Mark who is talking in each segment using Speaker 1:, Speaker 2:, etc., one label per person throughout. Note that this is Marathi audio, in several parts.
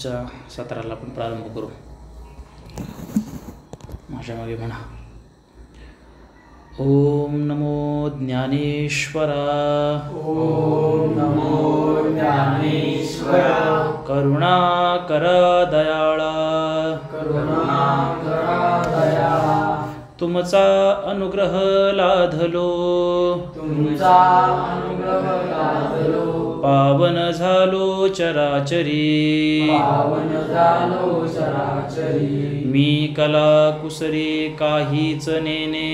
Speaker 1: आजच्या सत्राला आपण प्रारंभ करू. माझ्या मागे म्हणा. ओम नमो ज्ञानेश्वरा.
Speaker 2: ओम नमो ज्ञानेश्वरा.
Speaker 1: करुणाकर दयाळा.
Speaker 2: करुणाकर दयाळा.
Speaker 1: तुमचा अनुग्रह लाधलो.
Speaker 2: तुमचा अनुग्रह लाधलो.
Speaker 1: पावन झालो चराचरी.
Speaker 2: पावन झालो चराचरी.
Speaker 1: मी कला कुसरी काहीच नेने.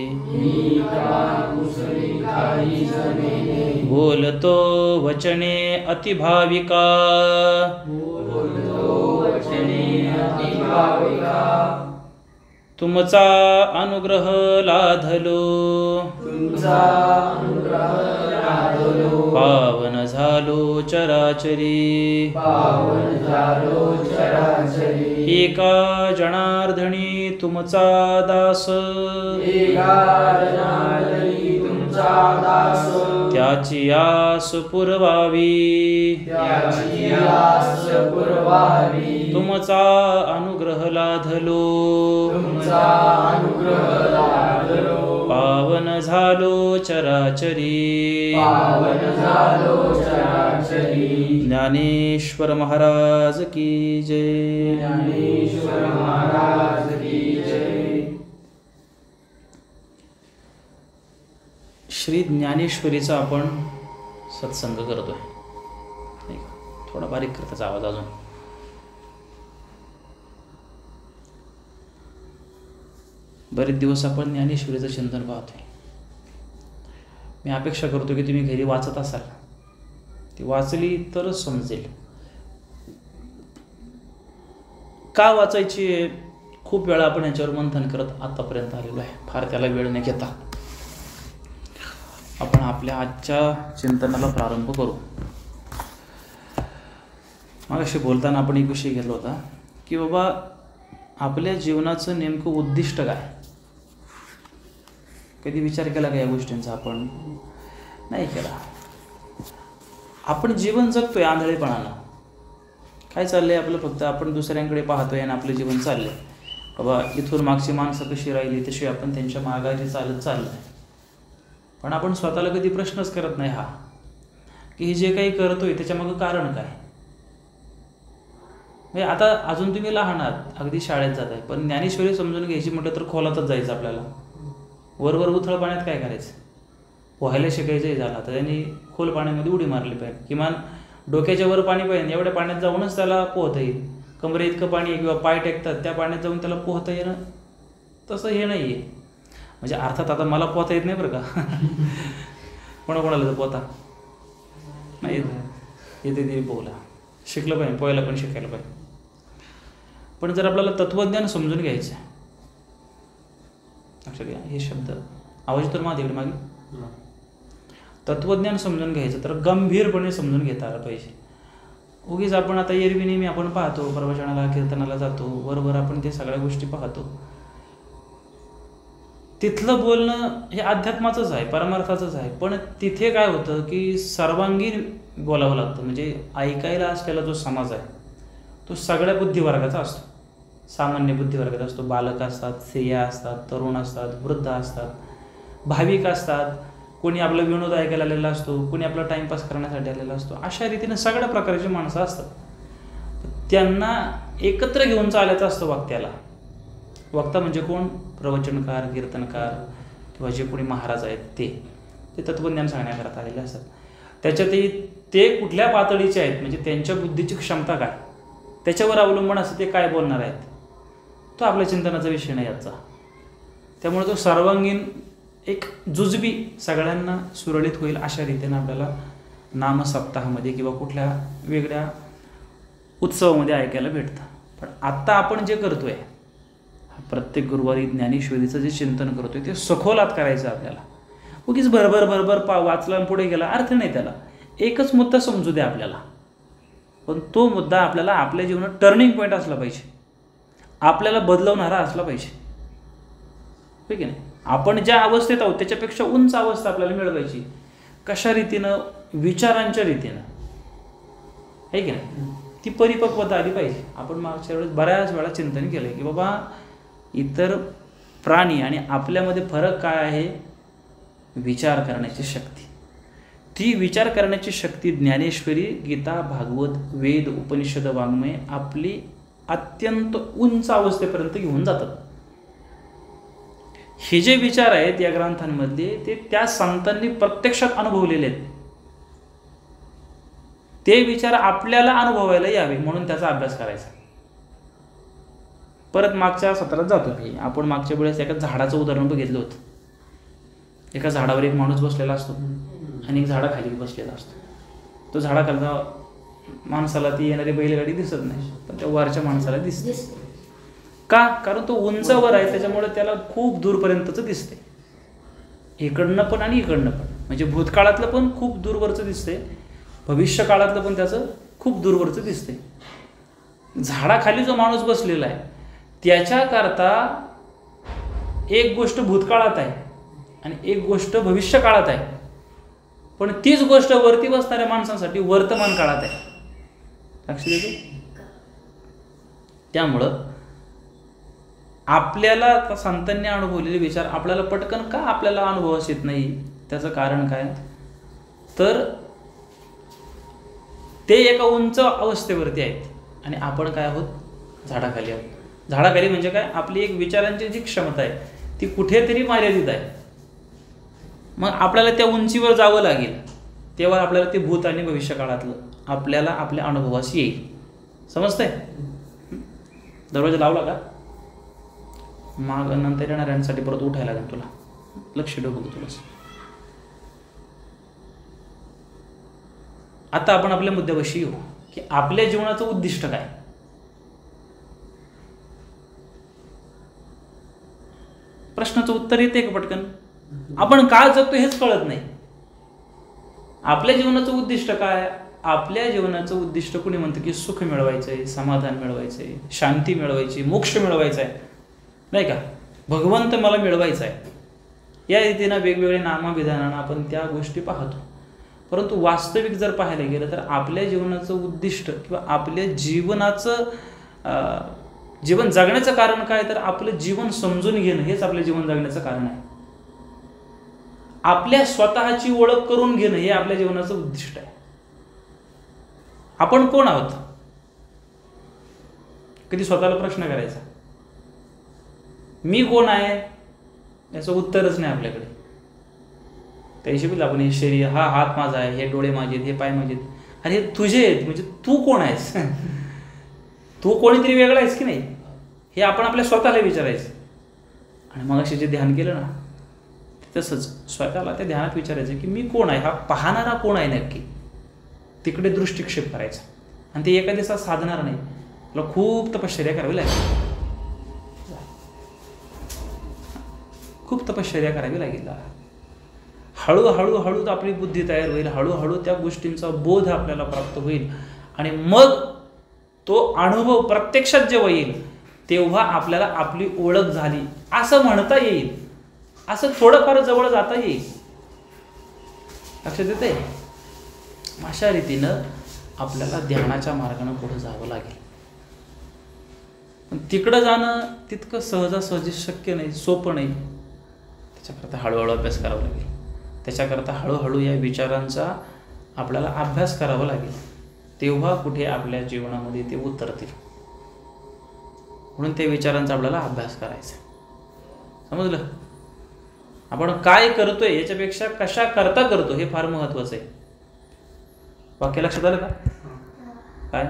Speaker 2: मी कला कुसरी काहीच नेने.
Speaker 1: बोलतो वचने अतिभाविका.
Speaker 2: बोलतो वचने अतिभाविका.
Speaker 1: तुमचा अनुग्रह लाधलो.
Speaker 2: तुमचा अनुग्रह लाधलो.
Speaker 1: पावन झालो चराचरी.
Speaker 2: पावन झालो चराचरी.
Speaker 1: एका जनार्दनी तुमचा दास.
Speaker 2: एका जनार्दनी तुमचा दास.
Speaker 1: त्याची आस पुरवावी.
Speaker 2: त्याची आस पुरवावी.
Speaker 1: तुमचा अनुग्रह लाधलो.
Speaker 2: तुमचा अनुग्रह लाधलो.
Speaker 1: पावन झालो चराचरी.
Speaker 2: पावन झालो चराचरी.
Speaker 1: ज्ञानेश्वर महाराज की जय.
Speaker 2: ज्ञानेश्वर महाराज की जय.
Speaker 1: श्री ज्ञानेश्वरीचा आपण सत्संग करतोय. थोडा बारीक कर त्याचा आवाज अजून. बरेच दिवस आपण ज्ञानेश्वरीचं चिंतन पाहतोय. मी अपेक्षा करतो की तुम्ही घरी वाचत असाल. ती वाचली तरच समजेल. का वाचायची आहे खूप वेळा आपण याच्यावर मंथन करत आतापर्यंत आलेलो आहे. फार त्याला वेळ न घेता आपण आपल्या आजच्या चिंतनाला प्रारंभ करू. मगाशी बोलताना आपण एक विषय घेतला होता की बाबा आपल्या जीवनाचं नेमकं उद्दिष्ट काय. कधी विचार केला का या गोष्टींचा. आपण नाही केला. आपण जीवन जगतोय आंधळेपणानं. काय चाललंय आपलं. फक्त आपण दुसऱ्यांकडे पाहतोय आणि आपलं जीवन चाललंय. बाबा इथून मागची माणसं कशी राहिली तशी आपण त्यांच्या मागारी चालत चाललोय. पण आपण स्वतःला कधी प्रश्नच करत नाही हा की हे जे काही करतोय त्याच्यामागं कारण काय. म्हणजे आता अजून तुम्ही लहान आहात. अगदी शाळेत जात आहे. पण ज्ञानेश्वरी समजून घ्यायची म्हटलं तर खोलातच जायचं आपल्याला. वरवर उथळ पाण्यात काय करायचं. पोहायला शिकायचंही झालं तर त्यांनी खोल पाण्यामध्ये उडी मारली पाहिजे. किमान डोक्याच्या वर पाणी पाहिजे. एवढ्या पाण्यात जाऊनच त्याला पोहता येईल. कमरे इतकं पाणी आहे किंवा पाय टेकतात त्या पाण्यात जाऊन त्याला पोहता येणं तसं हे नाही आहे. म्हणजे अर्थात आता मला पोहता येत नाही बरं का. कोणाकोणाला तर पोहता नाही येते ते पोहला. शिकलं पाहिजे. पोहायला पण शिकायला पाहिजे. पण जर आपल्याला तत्त्वज्ञान समजून घ्यायचं आहे. लक्षात घ्या हे शब्द आवाज तर माझ्याकडे मागे. तत्त्वज्ञान समजून घ्यायचं तर गंभीरपणे समजून घेता आलं पाहिजे. उगीच आपण आता एरवी नेहमी आपण पाहतो प्रवचनाला कीर्तनाला जातो. बरोबर आपण ते सगळ्या गोष्टी पाहतो. तिथलं बोलणं हे अध्यात्माचंच आहे. परमार्थाचंच आहे. पण तिथे काय होतं की सर्वांगीण बोलावं लागतं. म्हणजे ऐकायला असलेला जो समाज आहे तो सगळ्या बुद्धिवर्गाचा असतो. सामान्य बुद्धिवर्गाचा असतो. बालक असतात, स्त्रिया असतात, तरुण असतात, वृद्ध असतात, भाविक असतात. कोणी आपला विनोद ऐकायला आलेला असतो. कोणी आपला टाईमपास करण्यासाठी आलेला असतो. अशा रीतीने सगळ्या प्रकारची माणसं असतात. त्यांना एकत्र घेऊन चालायचं असतं वक्त्याला. वक्ता म्हणजे कोण. प्रवचनकार, कीर्तनकार किंवा जे कोणी महाराज आहेत ते तत्त्वज्ञान सांगण्याकरता आलेले असतात. त्याच्यातही ते कुठल्या पातळीचे आहेत म्हणजे त्यांच्या बुद्धीची क्षमता काय त्याच्यावर अवलंबून असतं ते काय बोलणार आहेत. तो आपल्या चिंतनाचा विषय नाही याचा. त्यामुळे तो सर्वांगीण एक जुजबी सगळ्यांना सुरळीत होईल अशा रीतीने आपल्याला नामसप्ताहामध्ये किंवा कुठल्या वेगळ्या उत्सवामध्ये ऐकायला भेटतं. पण आत्ता आपण जे करतोय प्रत्येक गुरुवारी ज्ञानेश्वरीचं जे चिंतन करतोय ते सखोलात करायचं आपल्याला. उगीच भरभर वाचला पुढे गेला अर्थ नाही त्याला. एकच मुद्दा समजू द्या आपल्याला. पण तो मुद्दा आपल्याला आपल्या जीवनात टर्निंग पॉईंट असला पाहिजे. आपल्याला बदलवणारा असला पाहिजे. ठीक आहे ना. आपण ज्या अवस्थेत आहोत त्याच्यापेक्षा उंच अवस्था आपल्याला मिळवायची. कशा रीतीनं. विचारांच्या रीतीनं. आहे की नाही. ती परिपक्वता आली पाहिजे. आपण मागच्या वेळेस बऱ्याच वेळा चिंतन केलं की बाबा इतर प्राणी आणि आपल्यामध्ये फरक काय आहे? विचार करण्याची शक्ती. ती विचार करण्याची शक्ती ज्ञानेश्वरी, गीता, भागवत, वेद, उपनिषद, वाङ्मय आपली अत्यंत उंच अवस्थेपर्यंत घेऊन जातात. हे जे विचार आहेत या ग्रंथांमधले ते त्या संतांनी प्रत्यक्षात अनुभवलेले आहेत. ते विचार आपल्याला अनुभवायला यावे म्हणून त्याचा अभ्यास करायचा. परत मागच्या सत्रात जातो मी. आपण मागच्या वेळेस एका झाडाचं उदाहरण बघितलं होतं. एका झाडावर एक माणूस बसलेला असतो आणि एक झाडाखाली बसलेला असतो. तो झाडाखालचा माणसाला ती येणारी बैलगाडी दिसत नाही, पण त्या वरच्या माणसाला दिसते. का? कारण तो उंचावर आहे, त्याच्यामुळे त्याला खूप दूरपर्यंतच दिसते. इकडनं पण आणि इकडनं पण. म्हणजे भूतकाळातलं पण खूप दूरवरचं दिसते, भविष्य काळातलं पण त्याचं खूप दूरवरचं दिसते. झाडाखाली जो माणूस बसलेला आहे त्याच्याकरता एक गोष्ट भूतकाळात आहे आणि एक गोष्ट भविष्य काळात आहे, पण तीच गोष्ट वरती बसणाऱ्या माणसांसाठी वर्तमान काळात आहे. लक्ष देतो. त्यामुळं आपल्याला संतांनी अनुभवलेले विचार आपल्याला पटकन का आपल्याला अनुभवास येत नाही? त्याचं कारण काय? तर ते एका उंच अवस्थेवरती आहेत आणि आपण काय आहोत? झाडाखाली आहोत. झाडाखाली म्हणजे काय? आपली एक विचारांची जी क्षमता आहे ती कुठेतरी मर्यादित आहे. मग आपल्याला त्या उंचीवर जावं लागेल, तेव्हा आपल्याला ते भूत आणि भविष्य काळातलं आपल्याला आपल्या अनुभवास येईल. समजतंय? दरवाजा लावला का? माग नंतर येणाऱ्यांसाठी परत उठायला लागेल तुला. लक्ष ठेव बघू तुला. आता आपण आपल्या मुद्द्यापाशी येऊ की आपल्या जीवनाचं उद्दिष्ट काय? प्रश्नाचं उत्तर येते का पटकन? आपण काय जगतो हेच कळत नाही. आपल्या जीवनाचं उद्दिष्ट काय? आपल्या जीवनाचं उद्दिष्ट कोणी म्हणतं की सुख मिळवायचंय, समाधान मिळवायचंय, शांती मिळवायची, मोक्ष मिळवायचा आहे, नाही का? भगवंत मला मिळवायचा आहे. या रीतीनं वेगवेगळ्या नामाविधानानं आपण त्या गोष्टी पाहतो. परंतु वास्तविक जर पाहायला गेलं तर आपल्या जीवनाचं उद्दिष्ट किंवा आपल्या जीवनाचं जीवन जगण्याचं कारण काय? तर आपलं जीवन समजून घेणं हेच आपलं जीवन जगण्याचं कारण आहे. आपल्या स्वतःची ओळख करून घेणं हे आपल्या जीवनाचं उद्दिष्ट आहे. आपण कोण आहोत? कधी स्वतःला प्रश्न करायचा, मी कोण आहे? याचं उत्तरच नाही आपल्याकडे. त्या हिशोबी आपण हे शरीर, हा हात माझा आहे, हे डोळे माझे आहेत, हे पाय माझे आहेत. अरे हे तुझे आहेत, म्हणजे तू कोण आहेस? तू कोणीतरी वेगळा आहेस की नाही? हे आपण आपल्या स्वतःला विचारायचं. आणि मग असे जे ध्यान केलं ना, तसंच स्वतःला त्या ध्यानात विचारायचं की मी कोण आहे? हा पाहणारा कोण आहे नक्की? तिकडे दृष्टिक्षेप करायचा. आणि ते एका दिवसात साधणार नाही, तुला खूप तपश्चर्या करावी लागेल. खूप तपश्चर्या करावी लागेल. हळूहळू हळू आपली बुद्धी तयार होईल, हळूहळू त्या गोष्टींचा बोध आपल्याला प्राप्त होईल आणि मग तो अनुभव प्रत्यक्षात जेव्हा येईल तेव्हा आपल्याला आपली ओळख झाली असं म्हणता येईल, असं थोडंफार जवळ जाता येईल. लक्षात येते? अशा रीतीनं आपल्याला ध्यानाच्या मार्गाने पुढे जावं लागेल. पण तिकडं जाणं तितकं सहजासहजी शक्य नाही, सोपं नाही. त्याच्याकरता हळूहळू अभ्यास करावा लागेल. त्याच्याकरता हळूहळू या विचारांचा आपल्याला अभ्यास करावा लागेल. तेव्हा कुठे आपल्या जीवनामध्ये ते उतरतील. म्हणून त्या विचारांचा आपल्याला अभ्यास करायचा. समजलं? आपण काय करतोय याच्यापेक्षा कशा करता करतो हे फार महत्वाचं आहे. वाक्य लक्षात आलं का? काय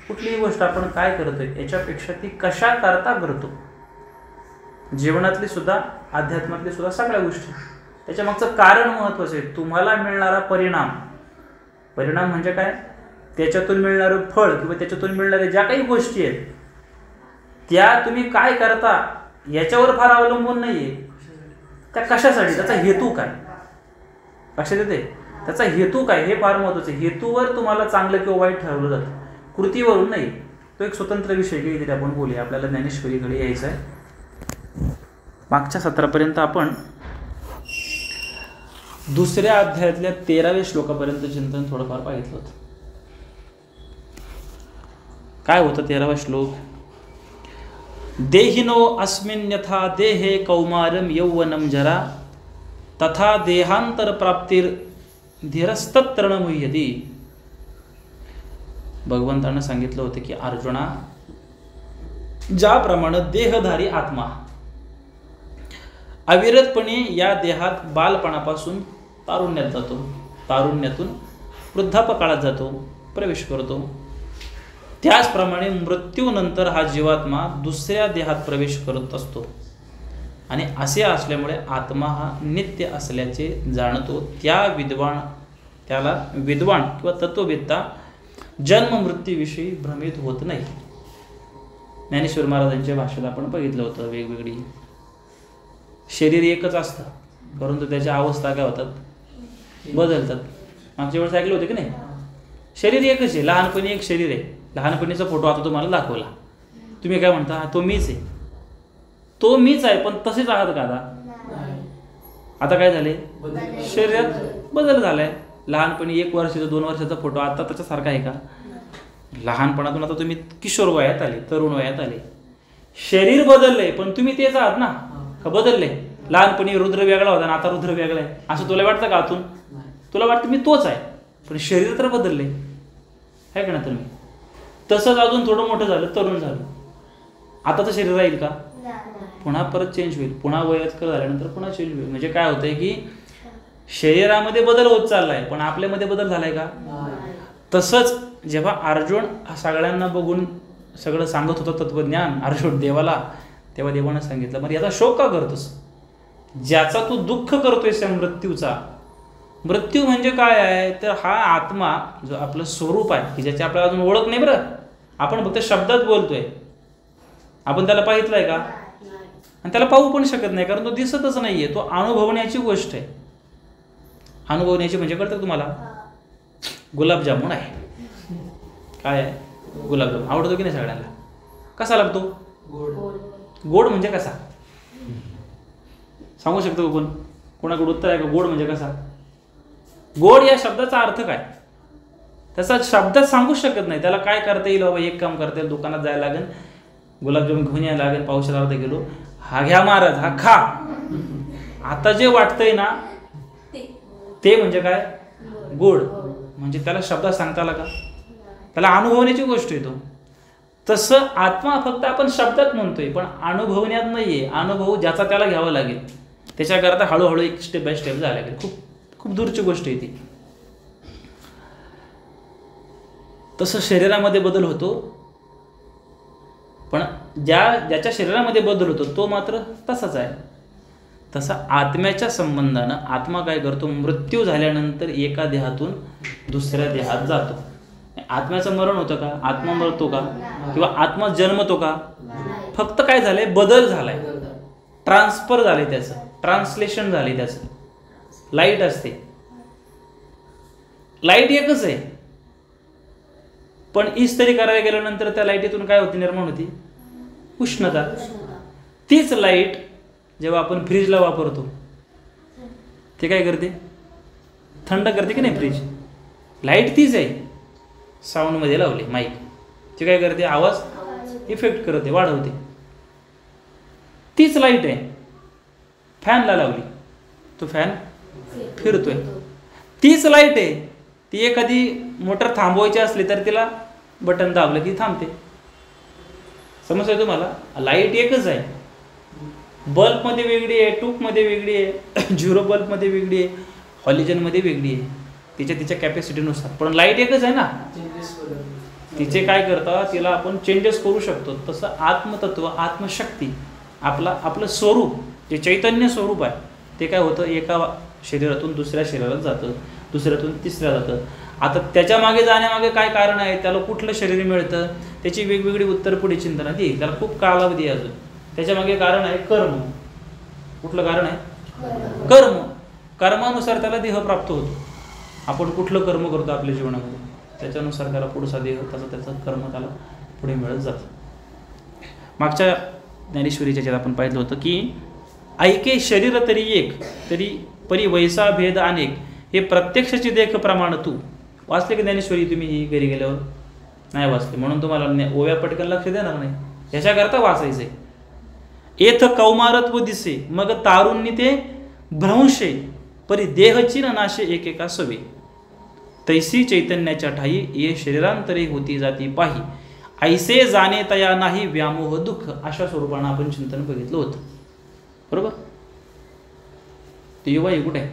Speaker 1: कुठलीही गोष्ट आपण काय करतोय याच्यापेक्षा ती कशा करता करतो. जीवनातली सुद्धा, अध्यात्मातली सुद्धा सगळ्या गोष्टी, त्याच्या मागचं कारण महत्वाचं आहे. तुम्हाला मिळणारा परिणाम, परिणाम म्हणजे काय? त्याच्यातून मिळणारं फळ किंवा त्याच्यातून मिळणाऱ्या ज्या काही गोष्टी आहेत त्या तुम्ही काय करता याच्यावर फार अवलंबून नाहीये. त्या कशासाठी, त्याचा हेतू काय? लक्षात येते? त्याचा हेतू काय हे फार महत्वाचं आहे. हेतूवर तुम्हाला चांगलं किंवा वाईट ठरवलं जातं, कृतीवरून नाही. तो एक स्वतंत्र विषय काहीतरी आपण बोलूया. आपल्याला ज्ञानेश्वरीकडे यायचं आहे. मागच्या सत्रापर्यंत आपण दुसऱ्या अध्यायातल्या 13व्या श्लोकापर्यंत चिंतन थोडंफार पाहिलं होतं. काय होतं 13वा श्लोक? देहिनो अस्मिन् यथा देहे कौमारम यौवनम जरा तथा देहांतर प्राप्तिर धीरस्तत्र न मुह्यति. भगवंतानं सांगितलं होतं की अर्जुना, ज्याप्रमाणे देहधारी आत्मा अविरतपणे या देहात बालपणापासून तारुण्यात जातो, तारुण्यातून वृद्धापकाळात जातो, प्रवेश करतो, त्याचप्रमाणे मृत्यूनंतर हा जीवात्मा दुसऱ्या देहात प्रवेश करत असतो. आणि असे असल्यामुळे आत्मा हा नित्य असल्याचे जाणतो. त्याला विद्वान किंवा तत्ववेत्ता जन्म मृत्यूविषयी भ्रमित होत नाही. ज्ञानेश्वर महाराजांच्या भाषेत आपण बघितलं होतं, वेगवेगळी शरीर एकच असतं, परंतु त्याच्या अवस्था काय होतात, बदलतात. मागच्या वेळेस ऐकलं होतं की नाही? शरीर एकच आहे, लहानपणी एक शरीर आहे. लहानपणीचा फोटो आता तुम्हाला दाखवला, तुम्ही काय म्हणता, तो मीच आहे, तो मीच आहे. पण तसेच आहात का आता काय झाले, शरीरात बदल झालाय. लहानपणी 1 वर्षाचा 2 वर्षाचा फोटो आता त्याच्यासारखा आहे का? लहानपणातून आता तुम्ही किशोर वयात आले, तरुण वयात आले, शरीर बदललंय पण तुम्ही तेच आहात ना, का बदलले? लहानपणी रुद्र वेगळा होता ना, आता रुद्र वेगळा आहे असं तुला वाटतं का? आतून तुला वाटतं मी तोच आहे, पण शरीर तर बदलले आहे का ना तुम्ही? तसंच अजून थोडं मोठं झालं, तरुण झालं, आताचं शरीर राहील का? पुन्हा परत चेंज होईल. पुन्हा वयस्कर झाल्यानंतर पुन्हा चेंज होईल. म्हणजे काय होतंय की शरीरामध्ये बदल होत चाललाय, पण आपल्यामध्ये बदल झालाय का? तसंच जेव्हा अर्जुन सगळ्यांना बघून सगळं सांगत होतं तत्वज्ञान अर्जुन देवाला, तेव्हा देवानं सांगितलं, मग याचा शोक का करतोस? ज्याचा तू दुःख करतोयस त्या मृत्यूचा. मृत्यू म्हणजे काय आहे तर हा आत्मा जो आपलं स्वरूप आहे की ज्याची आपल्याला अजून ओळख नाही बरं, आपण फक्त शब्दात बोलतोय, आपण त्याला पाहितलंय का? आणि त्याला पाहू पण शकत नाही, कारण तो दिसतच नाहीये. तो अनुभवण्याची गोष्ट आहे. अनुभवण्याची म्हणजे कळतं तुम्हाला? गुलाबजामुन आहे. काय आहे? गुलाबजामुन आवडतो की नाही सगळ्यांना? कसा लागतो? गोड म्हणजे कसा? सांगू शकतो कोण? कोणाकडे उत्तर आहे का? गोड म्हणजे कसा? गोड या शब्दाचा अर्थ काय? त्याचा शब्दात सांगू शकत नाही. त्याला काय करता येईल? बाबा एक काम करता येईल, दुकानात जायला लागेल, गुलाबजामुन घेऊन यायला लागेल, पावशेर अर्धा किलो, हा घ्या महाराज, हा खा. आता जे वाटतंय ना ते म्हणजे काय? गोड. म्हणजे त्याला शब्दात सांगता आला का? त्याला अनुभवण्याची गोष्ट येतो. तसं आत्मा फक्त आपण शब्दात म्हणतोय पण अनुभवण्यात नाहीये. अनुभव ज्याचा त्याला घ्यावा लागेल, त्याच्याकरता हळूहळू एक स्टेप बाय स्टेप जायला लागेल. खूप खूप दूरची गोष्ट आहे ती. तसं शरीरामध्ये बदल होतो, पण ज्याच्या शरीरामध्ये बदल होतो तो मात्र तसाच आहे. तसा आत्म्याच्या संबंधानं आत्मा काय करतो? मृत्यू झाल्यानंतर एका देहातून दुसऱ्या देहात जातो. आत्म्याचं मरण होतं का? आत्मा मरतो का? किंवा आत्मा जन्मतो का? फक्त काय झालंय? बदल झालाय, ट्रान्सफर झाले, त्याचं ट्रान्सलेशन झाले. त्याचं लाईट असते, लाईट एकच आहे, पण इस्त्री करायला गेल्यानंतर त्या लाईटीतून काय होती? निर्माण होती उष्णता. तीच लाईट जेव्हा आपण फ्रीजला वापरतो ते काय करते? थंड करते की नाही फ्रीज? लाईट तीच आहे. साऊंडमध्ये लावले माईक, ते काय करते? आवाज इफेक्ट करते, वाढवते. तीच लाईट आहे. फॅनला लावली, तो फॅन फिरतोय. तीच लाईट आहे. ती एखादी मोटर थांबवायची असली तर तिला बटन दाबलं की थांबते. समजतंय तुम्हाला? लाईट एकच आहे. बल्बमध्ये वेगळी आहे, ट्यूबमध्ये वेगळी आहे, झिरो बल्बमध्ये वेगळी आहे, हॉलिजनमध्ये वेगळी आहे, तिच्या कॅपॅसिटीनुसार. पण लाईट एकच आहे ना. तिचे काय करता? तिला आपण चेंजेस करू शकतो. तसं आत्मतत्व, आत्मशक्ती, आपलं स्वरूप जे चैतन्य स्वरूप आहे ते काय होतं? एका शरीरातून दुसऱ्या शरीरात जातं, दुसऱ्यातून तिसऱ्या जातं. आता त्याच्या मागे जाण्यामागे काय कारण आहे? त्याला कुठलं शरीर मिळतं? त्याची वेगवेगळी उत्तर पुढे चिंतनात येईल. त्याला खूप कालावधी आहे अजून. त्याच्या मागे कारण आहे कर्म. कुठलं कारण आहे? कर्म. कर्मानुसार त्याला देह प्राप्त होतो. आपण कुठलं कर्म करतो आपल्या जीवनामध्ये त्याच्यानुसार त्याला पुढचा देह, त्याचं कर्म त्याला पुढे मिळत जातं. मागच्या ज्ञानेश्वरीच्या ज्यात आपण पाहिलं होतं की ऐके शरीर तरी एक, तरी परी वैसा भेद अनेक, हे प्रत्यक्षाची देख प्रमाण तू. वाचले की ज्ञानेश्वरी तुम्ही ही घरी गेल्यावर? नाही वाचले, म्हणून तुम्हाला ओव्या पटकन लक्ष देणार नाही, याच्याकरता वाचायचंय. एथ कौमारत्व दिसे मग तारुण्य ते भ्रंशे, परी देहची न नाशे एकेका सवे, तैसी चैतन्याच्या ठाई ये शरीरांतरे होती जाती पाही, ऐसे जाणे तया नाही व्यामोह दुःख. अशा स्वरूपानं आपण चिंतन बघितलं होतं. बरोबर? ते युवा हे कुठे आहे?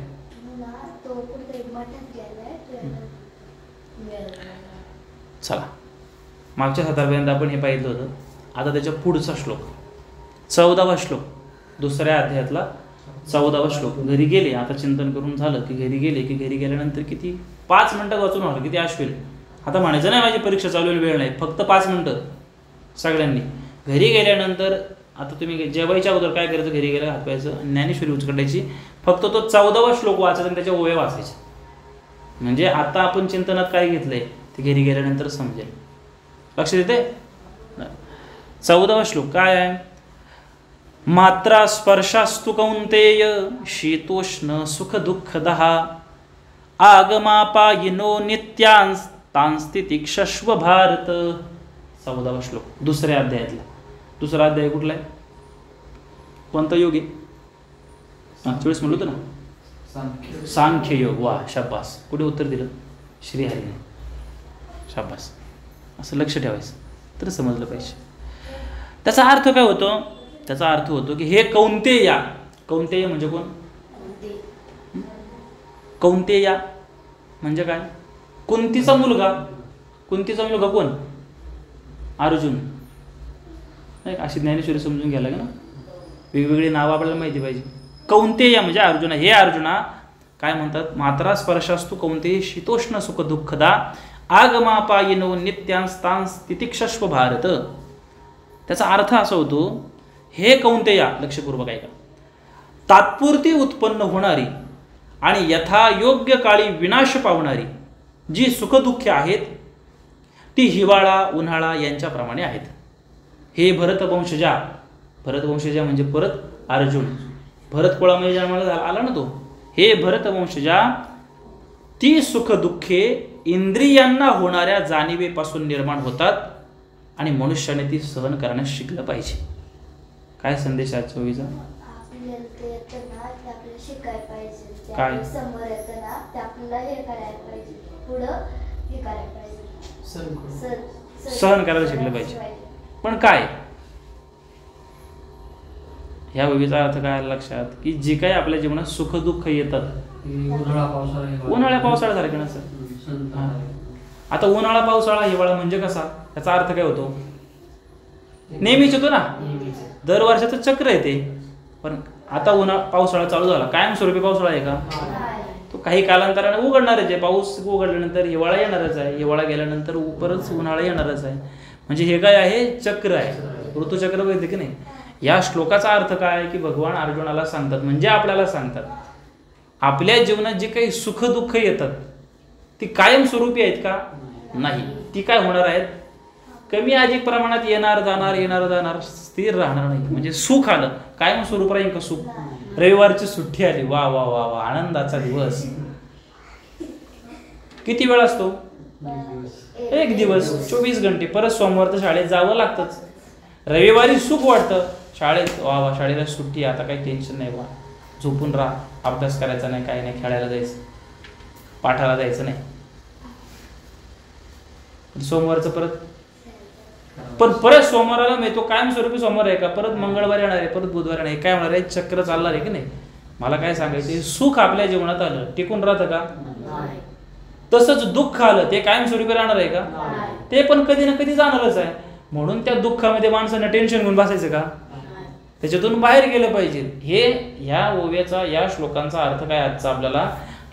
Speaker 1: चला, मागच्या सत्रापर्यंत आपण हे पाहिलं होतं. आता त्याच्या पुढचा श्लोक 14वा श्लोक, दुसऱ्या अध्यायातला 14वा श्लोक. घरी गेले, आता चिंतन करून झालं की घरी गेले की घरी गेल्यानंतर किती 5 मिनिटात वाचून होणार, किती आश्वेल. आता म्हणायचं नाही माझी परीक्षा चालू वेळ नाही, फक्त 5 मिनिटं सगळ्यांनी. घरी गेल्यानंतर आता तुम्ही जेवायच्या अगोदर काय करायचं, घरी गेलं हात पाहायचं, ज्ञानेश्वरी उचकटायची, फक्त तो 14वा श्लोक वाचायचा आणि त्याच्या ओव्या वाचायच्या. म्हणजे आता आपण चिंतनात काय घेतलंय ते घरी गेल्यानंतर समजेल. लक्ष देते? 14वा श्लोक काय आहे? मात्रा स्पर्शास्तु कौंतेय शीतोष्ण सुख दुःख दहा, आगमापायिनो नित्यांस तांस्तितिक्षस्व भारत. 14वा श्लोक दुसऱ्या अध्यायातला. दुसरा अध्याय कुठला आहे? कोणता योग आहे? मागच्या वेळेस म्हणलो होतं ना, सांख्य योग. वा, शाबास. कुठे उत्तर दिलं? श्रीहरीने. शाबास. असं लक्ष ठेवायचं तर समजलं पाहिजे. त्याचा अर्थ काय होतो? त्याचा अर्थ होतो की हे कौंतेया. कौंतेय म्हणजे कोण? कौंतेया म्हणजे काय? कुंतीचा मुलगा. कुंतीचा मुलगा कोण? अर्जुन. नाही, अशी ज्ञानेश्वरी समजून घ्यायला लागेल ना, वेगवेगळी नावं आपल्याला माहिती पाहिजे. कौंतेय म्हणजे अर्जुना. हे अर्जुना काय म्हणतात? मात्रा स्पर्शास्तु कौंतेय शीतोष्ण सुख दुःखदा, आगमापायिनो नित्यांस्तांस तितिक्षस्व भारत. त्याचा अर्थ असा होतो, हे कौंतेया, लक्षपूर्वक ऐका, तात्पुरती उत्पन्न होणारी आणि यथायोग्य काळी विनाश पावणारी जी सुखदुःखे आहेत ती हिवाळा उन्हाळा यांच्याप्रमाणे आहेत. हे भरतवंशजा. भरतवंशजा म्हणजे परत अर्जुन. भरत कुळामध्ये जन्माला आला ना तो. हे भरतवंशजा, ती सुखदुःखे इंद्रियांना होणाऱ्या जाणीवेपासून निर्माण होतात आणि मनुष्याने ती सहन करण्यास शिकलं पाहिजे. काय संदेश आहे चोवीचा? काय? सहन करायला शिकलं पाहिजे. पण काय ह्या ओवीचा अर्थ काय लक्षात? की जी काही आपल्या जीवनात सुख दुःख येतात, उन्हाळ्या पावसाळ्यासारखे नसतं. आता उन्हाळा पावसाळा हिवाळा म्हणजे कसा? त्याचा अर्थ काय होतो? नेहमीच होतो ना, दर वर्षाचं चक्र आहे ते. पण आता पावसाळा चालू झाला, कायमस्वरूपी पावसाळा आहे का? तो काही कालांतराने उघडणारच आहे. पाऊस उघडल्यानंतर हिवाळा येणारच आहे, हिवाळा गेल्यानंतर परत उन्हाळा येणारच आहे. म्हणजे हे काय आहे? चक्र आहे, ऋतुचक्र बघितलं की नाही. या श्लोकाचा अर्थ काय आहे? की भगवान अर्जुनाला सांगतात, म्हणजे आपल्याला सांगतात, आपल्या जीवनात जे काही सुख दुःख येतात ती कायमस्वरूपी आहेत का? नाही. ती काय होणार आहेत? कमी अधिक प्रमाणात येणार जाणार, स्थिर राहणार नाही. म्हणजे सुख आलं, कायमस्वरूप राहील का सुख? रविवारची सुट्टी आली, वा वा वा वा, आनंदाचा दिवस. किती वेळ असतो? 1 दिवस, 24 घंटे. परत सोमवार तर शाळेत जावं लागतंच. रविवारी सुख वाटतं, शाळेत वा वा, शाळेला सुट्टी, आता काही टेन्शन नाही, वा झोपून राहा, अभ्यास करायचा नाही, काही नाही, खेळायला जायचं, पाठाला जायचं नाही. सोमवारचं परत सोमवाराला मिळतो, कायमस्वरूपी सोमवार आहे का? परत मंगळवारी येणार आहे, परत बुधवारी येणार आहे. काय होणार आहे? चक्र चालणार आहे की नाही. मला काय सांगायचं, सुख आपल्या जीवनात आलं टिकून राहतं का? तसंच दुःख आलं ते कायमस्वरूपी राहणार आहे का? ते पण कधी ना कधी जाणारच आहे. म्हणून त्या दुःखामध्ये माणसांना टेन्शन घेऊन बसायचं का? त्याच्यातून बाहेर गेलं पाहिजे. ह्या ओव्याचा, या श्लोकांचा अर्थ काय आजचा आपल्याला?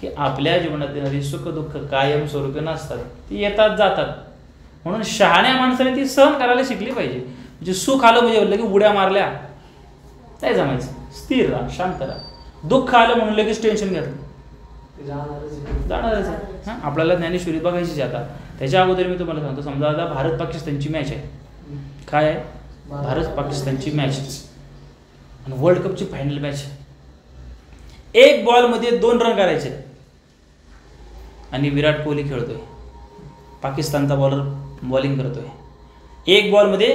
Speaker 1: की आपल्या जीवनात येणारी सुख दुःख कायमस्वरूपी नसतात, ती येतात जातात. म्हणून शहाण्या माणसाने ती सहन करायला शिकली पाहिजे. म्हणजे सुख आलं म्हणजे लगेच उड्या मारल्या नाही जमायचं. स्थिर राहा, शांत राहा. दुःख आलं म्हणून लगेच टेन्शन घेतलं, जाणारच आहे. आपल्याला ज्ञानेश्वरीत बघायचीच आता. त्याच्या अगोदर मी तुम्हाला सांगतो, समजा आता भारत पाकिस्तानची मॅच आहे. काय आहे? भारत पाकिस्तानची मॅच आणि वर्ल्ड कपची फायनल मॅच. एक बॉलमध्ये 2 रन करायचे आणि विराट कोहली खेळतोय, पाकिस्तानचा बॉलर बॉलिंग करतोय, एक बॉलमध्ये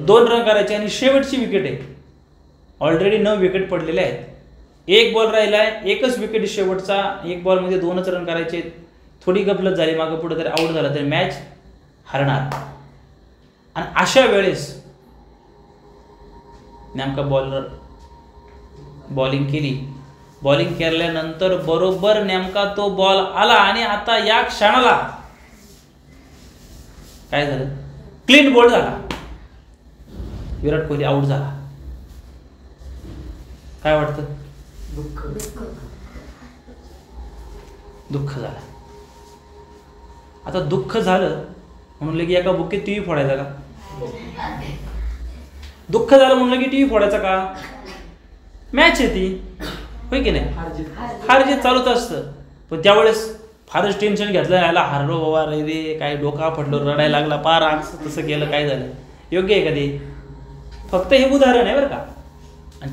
Speaker 1: 2 रन करायचे आणि शेवटची विकेट आहे, ऑलरेडी 9 विकेट पडलेले आहेत, एक बॉल राहिला आहे, एकच विकेट शेवटचा, एक बॉलमध्ये 2च रन करायचे, थोडी गफलत झाली मागं पुढे तरी आऊट झाला तरी मॅच हरणार. आणि अशा वेळेस नेमका बॉलर बॉलिंग केली, बॉलिंग केल्यानंतर बरोबर नेमका तो बॉल आला आणि आता या क्षणाला काय झालं, क्लीन बोल्ड झाला, विराट कोहली आऊट झाला. काय वाटतं? दुःख झालं. आता दुःख झालं म्हणून लगे एका बुक्कीत टीव्ही फोडायचा का? दुःख झालं म्हणून की टीव्ही फोडायचा का? मॅच आहे ती, होय की नाही, हार जीत चालूच असतं. पण त्यावेळेस फारच टेन्शन घेतलं, याला हारलो बाबा रे, काय डोका फटलो, रडायला लागला, पार असं तसं केलं, काय झालं, योग्य आहे का ते? फक्त हे उदाहरण आहे बरं का. आणि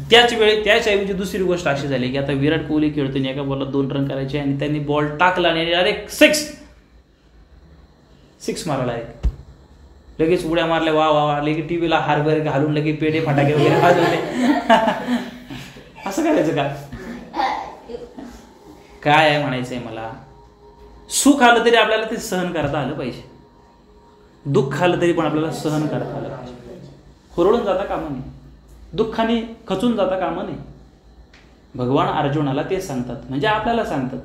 Speaker 1: त्याचऐवजी दुसरी गोष्ट अशी झाली की आता विराट कोहली खेळतो, एका बॉलला 2 रन करायचे आणि त्यांनी बॉल टाकला आणि डायरेक्ट 6 मारायला आहे, लगेच उड्या मारल्या, वा वा वा, लगेच टीव्हीला हार वगैरे घालून लगेच पेढे फटाके वगैरे वाजवले. असं करायचं का? काय आहे म्हणायचंय मला, सुख आलं तरी आपल्याला ते सहन करता आलं पाहिजे, दुःख आलं तरी पण आपल्याला सहन करता आलं पाहिजे. हुरळून जाता कामा नये, दुःखाने खचून जाता कामा नये. भगवान अर्जुनाला ते सांगतात, म्हणजे आपल्याला सांगतात,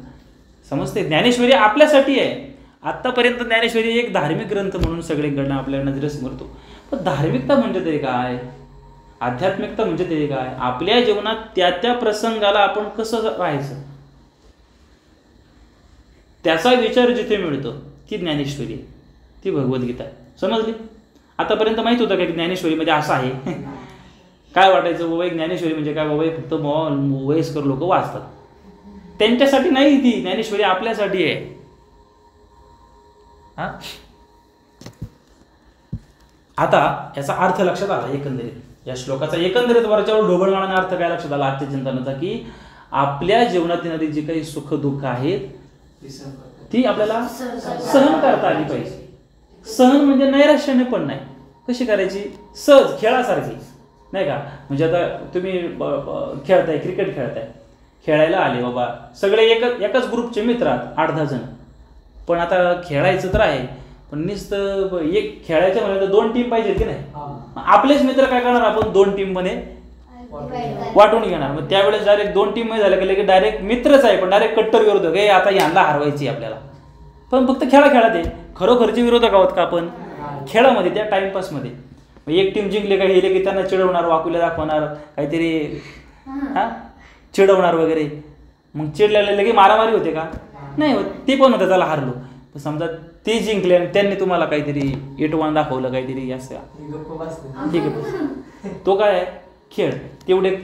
Speaker 1: समजते. ज्ञानेश्वरी आपल्यासाठी आहे. आत्तापर्यंत ज्ञानेश्वरी एक धार्मिक ग्रंथ म्हणून सगळीकडनं आपल्या नजरेसमोर तो, पण धार्मिकता म्हणजे तरी काय, आध्यात्मिकता म्हणजे तरी काय, आपल्या जीवनात त्या प्रसंगाला आपण कसं राहायचं त्याचा विचार जिथे मिळतो ती ज्ञानेश्वरी आहे, ती भगवद्गीता आहे. समजली? आतापर्यंत माहित होतं का की ज्ञानेश्वरीमध्ये असं आहे? काय वाटायचं बाबा ज्ञानेश्वरी म्हणजे काय बाबा, फक्त वयस्कर लोक वाचतात, त्यांच्यासाठी नाही, ती ज्ञानेश्वरी आपल्यासाठी आहे. आता याचा अर्थ लक्षात आला एकंदरीत, या श्लोकाचा एकंदरीत वरच्यावर ढोबळमानाने अर्थ काय लक्षात आला आजच्या चिंतनाचा, की आपल्या जीवनात येणारी जी काही सुख दुःख आहेत ती आपल्याला सहन करता आली पाहिजे. सहन म्हणजे नैराश्याने पण नाही, कशी करायची, सहज खेळासारखी, नाही का. म्हणजे आता तुम्ही खेळताय, क्रिकेट खेळताय, खेळायला आले बाबा सगळे एकाच ग्रुपचे मित्र आहात, 8-10 जण, पण आता खेळायचं तर आहे, पण नुसतं एक खेळायचं म्हणजे 2 टीम पाहिजे की नाही. आपलेच मित्र काय करणार, आपण 2 टीम मध्ये वाटून घेणार. मग त्यावेळेस डायरेक्ट 2 टीम मध्ये झालं की डायरेक्ट मित्रच आहे पण डायरेक्ट कट्टर विरोधक आहे, आता यांना हरवायची आपल्याला. पण फक्त खेळात आहे, खरोखरचे विरोधक आहोत का आपण खेळामध्ये, त्या टाइमपासमध्ये. एक टीम जिंकले का हेले की त्यांना चिडवणार, वाकुल्या दाखवणार, काहीतरी चिडवणार वगैरे, मग चिडलेले लगे मारामारी होते का? नाही होत. ते पण होतं त्याला हारलो, तर समजा ते जिंकले आणि त्यांनी तुम्हाला काहीतरी इटवान दाखवलं, काहीतरी असं, ठीक आहे, तो काय आहे खेळ.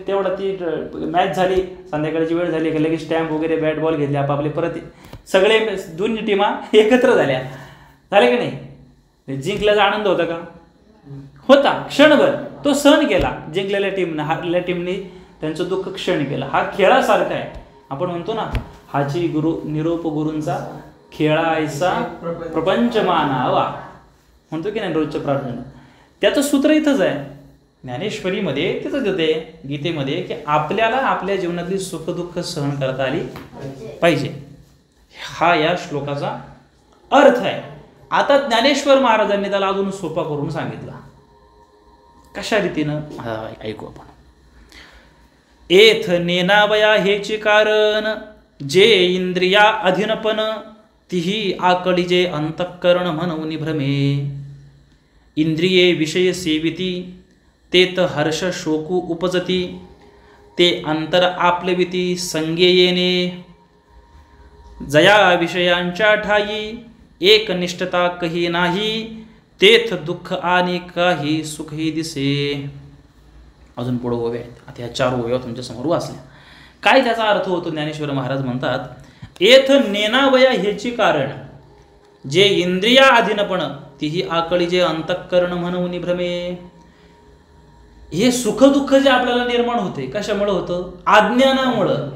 Speaker 1: तेवढा ती मॅच झाली, संध्याकाळची वेळ झाली की लगेच स्टॅम्प वगैरे बॅट बॉल घेतले आपापले, परत सगळे दोन्ही टीमा एकत्र झाल्या की नाही. जिंकल्याचा आनंद होता का? होता, क्षणभर तो सहन केला जिंकलेल्या टीमनं, हारलेल्या टीमने त्यांचं दुःख क्षण केलं. हा खेळासारखा आहे. आपण म्हणतो ना, हाची निरोप गुरूंचा खेळायचा प्रपंच मानावा, म्हणतो की नाही रोजच्या प्रार्थना. त्याचं सूत्र इथंच आहे ज्ञानेश्वरीमध्ये, तिथंच येते गीतेमध्ये, की आपल्याला आपल्या जीवनातली सुख दुःख सहन करता आली पाहिजे. हा या श्लोकाचा अर्थ आहे. आता ज्ञानेश्वर महाराजांनी त्याला अजून सोपा करून सांगितला. कशा रीतीनं ऐकू आपण. एथ नेनावया हेचे कारण, जे इंद्रिया अधीनपण, तिही आकळीजे अंतःकरण म्हणून भ्रमे. इंद्रिये विषय सेविती, तेत हर्ष शोकू उपजती. ते अंतर आपलविती संगे येणे. जया विषयांच्या ठाई, एकनिष्ठता कही नाही. तेथ दुःख आणि काही सुखही दिसे. अजून पुढे ओव्या आहेत. आता ह्या 4 ओव्या तुमच्या समोर वाचल्या. काय त्याचा अर्थ होतो? ज्ञानेश्वर महाराज म्हणतात, एथ नेनावया हेची कारण, जे इंद्रिया अधीनपण, तीही आकळी जे अंतःकरण म्हणून भ्रमे. हे सुखदुःख जे आपल्याला निर्माण होते कशामुळे होतं? अज्ञानामुळं.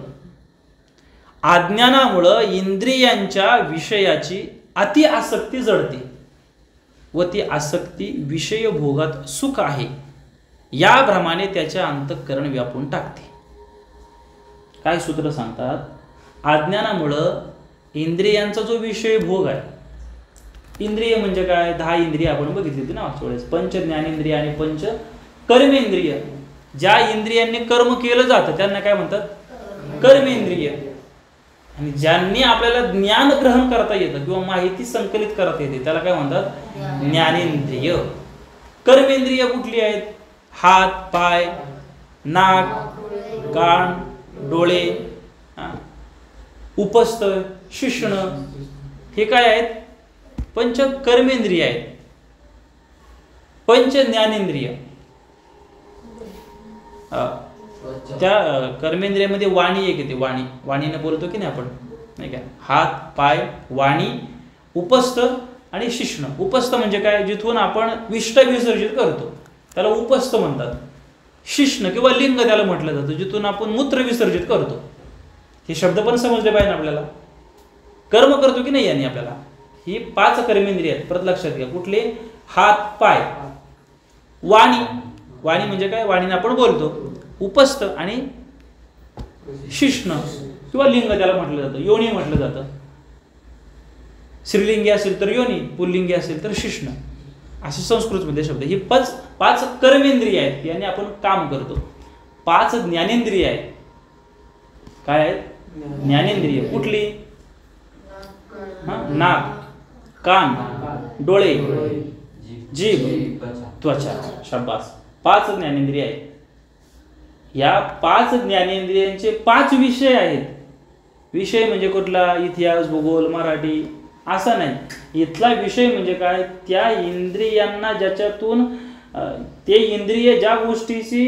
Speaker 1: अज्ञानामुळं इंद्रियांच्या विषयाची अति आसक्ती जडते व ती आसक्ती विषय भोगात सुख आहे याप्रमाणे त्याच्या अंतःकरण व्यापून टाकते. काय सूत्र सांगतात? अज्ञानामुळं इंद्रियांचा जो विषय भोग आहे, इंद्रिय म्हणजे काय? 10 इंद्रिय आपण बघितली होती ना मागच्या वेळेस. पंच ज्ञानेंद्रिय आणि पंच कर्मेंद्रिय. ज्या इंद्रियांनी कर्म केलं जातं त्यांना काय म्हणतात? कर्मेंद्रिय. आणि ज्यांनी आपल्याला ज्ञान ग्रहण करता येतं किंवा माहिती संकलित करता येते त्याला काय म्हणतात? ज्ञानेंद्रिय. कर्मेंद्रिय कुठली आहेत? हात, पाय, नाक, कान, डोळे, उपस्थ, शिश्न, हे काय आहेत? पंच कर्मेंद्रिय आहेत. पंच ज्ञानेंद्रिय. त्या कर्मेंद्रियामध्ये वाणी एक येते. वाणीने बोलतो की नाही आपण, नाही का? हात, पाय, वाणी, उपस्थ आणि शिश्न. उपस्थ म्हणजे काय? जिथून आपण विष्ट विसर्जित करतो त्याला उपस्थ म्हणतात. शिश्न किंवा लिंग त्याला म्हटलं जातं, जिथून आपण मूत्र विसर्जित करतो. हे शब्द पण समजले पाहिजे आपल्याला. कर्म करतो की नाही यांनी आपल्याला. ही 5 कर्मेंद्रिय आहेत. परत लक्षात घ्या. कुठले? हात, पाय, वाणी. वाणी म्हणजे काय? वाणीने आपण बोलतो. उपस्थ आणि शिश्न किंवा लिंग त्याला म्हटलं जातं. योनी म्हटलं जातं. स्त्रीलिंगी असेल तर योनी, पुल्लिंगी असेल तर शिश्न, असे संस्कृतमध्ये शब्द. ही 5 कर्मेंद्रिय आहेत. याने आपण काम करतो. 5 ज्ञानेंद्रिय आहेत. काय आहेत? ज्ञानेंद्रिय. कुठली? नाक, कान, डोळे, जीभ, त्वचा. शाबास. 5 ज्ञानेंद्रिय आहेत. या 5 ज्ञानेंद्रियांचे 5 विषय आहेत. विषय म्हणजे कुठला? इतिहास, भूगोल, मराठी असं नाही. इथला विषय म्हणजे काय? त्या इंद्रियांना ज्याच्यातून ते इंद्रिय ज्या गोष्टीची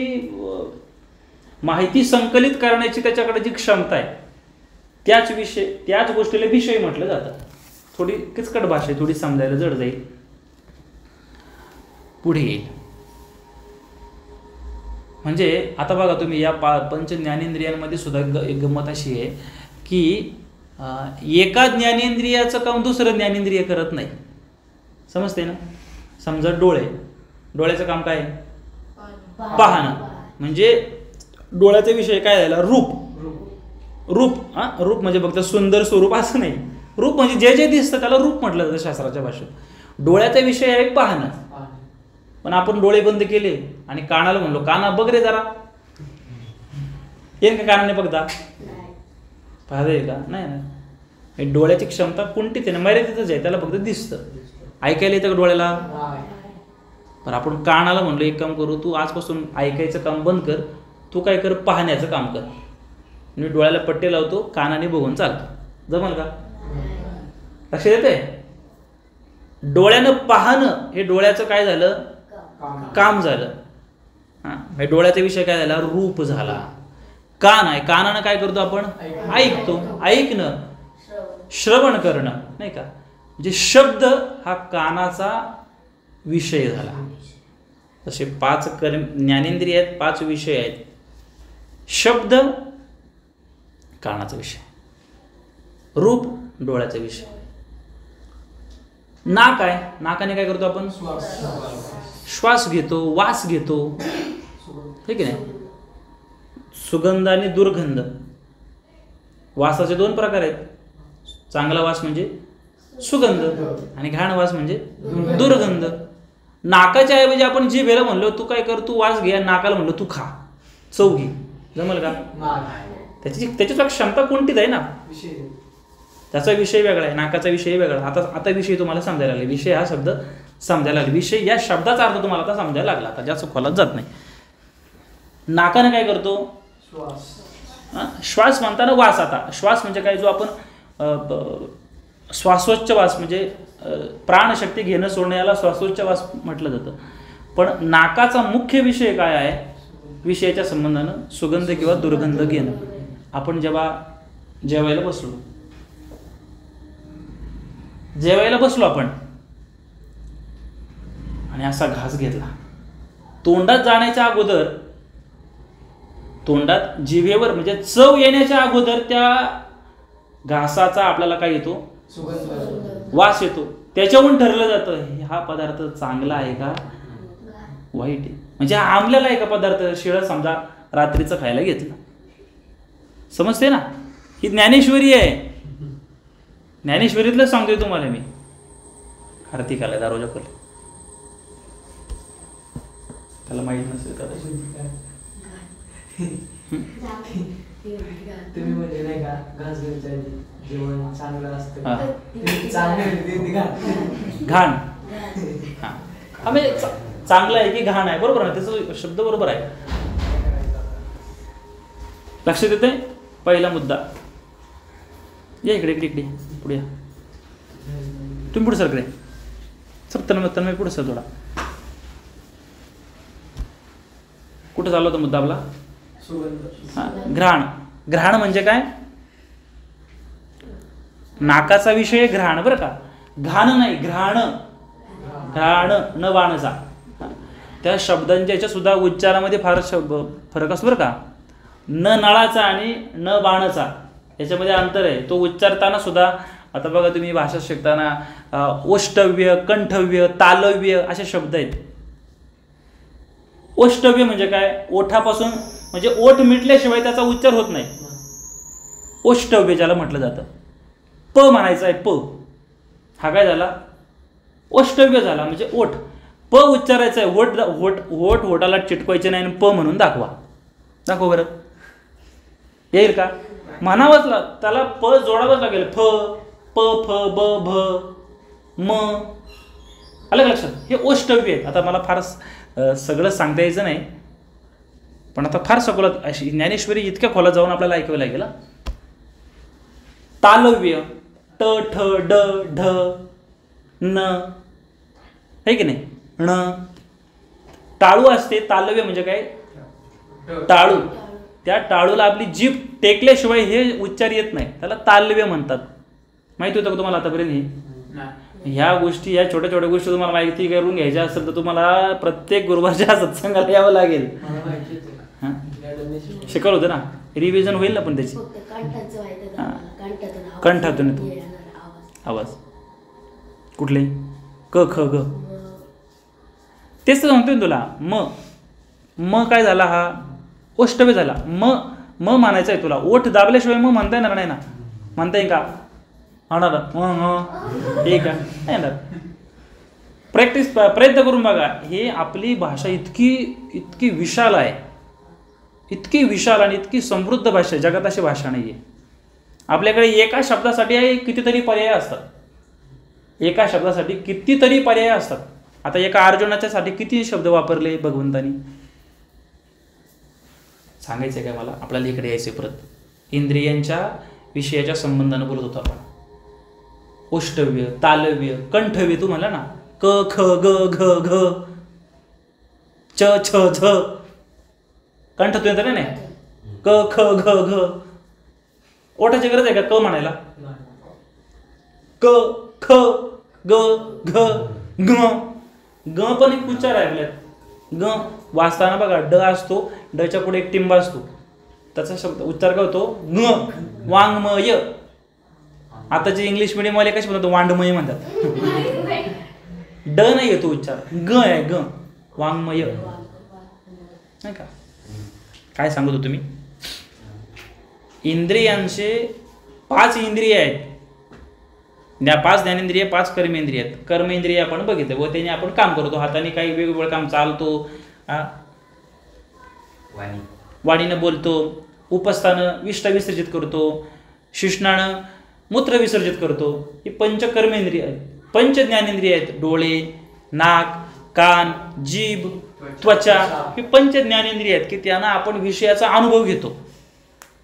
Speaker 1: माहिती संकलित करण्याची त्याच्याकडे जी क्षमता आहे त्याच गोष्टीला विषय म्हटलं जातं. थोडी किचकट भाषा आहे, थोडी समजायला जड जाईल, पुढे येईल. म्हणजे आता बघा तुम्ही या 5 ज्ञानेंद्रियांमध्ये सुद्धा एक गंमत अशी आहे की एका ज्ञानेंद्रियाचं काम दुसरं ज्ञानेंद्रिय करत नाही. समजते ना? समजा डोळ्याचं काम काय? पाहणं. म्हणजे डोळ्याचा विषय काय झाला? रूप. रूप म्हणजे फक्त सुंदर स्वरूप असं नाही. रूप म्हणजे जे जे दिसतं त्याला रूप म्हटलं जातं शास्त्राच्या भाषेत. डोळ्याचा विषय आहे पाहणं. पण आपण डोळे बंद केले आणि कानाला म्हणलो, काना बघ रे जरा, येईन का कानाने बघता? पाहता येईल का? नाही. डोळ्याची क्षमता कुंठित आहे ना, मर्यादितच आहे. त्याला फक्त दिसतं. ऐकायला येतं का डोळ्याला? पण आपण कानाला म्हणलो एक काम करू, तू आजपासून ऐकायचं काम बंद कर, तू काय कर? पाहण्याचं काम कर. मी डोळ्याला पट्टे लावतो, कानाने बघून चालतो. जमल का? लक्षात येते? डोळ्यानं पाहणं हे डोळ्याचं काय झालं? काम झालं. हा, डोळ्याचा विषय काय झाला? रूप झाला. कान आहे, कानानं काय करतो आपण? ऐकतो. ऐकणं, श्रवण करणं, नाही का? म्हणजे शब्द हा कानाचा विषय झाला. तसे 5 ज्ञानेंद्रिय आहेत, 5 विषय आहेत. शब्द कानाचा विषय, रूप डोळ्याचा विषय. नाक आहे, नाकाने काय करतो आपण? श्वास घेतो, वास घेतो, ठीक आहे ना? सुगंध आणि दुर्गंध. वासाचे 2 प्रकार आहेत. चांगला वास म्हणजे सुगंध आणि घाण वास म्हणजे दुर्गंध. नाकाच्या ऐवजी आपण जिभेला म्हणलो तू काय कर, तू वास घे, नाकाला म्हणलो तू खा, चव घे, जमल का? त्याची क्षमता कोणतीच आहे ना. त्याचा विषय वेगळा आहे, नाकाचा विषय वेगळा. आता विषय तुम्हाला समजायला लागले. विषय हा शब्द समजायला लागले. विषय या शब्दाचा अर्थ तुम्हाला आता समजायला लागला. आता जास्त खोलात जात नाही. नाकाने काय करतो? श्वास म्हणताना वास. आता श्वास म्हणजे काय? जो आपण श्वासोच्छवास म्हणजे प्राणशक्ती घेणं सोडणं याला श्वासोच्छवास म्हटलं जातं. पण नाकाचा मुख्य विषय काय आहे? विषयाच्या संबंधानं सुगंध किंवा दुर्गंध घेणं. आपण जेव्हा जेवायला बसलो आपण आणि असा घास घेतला, तोंडात जाण्याच्या अगोदर, तोंडात जिभेवर म्हणजे चव येण्याच्या अगोदर त्या घासाचा आपल्याला काय येतो, वास येतो. त्याच्यावरून ठरलं जातं हा पदार्थ चांगला आहे का वाईट आहे. म्हणजे आंबलेला आहे का पदार्थ, शिळं समजा रात्रीचं खायला घेतलं. समजते ना, ही ज्ञानेश्वरी आहे. ज्ञानेश्वरीतलं सांगतोय तुम्हाला मी. आरती आलाय दारोजा खोल, त्याला माहित नसेल कदाचित.
Speaker 2: तुम्ही म्हणजे नाही का घास घ्यायच्या जेवण चांगलं असतं,
Speaker 1: घाण. हा म्हणजे चांगलं आहे की घाण आहे, बरोबर आहे, त्याचा शब्द बरोबर आहे. लक्षात येते. पहिला मुद्दा, या इकडे इकडे इकडे पुढे या. तुम्ही पुढे सरकडे सर, तन्मय पुढे सर थोडा. कुठं चालला होता मुद्दा आपला? घ्राण. घ्राण म्हणजे काय? नाकाचा विषय घ्राण बरं का, घाण नाही, घ्राण. घ्राण न बाणचा. त्या शब्दांच्या याच्या सुद्धा उच्चारामध्ये फार फरक असतो बरं का. न नळाचा आणि न बाणचा याच्यामध्ये अंतर आहे. तो उच्चारताना सुद्धा आता बघा तुम्ही भाषा शिकताना ओष्टव्य, कंठव्य, तालव्य असे शब्द आहेत. ओष्टव्य म्हणजे काय? ओठापासून म्हणजे ओठ मिटल्याशिवाय त्याचा उच्चार होत नाही. ओष्टव्य ज्याला म्हटलं जातं. प म्हणायचं आहे, प. हा काय झाला? ओष्टव्य झाला म्हणजे ओठ. प उच्चारायचं आहे, ओठ ओठाला चिटकवायचे नाही आणि प म्हणून दाखवा. दाखव बरं, येईल का? म्हणावंच त्याला प जोडावंच लागेल. फ, प, फ, ब, भ, म. आलं का लक्षात? हे ओष्टव्य आहेत. आता मला फार सगळं सांगता यायचं नाही, पण आता फार सखोलात अशी ज्ञानेश्वरी इतक्या खोलात जाऊन आपल्याला ऐकावं लागेल. तालव्य, ट, ठ, ड, ढ, न, आहे की नाही? ण. टाळू असते. तालव्य म्हणजे काय? टाळू. त्या टाळूला आपली जीभ टेकल्याशिवाय हे उच्चार येत नाही, त्याला तालव्य म्हणतात. माहिती होतं का तुम्हाला आतापर्यंत? ह्या गोष्टी, या छोट्या छोट्या गोष्टी तुम्हाला माहिती करून घ्यायच्या असेल तर तुम्हाला प्रत्येक गुरुवारच्या सत्संगाला यावं लागेल. शिकवलं होतं ना, रिव्हिजन होईल ना. पण त्याची कंठातून येतो आवाज. कुठले? क, ख, ग. तेच तर सांगतोय तुला. म काय झाला? हा ओष्टव्य झाला. म म्हणायचं आहे तुला. ओठ दाबल्याशिवाय म म्हणता येणार नाही ना. म्हणता येईल का? होणार ठीक आहे, नाही येणार. प्रयत्न करून बघा. हे आपली भाषा इतकी विशाल आहे, इतकी विशाल आणि इतकी समृद्ध भाषा आहे. जगात अशी भाषा नाही आहे. आपल्याकडे एका शब्दासाठी कितीतरी पर्याय असतात. एका शब्दासाठी कितीतरी पर्याय असतात. आता एका अर्जुनाच्यासाठी किती शब्द वापरले भगवंतानी? सांगायचं आहे काय मला? आपल्याला इकडे यायचं परत. इंद्रियांच्या विषयाच्या संबंधानं बोलत होतो आपण. ओष्टव्य, तालव्य, कंठव्य. तू म्हणला ना, क, ख, ग, घ, घ, च, छ, झ. कंठ तू येतं नाही? क, ख, ग, घ. ओठाची गरज आहे का क म्हणायला? क, ख, ग, घ, ग. ग पण एक उच्चार आहे आपल्यात. ग वाचताना बघा, ड असतो, डच्या पुढे एक टिंब असतो, त्याचा शब्द उच्चार काय होतो? ग. वाङ्मय. आताचे इंग्लिश मिडियमवाले कसे म्हणतात? वांडमय म्हणतात. ड नाही येतो उच्चार, ग आहे. ग, वाङ्मय. नाही का? काय सांगत होतो मी? इंद्रियांचे 5 इंद्रिय आहेत. 5 ज्ञानेंद्रिय, 5 कर्मेंद्रिय आहेत. कर्मेंद्रिय आपण बघितलं व त्याने आपण काम करतो. हाताने काही वेगवेगळं काम चालतो, वाणीनं बोलतो, उपस्थानं विष्ठा विसर्जित करतो, शिष्णानं मूत्र विसर्जित करतो. ही 5 कर्मेंद्रिय आहेत. 5 ज्ञानेंद्रिय आहेत. डोळे, नाक, कान, जीभ, त्वचा. ही 5 ज्ञानेंद्रिय आहेत की त्यांना आपण विषयाचा अनुभव घेतो.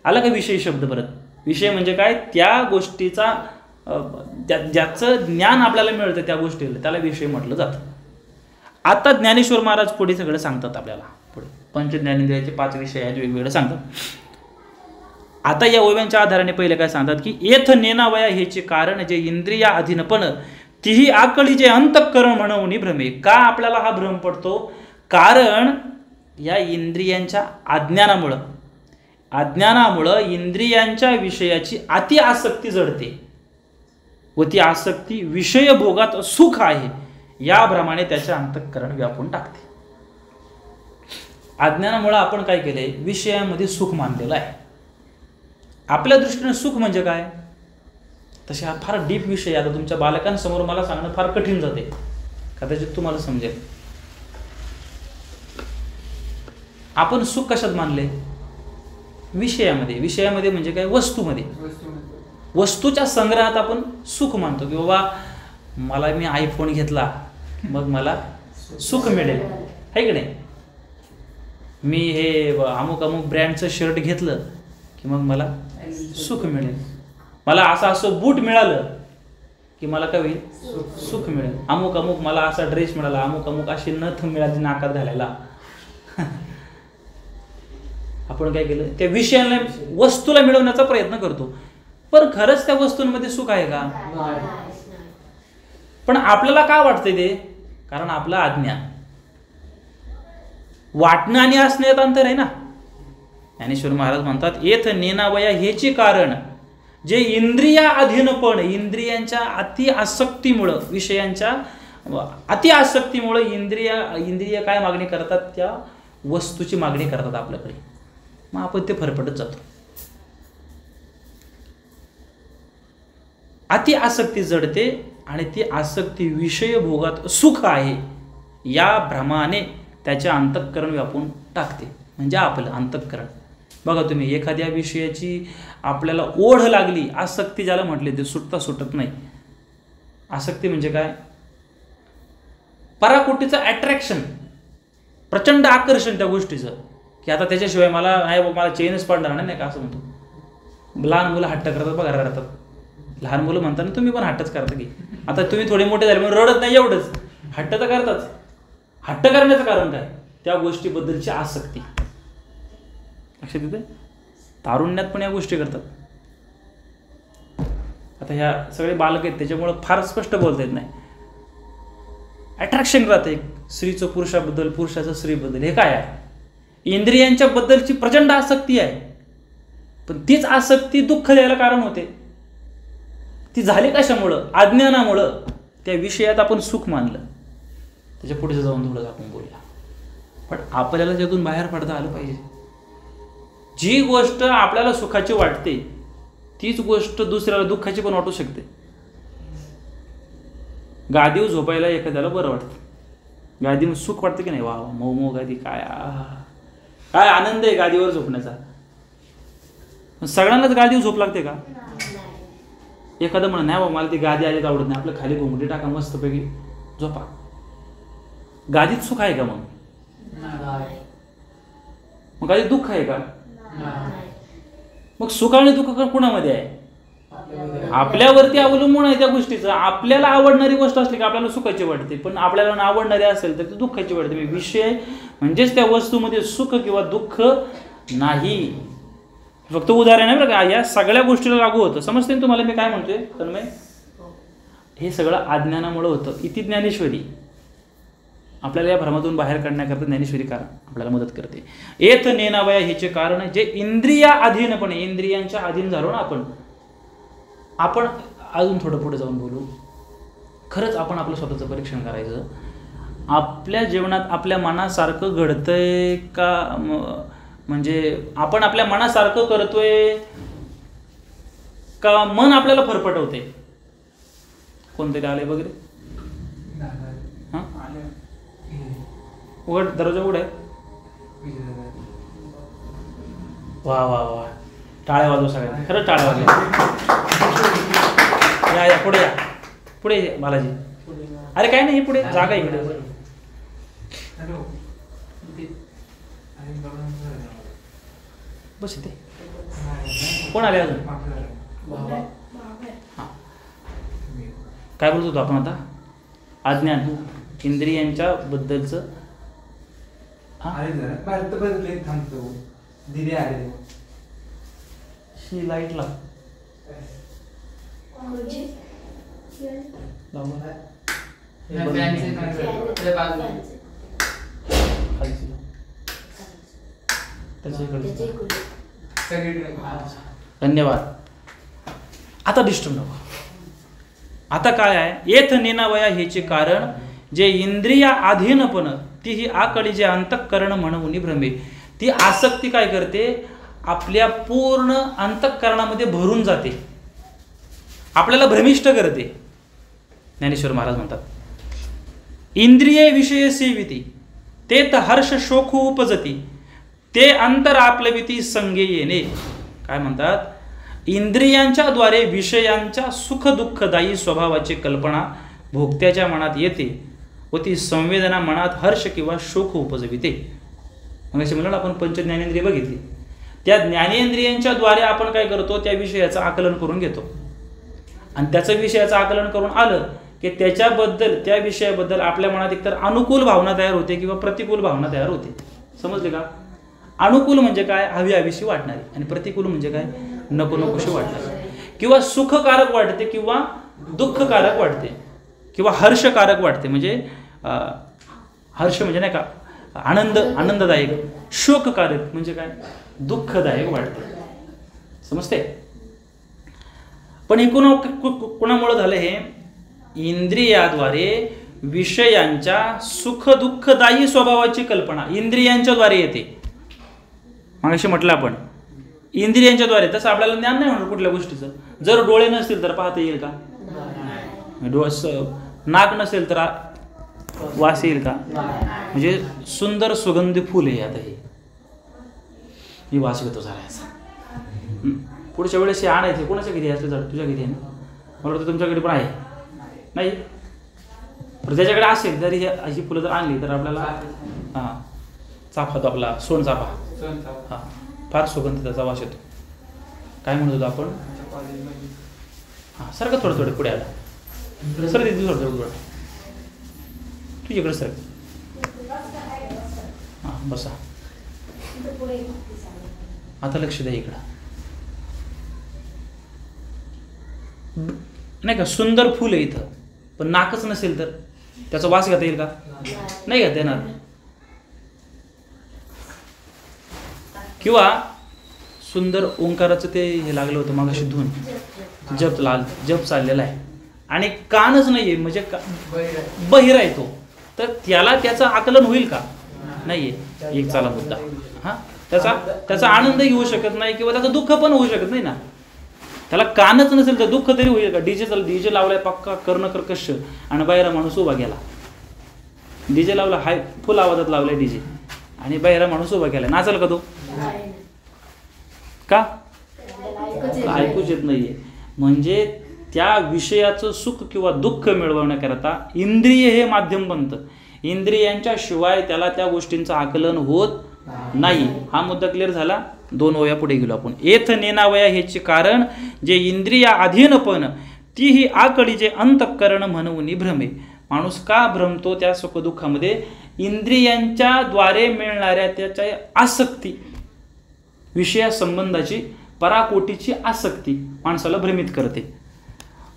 Speaker 1: आला का विषय शब्द? परत विषय म्हणजे काय? त्या गोष्टीचा ज्याचं ज्ञान आपल्याला मिळतं त्या गोष्टीला, त्याला विषय म्हटलं जातं. आता ज्ञानेश्वर महाराज पुढे सगळं सांगतात आपल्याला. पुढे 5 ज्ञानेंद्रियाचे 5 विषय आहेत, वेगवेगळे सांगतात. आता या ओव्यांच्या आधाराने पहिले काय सांगतात की येथ नेनावया हेचे कारण जे इंद्रिया अधीनपण तीही आकळी जे अंतःकरण म्हणून भ्रमे. का आपल्याला हा भ्रम पडतो? कारण या इंद्रियांच्या अज्ञानामुळं इंद्रियांच्या विषयाची अति आसक्ती जडते व ती आसक्ती विषय भोगात सुख आहे या भ्रमाने त्याचे अंतःकरण व्यापून टाकते. अज्ञानामुळे आपण काय केलंय, विषयामध्ये सुख मानलेलं आहे. आपल्या दृष्टीने सुख म्हणजे काय, तसे हा फार डीप विषय. आता तुमच्या बालकांसमोर मला सांगणं फार कठीण जाते, कदाचित तुम्हाला समजेल. आपण सुख कशात मानले, विषयामध्ये म्हणजे काय, वस्तूच्या संग्रहात आपण सुख मानतो की बाबा मला मी आयफोन घेतला मग मला सुख मिळेल, आहे की नाही. मी हे अमुक ब्रँडचं शर्ट घेतलं की मग मला सुख मिळेल. मला असं बूट मिळालं की मला काय होईल, सुख मिळेल. अमुक मला असा ड्रेस मिळाला, अमुक अशी नथ मिळाली नाकात घालायला. आपण काय केलं, त्या विषयाला वस्तूला मिळवण्याचा प्रयत्न करतो, पण खरंच त्या वस्तूंमध्ये सुख आहे का. पण आपल्याला काय वाटतंय ते, कारण आपलं अज्ञान. वाटणं आणि असणं यात अंतर आहे ना. ज्ञानेश्वर महाराज म्हणतात, येथ नेनावया हेची कारण जे इंद्रियाधीनपण, इंद्रियांच्या अति आसक्तीमुळं, विषयांच्या अति आसक्तीमुळं इंद्रिय काय मागणी करतात, त्या वस्तूची मागणी करतात आपल्याकडे. मग आपण ते फरफटत जातो. अति आसक्ती जडते आणि ती आसक्ती विषय भोगात सुख आहे या भ्रमाने त्याचे अंतःकरण व्यापून टाकते. म्हणजे आपलं अंतःकरण. बघा तुम्ही, एखाद्या विषयाची आपल्याला ओढ लागली, आसक्ती ज्याला म्हटले ते सुटत नाही. आसक्ती म्हणजे काय, पराकोटीचं अट्रॅक्शन, प्रचंड आकर्षण त्या गोष्टीचं, की आता त्याच्याशिवाय मला चेनच पडणार नाही का, असं म्हणतो. लहान मुलं हट्ट करतात बघा, रडतात. लहान मुलं म्हणताना तुम्ही पण हट्टच करता की, आता तुम्ही थोडे मोठे झाले म्हणून रडत नाही एवढंच, हट्ट तर करताच. हट्ट करण्याचं कारण काय, त्या गोष्टीबद्दलची आसक्ती. लक्षात येते, तारुण्यात पण या गोष्टी करतात. आता ह्या सगळे बालक आहेत त्याच्यामुळं फार स्पष्ट बोलता येत नाही. अट्रॅक्शन राहतं एक स्त्रीचं पुरुषाबद्दल, पुरुषाचं स्त्रीबद्दल. हे काय आहे, इंद्रियांच्या बद्दलची प्रचंड आसक्ती आहे. पण तीच आसक्ती दुःख द्यायला कारण होते. ती झाली कशामुळं, अज्ञानामुळं. त्या विषयात आपण सुख मानलं. त्याच्या पुढे जाऊन थोडं आपण बोलूया. पण आपल्याला त्यातून बाहेर पडता आलं पाहिजे. जी गोष्ट आपल्याला सुखाची वाटते तीच गोष्ट दुसऱ्याला दुःखाची पण वाटू शकते. गादीवर झोपायला एखाद्याला बरं वाटतं, गादीवर सुख वाटतं की नाही, वा मऊ गादी, काय आनंद आहे गादीवर झोपण्याचा. सगळ्यांनाच गादीवर झोप लागते का. एखादं म्हणा, नाही बाबा मला ती गादी आलीच आवडत नाही, आपलं खाली घोंगडी टाका मस्तपैकी झोपा. गादीत सुख आहे का मग गादीत दुःख आहे का. मग सुख आणि दुःख कुणामध्ये आहे, आपल्यावरती अवलंबून आहे त्या गोष्टीचं. आपल्याला आवडणारी गोष्ट असली की आपल्याला सुखाची वाटते, पण आपल्याला न आवडणारी असेल तर ती दुःखाची वाटते. विषय म्हणजेच त्या वस्तूमध्ये सुख किंवा दुःख नाही. फक्त उदाहरण आहे बरं का, या सगळ्या गोष्टीला लागू होतं. समजते ना तुम्हाला मी काय म्हणतोय तन्मय. हे सगळं अज्ञानामुळे होतं. इति ज्ञानेश्वरी आपल्याला या भ्रमातून बाहेर काढण्याकरता ज्ञानेश्वरी आपल्याला मदत करते. येथ नेनावया हेचे कारण जे इंद्रिया अधीनपणे, इंद्रियांच्या अधीन झालो ना आपण अजून थोडं पुढे जाऊन बोलू. खरंच आपण आपलं स्वतःचं परीक्षण करायचं. आपल्या जीवनात आपल्या मनासारखं घडतंय का, म्हणजे आपण आपल्या मनासारखं करतोय का मन आपल्याला फरफटवते. कोणतरी आले वगैरे, हां उघड, दरवाजा उघड आहे. वा वा वा, टाळ्या वाजव सगळ्यांना, खरंच टाळ्या वाजव. या पुढे या बालाजी. अरे काय नाही, पुढे जागा इकडे. बस इथे. कोण आले अजून. हां काय बोलत होतो आपण आता, अज्ञान, इंद्रियांच्या बद्दलचं. ही लाईट लाव. धन्यवाद. आता डिस्टर्ब नको. आता काय आहे, येथ नेनावया हेचे कारण जे इंद्रिया अधीनपण ती ही आकळी जे अंतःकरण म्हणून भ्रमे. ती आसक्ती काय करते, आपल्या पूर्ण अंतःकरणामध्ये भरून जाते, आपल्याला भ्रमिष्ट करते. ज्ञानेश्वर महाराज म्हणतात, इंद्रिये विषय सेविती ते हर्ष शोक उपजती ते अंतर आपलविती संगे येणे. काय म्हणतात, इंद्रियांच्या द्वारे विषयांच्या सुख दुःखदायी स्वभावाची कल्पना भोक्त्याच्या मनात येते व ती संवेदना मनात हर्ष किंवा शोक उपजविते. मग असे म्हणलं आपण पंचज्ञानेंद्रिय बघितली, त्या ज्ञानेंद्रियांच्या द्वारे आपण काय करतो, त्या विषयाचं आकलन करून घेतो आणि त्याचं विषयाचं आकलन करून आलं की त्याच्याबद्दल, त्या विषयाबद्दल आपल्या मनात एकतर अनुकूल भावना तयार होते किंवा प्रतिकूल भावना तयार होते. समजले का? अनुकूल म्हणजे काय, हवी हवीशी वाटणारी, आणि प्रतिकूल म्हणजे काय, नको नकोशी वाटणारी, किंवा सुखकारक वाटते किंवा दुःखकारक वाटते किंवा हर्षकारक वाटते. म्हणजे हर्ष म्हणजे नाही का आनंददायक, शोककारक म्हणजे काय, दुःखदायक वाटते. समजते? पण हे कोणामुळे झालं, हे इंद्रियाद्वारे विषयांच्या सुख दुःखदायी स्वभावाची कल्पना इंद्रियांच्या द्वारे येते. मग असे म्हटलं आपण इंद्रियांच्या तसं आपल्याला ज्ञान नाही होणार कुठल्या गोष्टीचं. जर डोळे नसतील तर पाहता येईल का? नाक नसेल तर वास येईल का? म्हणजे सुंदर सुगंधी फुल आहे. आता ही वास घेतो जरा याचा. पुढच्या वेळेस हे आणायचे कोणाच्या घरी असलं झाड, तुझ्या घरी आहे ना, मला वाटतं तुमच्याकडे पण आहे नाही, पण ज्याच्याकडे असेल तरी अशी फुलं जर आणली तर आपल्याला हां चाफा, तो आपला सोनचाफा, हां फार सुगंध त्याचा वास येतो. काय म्हणत होतो आपण? हां सारखं थोडं थोडं पुढे आला, सर दे थोडं थोडं तुझ्याकडे सर. हां बसा, आता लक्ष द्या इकडं. नाही का सुंदर फुल आहे इथं, पण नाकच नसेल तर त्याचा वास घेता येईल का? नाही घेता येणार. किंवा सुंदर ओंकाराचं ते हे लागलं होतं मागाशी धून, जप चाललेला आहे आणि कानच नाहीये, म्हणजे बहिरा आहे तो, तर त्याला त्याचं आकलन होईल का? नाहीये. एक चाला मुद्दा. हा त्याचा आनंदही होऊ शकत नाही किंवा त्याचं दुःख पण होऊ शकत नाही ना. त्याला कानच नसेल तर दुःख तरी होईल का? डीजे लावलाय पक्का कर्ण कर्कश आणि बाहेर माणूस उभा गेला. डीजे लावला, हाय फुल आवाजात लावलाय डीजे आणि बाहेर माणूस उभा गेला, नाचल का तो? का? ऐकूच येत नाहीये. म्हणजे त्या विषयाचं सुख किंवा दुःख मिळवण्याकरता इंद्रिय हे माध्यम बनतं. इंद्रियांच्या शिवाय त्याला त्या गोष्टींचं आकलन होत नाही. हा मुद्दा क्लिअर झाला. 2 ओव्या पुढे गेलो आपण. येथ नेनावया हेचे कारण जे इंद्रिया अधीनपण ती ही आकळी जे अंतःकरण म्हणून भ्रमे. माणूस का भ्रमतो त्या सुखदुःखामध्ये? इंद्रियांच्या द्वारे मिळणाऱ्या त्याच्या आसक्ती, विषयासंबंधाची पराकोटीची आसक्ती माणसाला भ्रमित करते.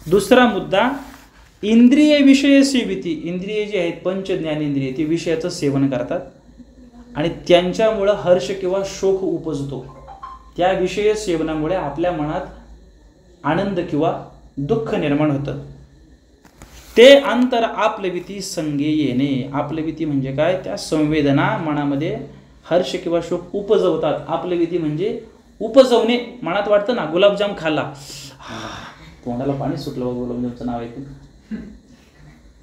Speaker 1: दुसरा मुद्दा, इंद्रिय विषय सेविती. इंद्रिय जी आहेत पंच ज्ञानेंद्रिय ती विषयाचं सेवन करतात आणि त्यांच्यामुळं हर्ष किंवा शोक उपजतो. त्या विषय सेवनामुळे आपल्या मनात आनंद किंवा दुःख निर्माण होतं. ते अंतर आपलविती संगे येणे. आपलविती म्हणजे काय? त्या संवेदना मनामध्ये हर्ष किंवा शोक उपजवतात. आपलविती म्हणजे उपजवणे. मनात वाटतं ना गुलाबजाम खाल्ला, तोंडाला पाणी सुटलं, गुलाबजामचं नाव ऐकून,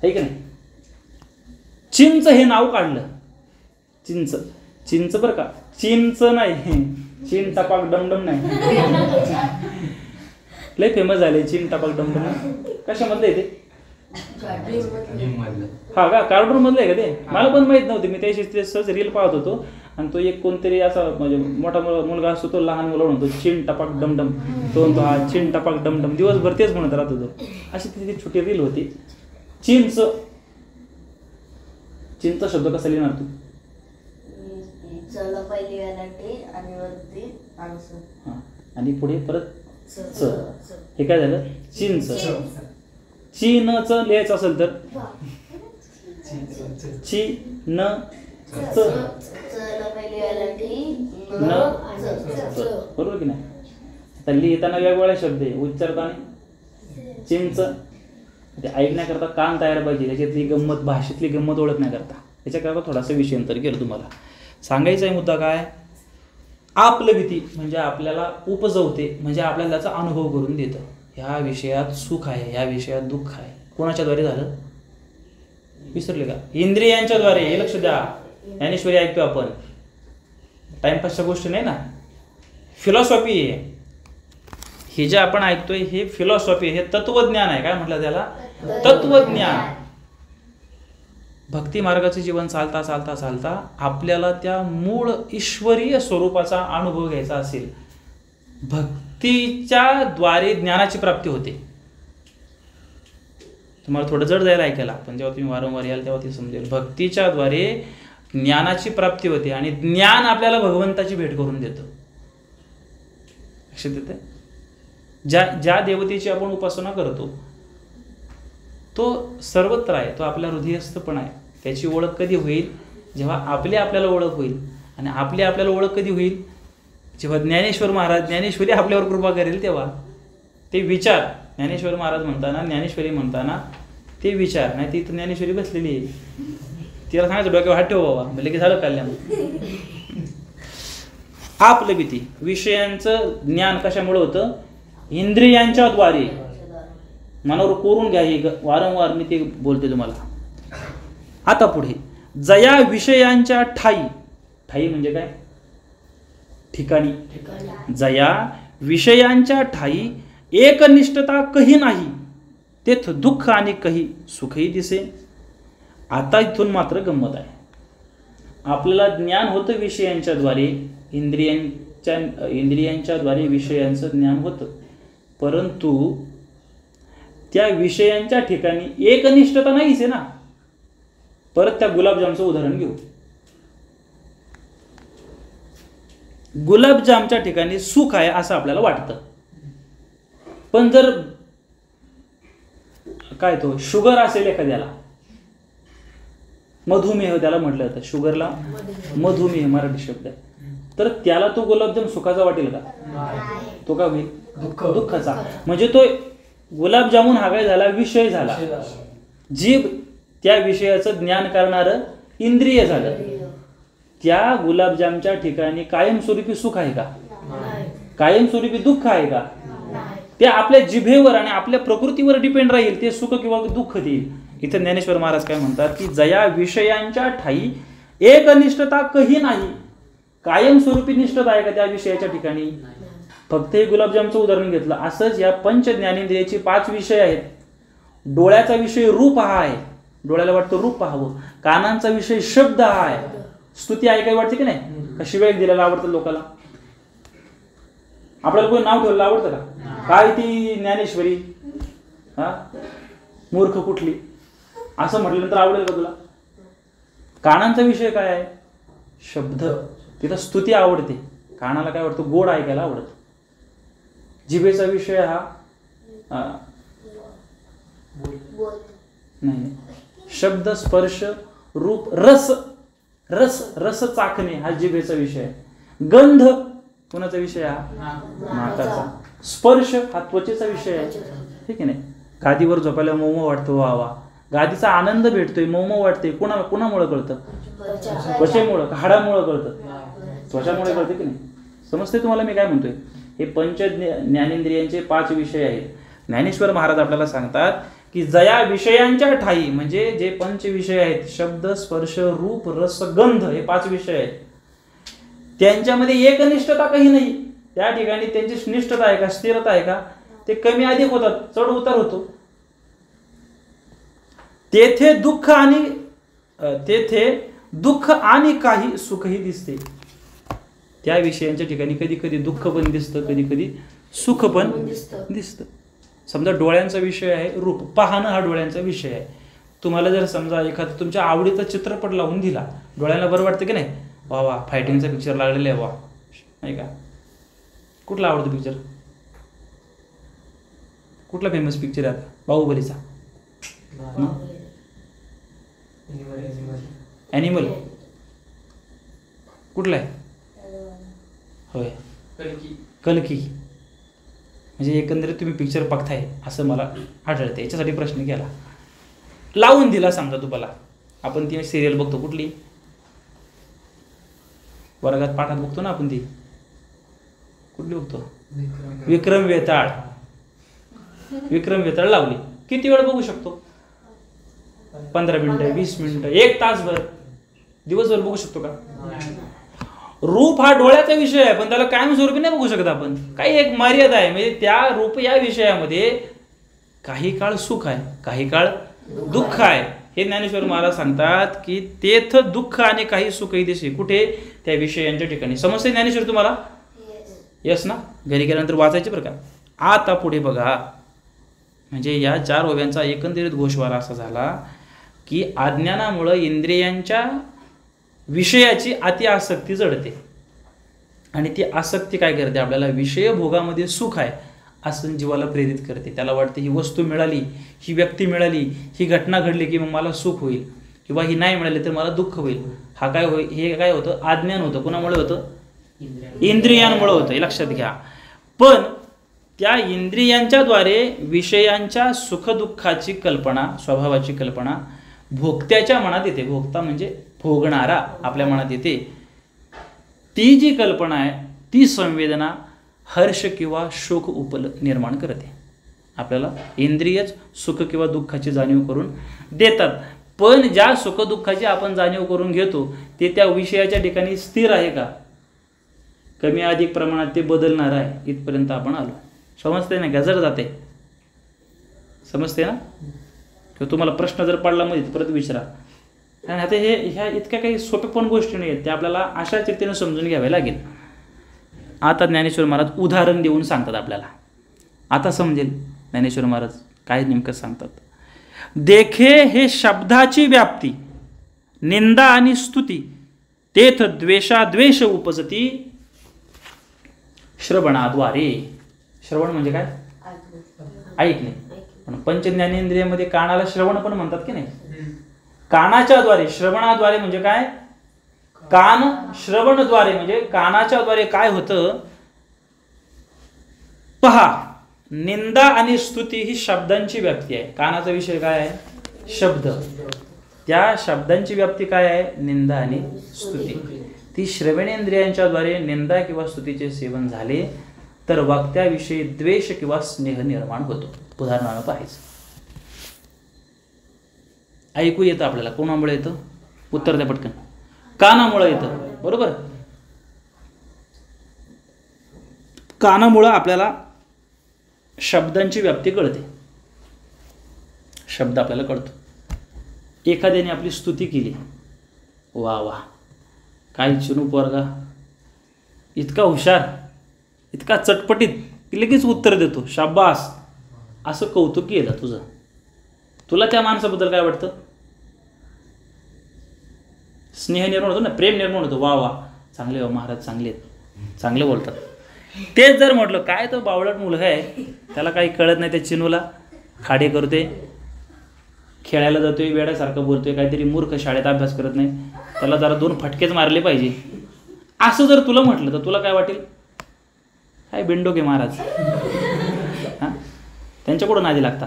Speaker 1: आहे का नाही? चिंच हे नाव काढलं, चिंच बरं का, चिंच नाही, चिन टपाक डमडम नाही. लय फेमस झाले चिन टपाक डमडम. कशामधलं आहे ते? हा का, कार्टून मधलं आहे का ते? मला पण माहित नव्हते. मी त्याशी सहज रील पाहत होतो आणि तो एक कोणतरी असा म्हणजे मोठा मुलगा असतो, तो लहान मुलं म्हणतो चिन टपाक डमडम, तो हा चिन टपाक डमडम दिवसभर तेच म्हणत राहत होतो. अशी ती छोटी रील होती. चिंच शब्द कसा लिहिणार तू? आणि पुढे परत हे काय झालं? चिंच. चीनच लिहायचं असेल तर ची न च न बरोबर की नाही. आता लिहिताना वेगवेगळा शब्द आहे, उच्चारताना चिंच. ते ऐकण्याकरता कान तयार पाहिजे, त्याच्यातली गंमत, भाषेतली गंमत ओळखण्याकरता. त्याच्याकरता थोडासा विषयांतर केलं तुम्हाला. सांगायचा आहे मुद्दा काय, आपलगती म्हणजे आपल्याला उपजवते, म्हणजे आपल्याला त्याचा अनुभव करून देतं. ह्या विषयात सुख आहे, ह्या विषयात दुःख आहे. कोणाच्याद्वारे झालं विसरले का? इंद्रियांच्याद्वारे. हे लक्ष द्या. ज्ञानेश्वरी ऐकतो आपण, टाइमपासच्या गोष्टी नाही ना, फिलॉसॉफी आहे. हे जे आपण ऐकतोय हे फिलॉसॉफी, हे तत्वज्ञान आहे. काय म्हटलं त्याला? तत्वज्ञान. भक्ती मार्गाचं जीवन चालता चालता चालता आपल्याला त्या मूळ ईश्वरीय स्वरूपाचा अनुभव घ्यायचा असेल, भक्तीच्या द्वारे ज्ञानाची प्राप्ती होते. तुम्हाला थोडं जड जायला ऐकायला, पण जेव्हा तुम्ही वारंवार याल तेव्हा ते समजेल. भक्तीच्या द्वारे ज्ञानाची प्राप्ती होते आणि ज्ञान आपल्याला भगवंताची भेट करून देतं. लक्षात येते? ज्या देवतेची आपण उपासना करतो तो सर्वत्र आहे, तो आपल्या हृदयस्थ पण आहे. त्याची ओळख कधी होईल? जेव्हा आपल्याला ओळख होईल. आणि आपल्याला ओळख कधी होईल? जेव्हा ज्ञानेश्वर महाराज, ज्ञानेश्वरी आपल्यावर कृपा करेल तेव्हा. ते विचार, ज्ञानेश्वर महाराज म्हणताना, ज्ञानेश्वरी म्हणताना ते विचार, नाही ती ज्ञानेश्वरी बसलेली आहे, तिला सांगायचं डोक्यावर हात ठेव बाबा, म्हणजे की झालं कल्याण. आपलगती, विषयांचं ज्ञान कशामुळे होतं? इंद्रियांच्या द्वारे. मनावर कोरून घ्या, हे वारंवार मी ते बोलते तुम्हाला. आता पुढे, जया विषयांच्या ठाई. ठाई म्हणजे काय? ठिकाणी. जया विषयांच्या ठाई एकनिष्ठता कही नाही, तेथ दुःख आणि कही सुखही दिसे. आता इथून मात्र गंमत आहे. आपल्याला ज्ञान होतं विषयांच्या द्वारे, इंद्रियांच्या द्वारे विषयांचं ज्ञान होतं, परंतु त्या विषयांच्या ठिकाणी एकनिष्ठता नाहीच आहे ना. परत त्या गुलाबजामचं उदाहरण घेऊ. गुलाबजामच्या ठिकाणी सुख आहे असं आपल्याला वाटतं, पण जर काय तो शुगर असेल एखाद्याला, मधुमेह त्याला म्हटलं जातं, शुगरला मधुमेह मराठी शब्द आहे, तर त्याला तो गुलाबजाम सुखाचा वाटेल का? तो का होईल? दुःखाचा. म्हणजे तो गुलाबजामुन हा काय झाला? विषय झाला. जीभ त्या विषयाचं ज्ञान करणारं इंद्रिय झालं. त्या गुलाबजामच्या ठिकाणी कायमस्वरूपी सुख आहे का? कायमस्वरूपी दुःख आहे का? ते आपल्या जिभेवर आणि आपल्या प्रकृतीवर डिपेंड राहील, ते सुख किंवा दुःख देईल. इथे ज्ञानेश्वर महाराज काय म्हणतात की जया विषयांच्या ठाई एकनिष्ठता कही नाही. कायमस्वरूपी निष्ठता आहे का त्या विषयाच्या ठिकाणी? फक्त हे गुलाबजामचं उदाहरण घेतलं. असंच या पंच ज्ञानेंद्रियाचे 5 विषय आहेत. डोळ्याचा विषय रूप हा आहे, डोळ्याला वाटतं रूप पाहावं. कानांचा विषय शब्द हा आहे, स्तुती ऐकाय वाटते की नाही? कशी वेळ दिलेला आवडतं लोकांना. आपल्याला कोणी नाव ठेवलं आवडतं का? काय ती ज्ञानेश्वरी, हा मूर्ख कुठली, असं म्हटल्यानंतर आवडेल का तुला? कानांचा विषय काय आहे? शब्द. तिथं स्तुती आवडते, कानाला काय आवडतं? गोड ऐकायला आवडतं. जिभेचा विषय हा नाही, शब्द, स्पर्श, रूप, रस. रस रस चाखणे हा जिभेचा विषय आहे. गंध कोणाचा विषय? हा नाकाचा. स्पर्श हा त्वचेचा विषय आहे, ठीक आहे नाही? गादीवर झोपायला मऊ वाटतं, वा वा, गादीचा आनंद भेटतोय, मऊ वाटते. कुणामुळे कळतं? त्वचेमुळं, हाडामुळं कळतं, त्वचामुळे कळतं की नाही? समजते तुम्हाला मी काय म्हणतोय? हे पंच ज्ञानेंद्रियांचे 5 विषय आहेत. ज्ञानेश्वर महाराज आपल्याला सांगतात की जया विषयांच्या ठाई, म्हणजे जे पंच विषय आहेत, शब्द, स्पर्श, रूप, रस, गंध, हे 5 विषय आहेत, त्यांच्यामध्ये एकनिष्ठता काही नाही. त्या ठिकाणी त्यांची निष्ठता आहे का? स्थिरता आहे का? ते कमी अधिक होतात, चढ उतार होतो. तेथे दुःख आणि काही सुखही दिसते. त्या विषयांच्या ठिकाणी कधी कधी दुःख पण दिसतं, कधी कधी सुख पण दिसतं. समजा डोळ्यांचा विषय आहे रूप, पाहणं हा डोळ्यांचा विषय आहे. तुम्हाला जर समजा एखादा तुमच्या आवडीचा चित्रपट लावून दिला, डोळ्यांना बरं वाटतं की नाही? वा वा, फायटिंगचा पिक्चर लागलेला आहे, वा, नाही का? कुठला आवडतो पिक्चर? कुठला फेमस पिक्चर आहे आता? बाहुबलीचा. ॲनिमल कुठला आहे? होय,
Speaker 2: कलकी.
Speaker 1: कलकी. म्हणजे एकंदरीत तुम्ही पिक्चर बघताय असं मला आढळते. याच्यासाठी प्रश्न केला, लावून दिला समजा तुम्हाला. आपण ती सिरियल बघतो, कुठली वर्गात पाठात बघतो ना आपण, ती कुठली बघतो, विक्रम वेताळ. विक्रम वेताळ लावली, किती वेळ बघू शकतो? 15 मिनिटं, 20 मिनिटं, 1 तासभर, दिवसभर बघू शकतो का? रूप हा डोळ्याचा विषय आहे, पण त्याला कायमस्वरूपी नाही बघू शकत आपण. काही एक मर्यादा आहे. म्हणजे त्या रूप या विषयामध्ये काही काळ सुख आहे, काही काळ दुःख आहे. हे ज्ञानेश्वर महाराज सांगतात की तेथ दुःख आणि काही सुखही दिसे. कुठे? त्या विषयांच्या ठिकाणी. समजते ज्ञानेश्वर तुम्हाला? यस ना? घरी गेल्यानंतर वाचायचे बरं का. आता पुढे बघा. म्हणजे या 4 ओव्यांचा एकंदरीत गोषवारा असा झाला की अज्ञानामुळं इंद्रियांच्या विषयाची अति आसक्ती जडते, आणि ती आसक्ती काय करते? आपल्याला विषय भोगामध्ये सुख आहे असं जीवाला प्रेरित करते. त्याला वाटते ही वस्तू मिळाली, ही व्यक्ती मिळाली, ही घटना घडली की मग मला सुख होईल, किंवा ही नाही मिळाली तर मला दुःख होईल. हा काय होईल? हे काय होतं? अज्ञान होतं. कोणामुळे होतं? इंद्रियांमुळे होतं. हे लक्षात घ्या. पण त्या इंद्रियांच्याद्वारे विषयांच्या सुखदुःखाची कल्पना, स्वभावाची कल्पना भोक्त्याच्या मनात येते. भोक्ता म्हणजे भोगणारा आपल्या मनात येते. ती जी कल्पना आहे, ती संवेदना हर्ष किंवा शोक निर्माण करते. आपल्याला इंद्रियच सुख किंवा दुःखाची जाणीव करून देतात. पण ज्या सुखदुःखाची आपण जाणीव करून घेतो ते त्या विषयाच्या ठिकाणी स्थिर आहे का? कमी अधिक प्रमाणात ते बदलणार आहे. इथपर्यंत आपण आलो. समजते ना? गजर जाते. समजते ना? किंवा तुम्हाला प्रश्न जर पडला मध्ये परत विचारा. आणि आता ह्या इतक्या काही सोप्या पण गोष्टी नाही आहेत, त्या आपल्याला अशा रीतीने समजून घ्याव्या लागेल. आता ज्ञानेश्वर महाराज उदाहरण देऊन सांगतात आपल्याला. आता समजेल ज्ञानेश्वर महाराज काय नेमकं सांगतात. देखे हे शब्दाची व्याप्ती, निंदा आणि स्तुती, तेथ द्वेषाद्वेष उपजती श्रवणाद्वारे. श्रवण म्हणजे काय? ऐकणे. पण पंचज्ञानेंद्रियामध्ये कानाला श्रवण पण म्हणतात की नाही? कानाच्या द्वारे, श्रवणाद्वारे म्हणजे काय? कान श्रवणद्वारे म्हणजे कानाच्या द्वारे काय होतं? पहा, निंदा आणि स्तुती ही शब्दांची व्याप्ती आहे. कानाचा विषय काय आहे? शब्द. त्या शब्दांची व्याप्ती काय आहे? निंदा आणि स्तुती. ती श्रवणेंद्रियांच्या द्वारे निंदा किंवा स्तुतीचे सेवन झाले तर वक्त्याविषयी द्वेष किंवा स्नेह निर्माण होतो. उदाहरणार्थ पाहायचं. ऐकू येतं आपल्याला. कोणामुळे येतं? उत्तर द्या पटकन. कानामुळे येतं. बरोबर? कानामुळं आपल्याला शब्दांची व्याप्ती कळते. शब्द आपल्याला कळतो. एखाद्याने आपली स्तुती केली, वा वा काय चिनू पोरगा, इतका हुशार, इतका चटपटीत, की लगेच उत्तर देतो, शाबास, असं कौतुक केलं तुझं. तुला त्या माणसाबद्दल काय वाटतं? स्नेह निर्माण होतो ना, प्रेम निर्माण होतो. वा वा चांगले, महाराज चांगले आहेत, चांगले बोलतात. तेच जर म्हटलं काय तो बावळट मुलगा आहे, त्याला काही कळत नाही, त्या चिनूला खाडे करतोय, खेळायला जातोय, वेड्यासारखं बोलतोय, काहीतरी मूर्ख, शाळेत अभ्यास करत नाही, त्याला जरा 2 फटकेच मारले पाहिजे, असं जर तुला म्हटलं तर तुला काय वाटेल? काय बिंडोके महाराज, हां त्यांच्याकडून आधी लागता.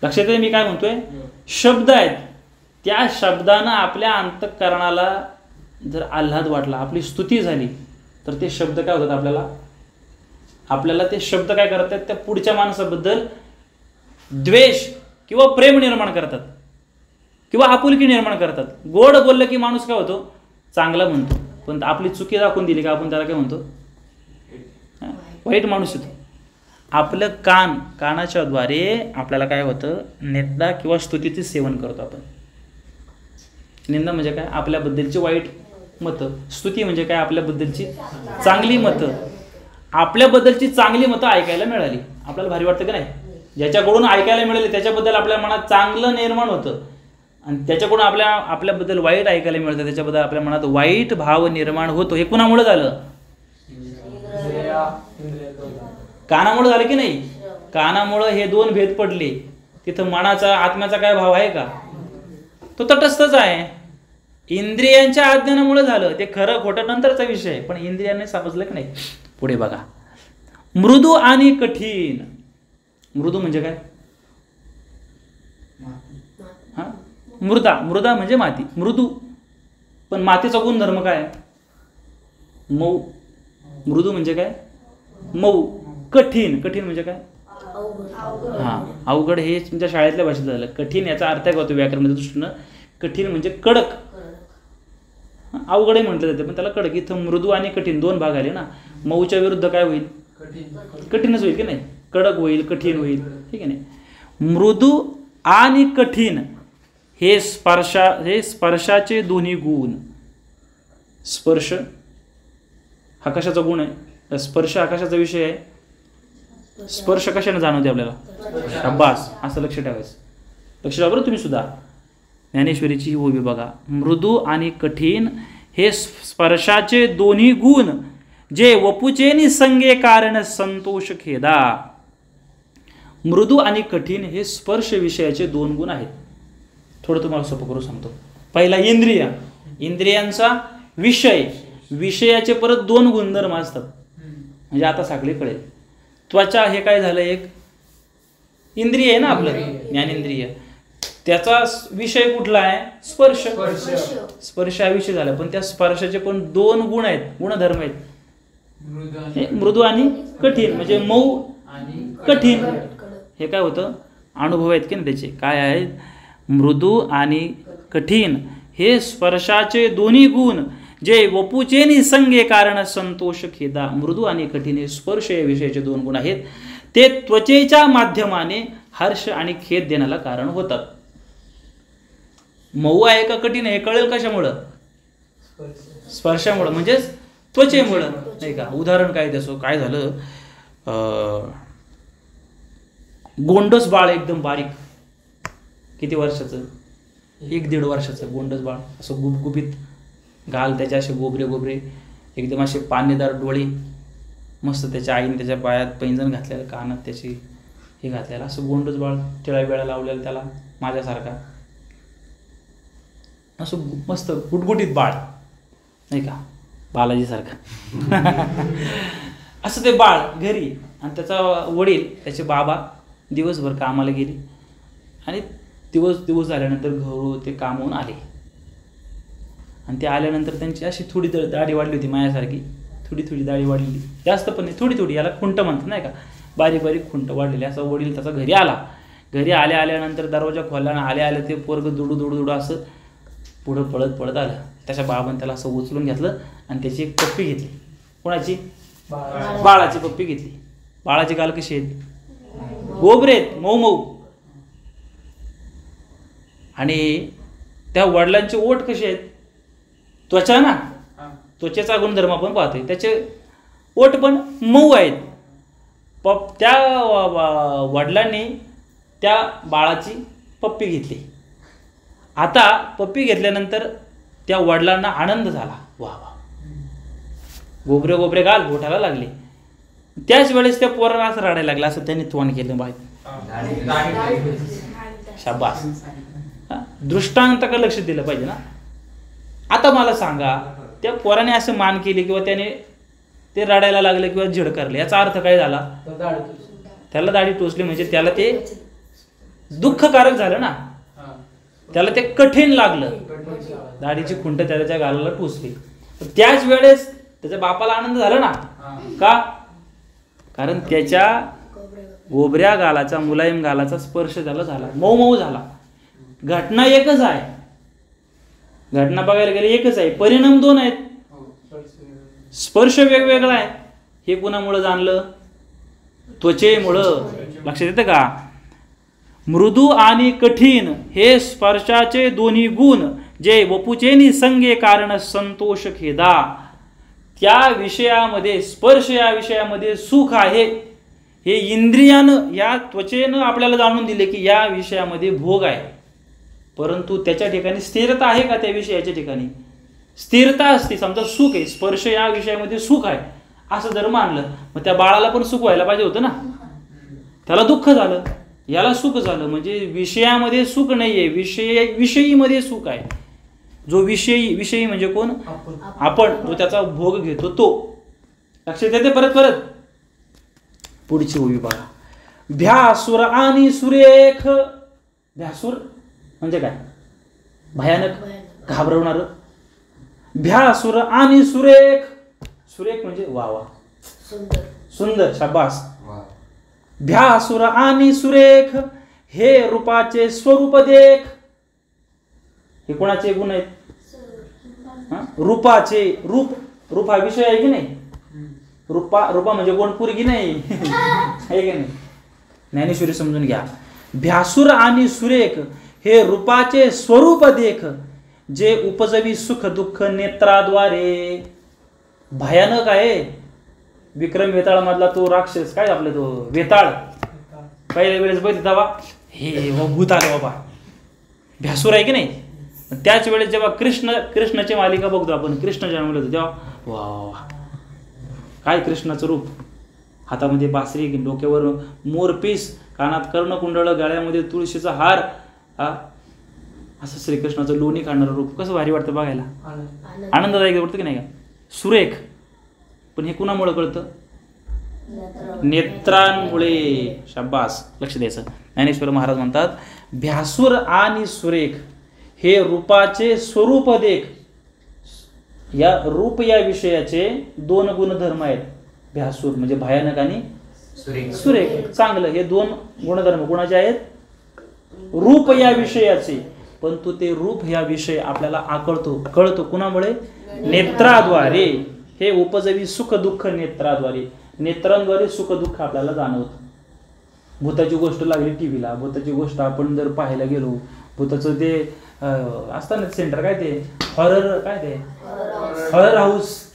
Speaker 1: लक्षात आहे मी काय म्हणतोय? शब्द आहेत, त्या शब्दानं आपल्या अंतःकरणाला जर आल्हाद वाटला, आपली स्तुती झाली, तर ते शब्द काय होतात? आपल्याला ते शब्द काय करतात? त्या पुढच्या माणसाबद्दल द्वेष किंवा प्रेम निर्माण करतात, किंवा आपुलकी निर्माण करतात. गोड बोललं की माणूस काय होतो? चांगला म्हणतो. पण आपली चुकी दाखवून दिली का आपण त्याला काय म्हणतो? वाईट माणूस येतो. आपलं कानाच्या द्वारे आपल्याला काय होतं? निंदा किंवा स्तुतीचे सेवन करतो आपण. निंदा म्हणजे काय? आपल्याबद्दलची वाईट मतं. स्तुती म्हणजे काय? आपल्याबद्दलची चांगली मतं. आपल्याबद्दलची चांगली मतं ऐकायला मिळाली, आपल्याला भारी वाटतं की नाही? ज्याच्याकडून ऐकायला मिळाले त्याच्याबद्दल आपल्या मनात चांगलं निर्माण होतं, आणि त्याच्याकडून आपल्याबद्दल वाईट ऐकायला मिळतं, त्याच्याबद्दल आपल्या मनात वाईट भाव निर्माण होतो. हे कुणामुळे झालं? कानामुळे झालं की नाही? कानामुळे हे 2 भेद पडले. तिथं मनाचा, आत्म्याचा काय भाव आहे का? तो तटस्थच आहे. इंद्रियांच्या अज्ञानामुळे झालं. ते खरं खोटं नंतरचा विषय आहे, पण इंद्रियांनी समजलं की नाही. पुढे बघा, मृदू आणि कठीण. मृदू म्हणजे काय? हा, मृदा. मृदा म्हणजे माती. मृदू, पण मातीचा गुणधर्म काय? मऊ. मृदू म्हणजे काय? मऊ. कठीण. कठीण म्हणजे काय? हा, अवघड. हे तुमच्या शाळेतल्या भाषेत झालं. कठीण याचा अर्थ काय होतो व्याकरणाच्या दृष्टीनं? कठीण म्हणजे कडक. अवघडही म्हटलं जाते, पण त्याला कडक. इथं मृदू आणि कठीण दोन भाग आले ना. मऊच्या विरुद्ध काय होईल? कठीणच होईल की नाही? कडक होईल, कठीण होईल, ठीक आहे नाही. मृदू आणि कठीण हे स्पर्शाचे दोन्ही गुण. स्पर्श हा कशाचा गुण आहे? स्पर्श हा कशाचा विषय आहे? स्पर्श कशाने जाणवते आपल्याला? शाबास, असं लक्ष ठेवायचं. लक्ष ठेवा बरं तुम्ही सुद्धा. ज्ञानेश्वरीची ओवी बघा. मृदू आणि कठीण हे स्पर्शाचे दोन्ही गुण, जे वपुचे निसंगे कारण संतोष खेदा. मृदू आणि कठीण हे स्पर्श विषयाचे दोन गुण आहेत. थोडं तुम्हाला सोपं करून सांगतो. पहिला इंद्रिय. इंद्रियांचा विषय. विषयाचे परत दोन गुणधर्म असतात. म्हणजे आता सगळे कळेल. त्वचा हे काय झालं? एक इंद्रिय आहे ना आपलं, ज्ञानेंद्रिय. त्याचा विषय कुठला आहे? स्पर्श. स्पर्श हा विषय झाला, पण त्या स्पर्शाचे पण दोन गुण आहेत, गुणधर्म आहेत. मृदू आणि कठीण म्हणजे मऊ आणि कठीण. हे काय होतं? अनुभव आहेत की नाही त्याचे. काय आहेत? मृदू आणि कठीण हे स्पर्शाचे दोन्ही गुण, जे वपुचे निसंगे कारण संतोष खेदा. मृदू आणि कठीण हे स्पर्श या विषयाचे दोन गुण आहेत. ते त्वचेच्या माध्यमाने हर्ष आणि खेद देण्याला कारण होतात. मऊ आहे का कठीण हे कळेल कशामुळं? स्पर्शामुळं, म्हणजेच त्वचेमुळं, नाही का. उदाहरण काय त्याचं? काय झालं? गोंडस बाळ एकदम बारीक, किती वर्षाचं? 1-1.5 वर्षाचं गोंडस बाळ, असं गुबगुबीत गाल, त्याचे असे गोबरे गोबरे, एकदम असे पानेदार डोळे, मस्त त्याच्या आईने त्याच्या पायात पैंजण घातलेलं, कानात त्याची हे घातलेलं, असं गोंडस बाळ, टिळा वेळा लावलेलं त्याला, माझ्यासारखा, असं मस्त गुटगुटीत बाळ, नाही का, बालाजीसारखं. असं ते बाळ घरी. आणि त्याचा वडील, त्याचे बाबा दिवसभर कामाला गेले आणि दिवस झाल्यानंतर घरू ते कामावून आले. आणि ते आल्यानंतर त्यांची अशी थोडी दाढी वाढली होती माझ्यासारखी, थोडी दाढी वाढलेली, जास्त पण नाही, थोडी, याला खुंट म्हणतात नाही का, बारीक खुंट वाढलेली. असं वडील त्याचा घरी आला. घरी आल्यानंतर दरवाजा खोलला आणि आले ते पोरगं दुडू असं पुढं पळत आलं. त्याच्या बाबाने त्याला असं उचलून घेतलं आणि त्याची एक पप्पी घेतली. कोणाची? बाळाची पप्पी घेतली. बाळाची गाल कशी आहेत? गोबरे आहेत, मऊ. आणि त्या वडिलांचे ओठ कसे आहेत? त्वचा ना, त्वचेचा गुणधर्म आपण पाहतोय, त्याचे ओठ पण मऊ आहेत. त्या वडिलांनी त्या बाळाची पप्पी घेतली. आता पप्पी घेतल्यानंतर त्या वडिलांना आनंद झाला. वा, गोबरे गाल बोटाला लागले. त्याच वेळेस त्या पोराला असं रडायला लागला. असं त्यांनी तोंड केलं. बाय, शाबास. दृष्टांताकडे लक्ष दिलं पाहिजे ना. आता मला सांगा, त्या पोराने असं मान केली किंवा त्याने ते रडायला लागले किंवा झिडकारले, याचा अर्थ काय झाला? त्याला दाढी टोचली म्हणजे त्याला ते दुःखकारक झालं ना, त्याला ते कठीण लागलं. दाढीची खुंट त्याच्या गालाला टोचली. त्याच वेळेस त्याच्या बापाला आनंद झाला ना. का? कारण त्याच्या गोबऱ्या गालाचा, मुलायम गालाचा स्पर्श त्याला झाला, मऊ झाला. घटना एकच आहे, घटना बघायला गेले एकच आहे, परिणाम दोन आहेत. स्पर्श वेगवेगळा आहे. हे कुणामुळं जाणलं? त्वचेमुळं. लक्षात येतं का? मृदू आणि कठीण हे स्पर्शाचे दोन्ही गुण, जे वपुचे निसंगे कारण संतोष खेदा. त्या विषयामध्ये, स्पर्श या विषयामध्ये सुख आहे. हे इंद्रियानं, या त्वचेनं आपल्याला जाणून दिले की या विषयामध्ये भोग आहे. परंतु त्याच्या ठिकाणी स्थिरता आहे का? त्या विषयाच्या ठिकाणी स्थिरता असते. समजा सुख आहे, स्पर्श या विषयामध्ये सुख आहे असं जर मानलं, मग त्या बाळाला पण सुख व्हायला पाहिजे होतं ना. त्याला दुःख झालं, याला सुख झालं. म्हणजे विषयामध्ये सुख नाहीये, विषयीमध्ये सुख आहे. जो विषयी म्हणजे कोण? आपण. जो त्याचा भोग घेतो तो. लक्षात येते? परत परत पुढची ओवी बघा. भ्यासुर आणि सुरेख. भ्यासुर म्हणजे काय? भयानक, घाबरवणार. भ्यासुर आणि सुरेख. सुरेख म्हणजे वा वा, सुंदर, शाबास. भ्यासुर आणि सुरेख हे रूपाचे स्वरूप देख. हे कोणाचे गुण आहेत? रूपाचे. रूप हा विषय आहे की नाही? रूपा म्हणजे कोण? पोरगी नाही आहे की नाही? ज्ञानेश्वरी समजून घ्या. भ्यासुर आणि सुरेख हे रूपाचे स्वरूप देख, जे उपजवी सुख दुःख नेत्राद्वारे. भयानक आहे. विक्रम वेताळ मधला तो राक्षस, काय आपलं तो वेताळ, पहिल्या वेळेस बघितला बा, हे भूत आलं बाबा, भ्यासूर आहे की नाही. त्याच वेळेस जेव्हा कृष्णाची मालिका बघतो आपण, कृष्ण जन्मले होते तेव्हा वा वा, काय कृष्णाचं रूप. हातामध्ये बासरी, डोक्यावर मोरपीस, कानात कर्णकुंडळ, गळ्यामध्ये तुळशीचा हार, असं श्रीकृष्णाचं लोणी काढणारं रूप कसं भारी वाटतं बघायला. आनंददायक वाटतं की नाही का? सुरेख. पण हे कुणामुळे कळतं? नेत्रांमुळे. शाबास, लक्ष द्यायचं. ज्ञानेश्वर महाराज म्हणतात, भ्यासूर आणि सुरेख हे रूपाचे स्वरूप देख. या रूप या विषयाचे दोन गुणधर्म आहेत. भ्यासूर म्हणजे भयानक आणि सुरेख चांगलं. हे दोन गुणधर्म कोणाचे आहेत? रूप या विषयाचे. परंतु ते रूप या विषय आपल्याला कळतो कुणामुळे? नेत्राद्वारे. हे उपजवी सुख दुःख नेत्राद्वारे. नेत्रांद्वारे सुख दुःख आपल्याला जाणवतं. भूताची गोष्ट लागली टीव्हीला, भूताची गोष्ट आपण जर पाहायला गेलो, भूताचं ते असतं ना सेंटर, काय ते हॉरर, काय ते हॉरर हाऊस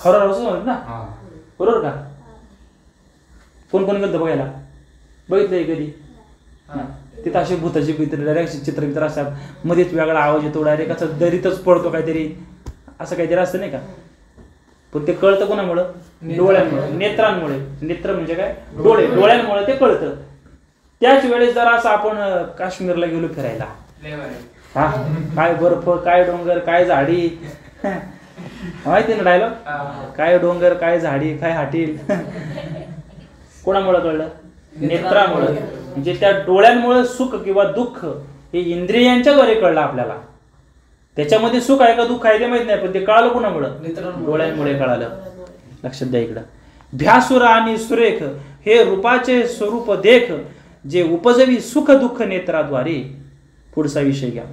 Speaker 1: म्हणत ना, बरोबर का? कोण गेलं बघायला? बघितलंय कधी? तिथं असे भूताचे डायरेक्ट चित्र असतात, मध्येच वेगळा आवाज येतो, डायरेक्ट असं दरीतच पडतो काहीतरी, असं काहीतरी असतं नाही का? पण ते कळतं कोणामुळं? डोळ्यांमुळे, नेत्रांमुळे. नेत्र म्हणजे काय? डोळे. डोळ्यांमुळे ते कळतं. त्याच वेळेस जरा असं आपण काश्मीरला गेलो फिरायला, हा, काय बर्फ, काय डोंगर, काय झाडी, माहिती ना डायलॉग? काय डोंगर, काय झाडी, काय हाटील. कोणामुळे कळलं? नेत्रामुळे. म्हणजे त्या डोळ्यांमुळे सुख किंवा दुःख हे इंद्रियांच्याद्वारे कळलं आपल्याला. त्याच्यामध्ये सुख आहे का दुःख आहे ते माहित नाही, पण ते कळालं कोणामुळे? डोळ्यांमुळे कळालं. लक्षात द्या इकडं. भ्यासूर आणि सुरेख हे रूपाचे स्वरूप देख, जे उपजवी सुख दुःख नेत्राद्वारे. पुढचा विषय घ्या.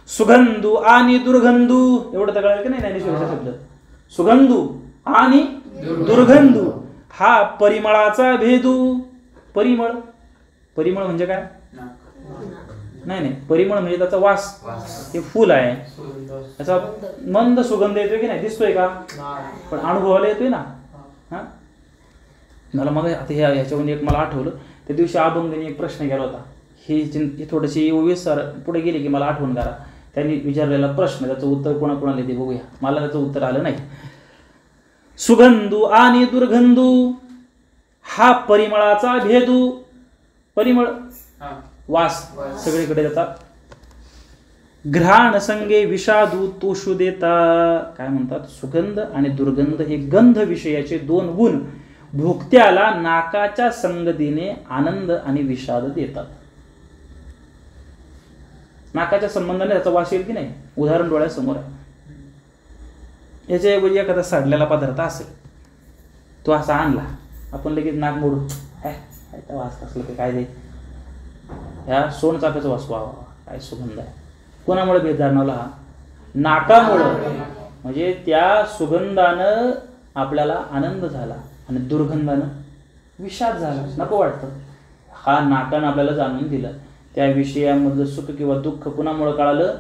Speaker 1: सुगंधू आणि दुर्गंधू. एवढं तर कळालं की नाही ज्ञानेश्वरीचा शब्द? सुगंधू आणि दुर्गंधू हा परिमळाचा भेदू. परिमळ म्हणजे काय? नाही, परिमळ म्हणजे त्याचा वास. हे फुल आहे, त्याचा मंद सुगंध येतोय की नाही? दिसतोय का? पण अनुभवाला येतोय ना. हा, मला मग आता ह्याच्यावरून एक मला आठवलं, त्या दिवशी अभंगने एक प्रश्न केला होता. ही थोडीशी ओवीस सर पुढे गेली की मला आठवण करा. त्यांनी विचारलेला प्रश्न, त्याचं उत्तर कोणाकोणाला ते बघूया. मला त्याचं उत्तर आलं नाही. सुगंधू आणि दुर्गंधू हा परिमळाचा भेदू. परिमळ वास सगळीकडे त्याचा. घ्राण संगे विषादू तोषू देता. काय म्हणतात? सुगंध आणि दुर्गंध हे गंध विषयाचे दोन गुण भोक्त्याला नाकाच्या संगतीने आनंद आणि विषाद देतात. नाकाच्या संबंधाने त्याचा वास येईल की नाही? उदाहरण डोळ्यासमोर आहे. याच्याऐवजी एखादा सडलेला पदार्थ असेल, तो असा आणला, आपण लगेच नाक मोडू, वास कसलं काय दे, ह्या सोनचाफ्याचा वास, वा काय सुगंध आहे. कोणामुळे भेद जाणवला? हा नाकामुळं. म्हणजे त्या सुगंधानं आपल्याला आनंद झाला आणि दुर्गंधानं विषाद झाला, नको वाटतं. हा नाकानं आपल्याला जाणून दिलं. त्या विषयामधलं सुख किंवा दुःख कुणामुळं कळालं?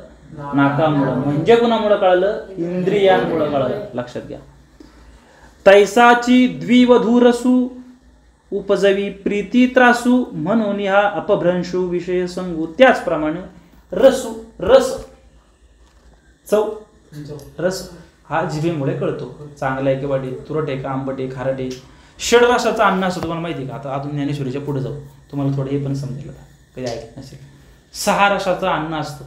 Speaker 1: नाकामुळं. म्हणजे कुणामुळं कळालं? इंद्रियांमुळं कळालं. लक्षात घ्या. तैसाची द्विवधूरसू उपजवी प्रीती त्रासू, म्हणून हा अपभ्रंशू विषय संगू. त्याचप्रमाणे रसू, रस, चव, रस हा जिभेमुळे कळतो. चांगला आहे की वाईट, तुरट आहे का आंबट आहे, खारट आहे. षडरसाचा अन्न असतो, तुम्हाला माहिती आहे का? आता अजून ज्ञानेश्वरीच्या पुढे जाऊ, तुम्हाला थोडं हे पण समजेल, कधी ऐकत नसेल. 6 रसाचं अन्न असतं.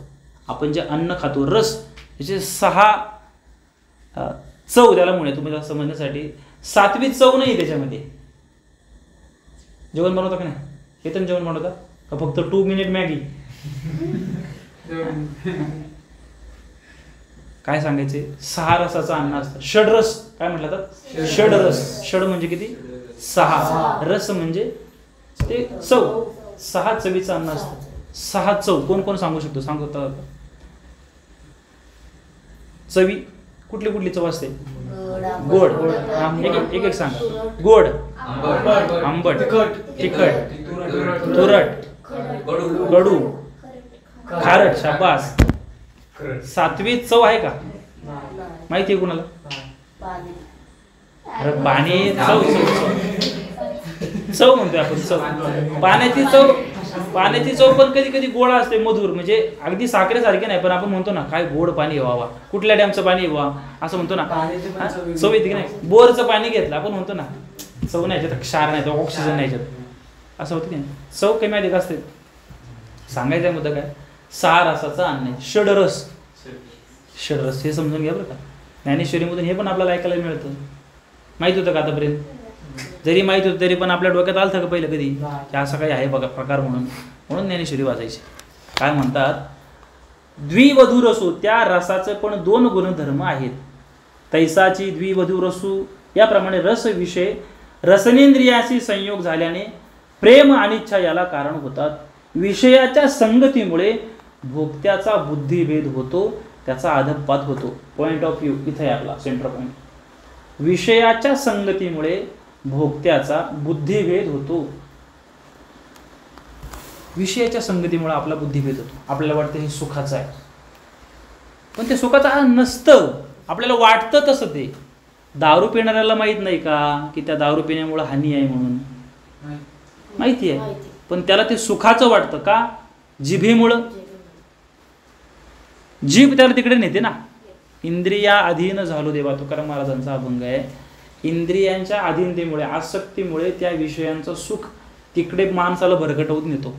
Speaker 1: आपण जे अन्न खातो रस, याचे 6 चव त्याला म्हणूया तुम्हाला समजण्यासाठी. 7वी चव नाही त्याच्यामध्ये. जेवण बनवता का नाही? येतं जेवण बनवता का फक्त 2 मिनिट मॅगी? काय सांगायचे? 6 रसाचं अन्न असतं. षडरस काय म्हटलं तर? षडरस. षड म्हणजे किती? 6. रस म्हणजे ते चव. 6 चवीचं अन्न असतं. 6 चव कोण कोण सांगू शकतो? सांगतो. चवी कुठली कुठली चव असते? गोड. एक एक सांगा. गोड, आंबट, तिखट, तुरट, कडू, खारट. शाबास. 7वी चव आहे का? माहिती आहे कुणाला? अरे पाणी. चव चव म्हणतोय आपण. चव पाण्याची चव पण कधी कधी गोड असते, मधुर. म्हणजे अगदी साखरेसारखे नाही, पण आपण म्हणतो ना काय गोड पाणी व्हावा, कुठल्या डॅमचं पाणी व्हावा असं म्हणतो ना. चव येते की नाही? बोरचं पाणी घेतलं आपण म्हणतो ना चव नाही याच्यात, क्षार नाही, तर ऑक्सिजन नाही याच्यात, असं होतं की नाही? चव कमी अधिक असते. सांगायचा मुद्दा काय? 6 रसाचं अन्न आहे. षडरस. षडरस हे समजून घ्या बरं का. ज्ञानेश्वरीमधून हे पण आपल्याला ऐकायला मिळतं. माहित होतं का आतापर्यंत? जरी माहित होतं तरी पण आपल्या डोक्यात आलं का पहिलं कधी की असं काही आहे बघा प्रकार म्हणून ज्ञानेश्वरी वाचायची. काय म्हणतात? द्विवधू रसू, त्या रसाचं पण 2 गुणधर्म आहेत. तैसाची द्विवधू रसू, याप्रमाणे रस विषय रसनेंद्रियाशी संयोग झाल्याने प्रेम आणि इच्छा याला कारण होतात. विषयाच्या संगतीमुळे भोक्त्याचा बुद्धिभेद होतो, त्याचा अधःपात होतो. पॉइंट ऑफ व्ह्यू इथे आहे आपला सेंटर पॉइंट. विषयाच्या संगतीमुळे भोक्त्याचा बुद्धिभेद होतो. विषयाच्या संगतीमुळे आपला बुद्धिभेद होतो. आपल्याला वाटतं हे सुखाचं आहे, पण ते सुखाचं नसतं. आपल्याला वाटतं तसं. ते दारू पिणाऱ्याला माहित नाही का की त्या दारू पिण्यामुळे हानी आहे म्हणून? माहिती आहे, पण त्याला ते सुखाचं वाटतं का? जिभेमुळं. जीभ त्याला तिकडे नेते ना. इंद्रिया अधीन झालो देवा, तुकाराम महाराजांचा अभंग आहे. इंद्रियांच्या अधीनतेमुळे, आसक्तीमुळे त्या विषयांचं सुख तिकडे माणसाला भरकटवून नेतो.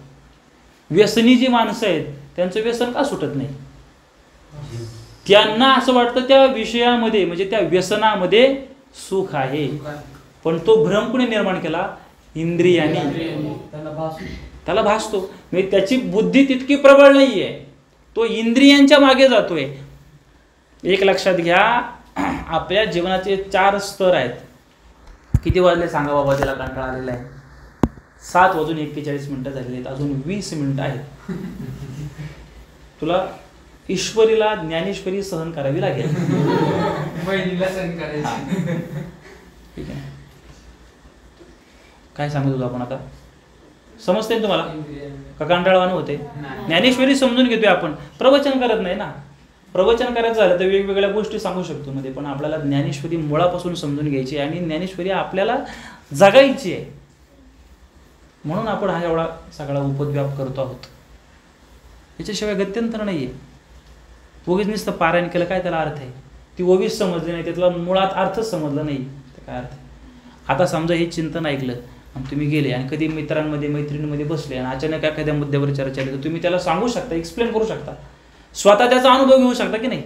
Speaker 1: व्यसनी जी माणसं आहेत त्यांचं व्यसन का सुटत नाही? त्यांना असं वाटतं त्या विषयामध्ये म्हणजे त्या व्यसनामध्ये सुख आहे, पण तो भ्रम कुणी निर्माण केला? इंद्रियाने. त्याला भासतो. म्हणजे त्याची बुद्धी तितकी प्रबळ नाहीये, तो इंद्रियांच्या मागे जातोय. एक लक्षात घ्या, आपल्या जीवनाचे 4 स्तर आहेत. किती वाजले सांगा बाबा? त्याला कंटाळा आलेला आहे. 7:41 झालेले आहेत. अजून 20 मिनिटं आहेत. तुला ईश्वरीला ज्ञानेश्वरी सहन करावी लागेल. ठीक आहे. काय सांगत होतो आपण आता? समजते ना तुम्हाला का कंटाळवाणं होते? ज्ञानेश्वरी समजून घेतोय आपण, प्रवचन करत नाही ना. प्रवचन करायचं झालं तर वेगवेगळ्या गोष्टी सांगू शकतो मध्ये, पण आपल्याला ज्ञानेश्वरी मुळापासून समजून घ्यायची आणि ज्ञानेश्वरी आपल्याला जगायची आहे. म्हणून आपण हा एवढा सगळा उपद्व्याप करतो आहोत. याच्याशिवाय गत्यंतर नाही आहे. उगीच नुसतं पारायण केलं काय त्याला अर्थ आहे? ती ओवीच समजली नाही, त्यातला मुळात अर्थच समजला नाही, तर काय अर्थ आहे? आता समजा हे चिंतन ऐकलं आणि तुम्ही गेले आणि कधी मित्रांमध्ये मैत्रिणींमध्ये बसले आणि अचानक एखाद्या मुद्द्यावर चर्चा आली तर तुम्ही त्याला सांगू शकता, एक्सप्लेन करू शकता, स्वतः त्याचा अनुभव घेऊ शकता की नाही?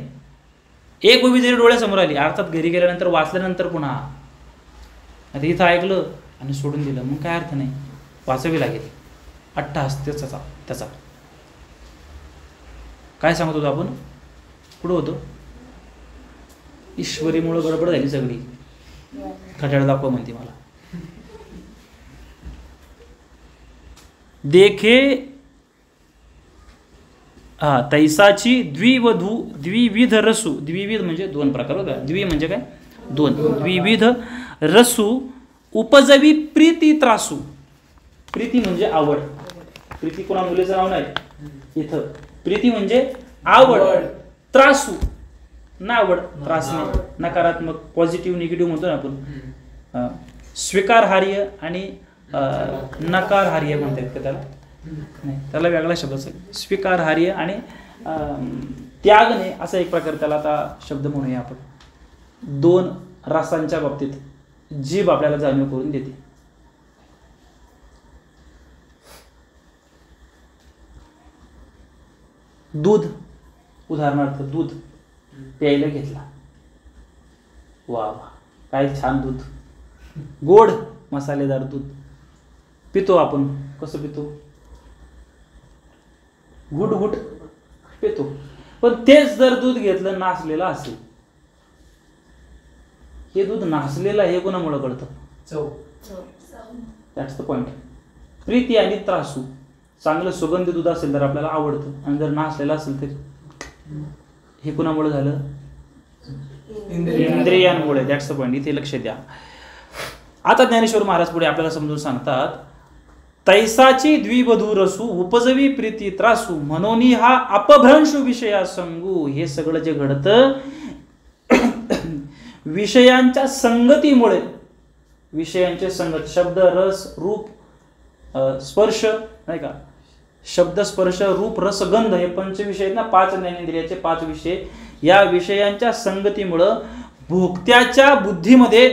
Speaker 1: एक ओवी जरी डोळ्यासमोर आली, अर्थात घरी गेल्यानंतर वाचल्यानंतर पुन्हा आता इथं ऐकलं आणि सोडून दिलं, मग काय अर्थ नाही. वाचावी लागेल. अट्टहास त्याचा काय सांगत होतो आपण? पुढं होतो ईश्वरीमुळे गडबड झाली सगळी. खट्याळ दाखवा म्हणते मला. देखे तैसाची द्विविध रसू. द्विविध म्हणजे 2 प्रकार होता. द्वि म्हणजे काय? 2. द्विविध रसू उपजवी प्रीती त्रासू. प्रीती म्हणजे आवड. प्रीती कोणा मुलीचं नाव नाही इथं. प्रीती म्हणजे आवड. त्रासू ना आवड, त्रास नाही. नकारात्मक, पॉझिटिव्ह निगेटिव्ह म्हणतो ना आपण. स्वीकारहार्य आणि नकारहार्य म्हणतात का त्याला? नाही, त्याला वेगळा शब्द असेल. स्वीकारहार्य आणि त्यागणे असा एक प्रकार त्याला आता शब्द म्हणूया आपण. 2 रसांच्या बाबतीत जीभ आपल्याला जाणीव करून देते. दूध उदाहरणार्थ दूध प्यायला घेतला, वा वा काय छान दूध, गोड मसालेदार दूध पितो आपण. कसं पितो? घुट घुट पितो. पण तेच जर दूध घेतलं नासलेलं असेल, हे दूध नासलेलं हे कोणामुळे कळतं?
Speaker 2: चव.
Speaker 1: That's the point. प्रीती आणि त्रासू, चांगलं सुगंधी दूध असेल तर आपल्याला आवडतं, आणि जर नासलेलं असेल तर हे कोणामुळे झालं? इंद्रियांमुळे. That's the point. इथे लक्ष द्या. आता ज्ञानेश्वर महाराज पुढे आपल्याला समजून सांगतात, तैसाची द्विबधू रसू उपजवी प्रीती त्रासू म्हणून हा अपभ्रंशू विषया संगू. हे सगळं जे घडतं विषयांच्या संगतीमुळे. विषयांचे संगत, शब्द रस रूप स्पर्श, नाही का, शब्द स्पर्श रूप रस गंध हे पंचविषय आहेत ना, 5 ज्ञानेंद्रियाचे 5 विषय. या विषयांच्या संगतीमुळं भोक्त्याच्या बुद्धीमध्ये,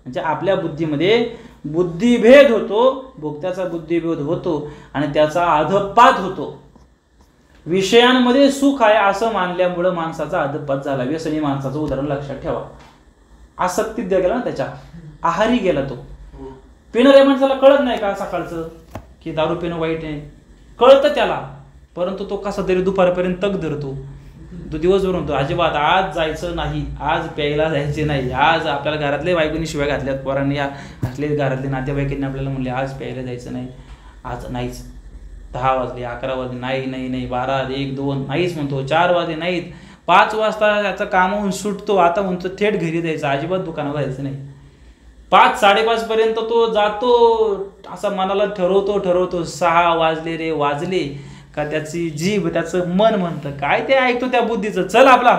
Speaker 1: म्हणजे आपल्या बुद्धीमध्ये बुद्धिभेद होतो, भोक्त्याचा बुद्धिभेद होतो आणि त्याचा अधःपात होतो. विषयांमध्ये सुख आहे असं मानल्यामुळं माणसाचा अधःपात झाला. व्यसनी माणसाचं उदाहरण लक्षात ठेवा. आसक्तीत गेला ना, त्याच्या आहारी गेला तो. पिणाऱ्या माणसाला कळत नाही का सकाळचं की दारू पिणं वाईट आहे? कळतं त्याला, परंतु तो कसा तरी दुपारपर्यंत तग धरतो. तो दिवसभर म्हणतो अजिबात आज जायचं नाही, आज प्यायला जायचे नाही, आज आपल्याला घरातले बायकोनी शिवाय घातल्यात, पोरांनी घातले, घरातले नातेवाईकांनी आपल्याला म्हणले आज प्यायला जायचं नाही, आज नाहीच. 10 वाजले, 11 वाजले, नाही नाही नाही, 12, 1, 2 नाहीच म्हणतो, 4 वाजले नाहीत, 5 वाजता त्याचं कामाहून सुटतो, आता म्हणतो थेट घरी जायचं, अजिबात दुकानात जायचं नाही. 5, 5:30 पर्यंत तो जातो, असा मनाला ठरवतो 6 वाजले रे वाजले का त्याची जीभ, त्याचं मन म्हणतं काय ते ऐकतो त्या बुद्धीचं, चल आपला,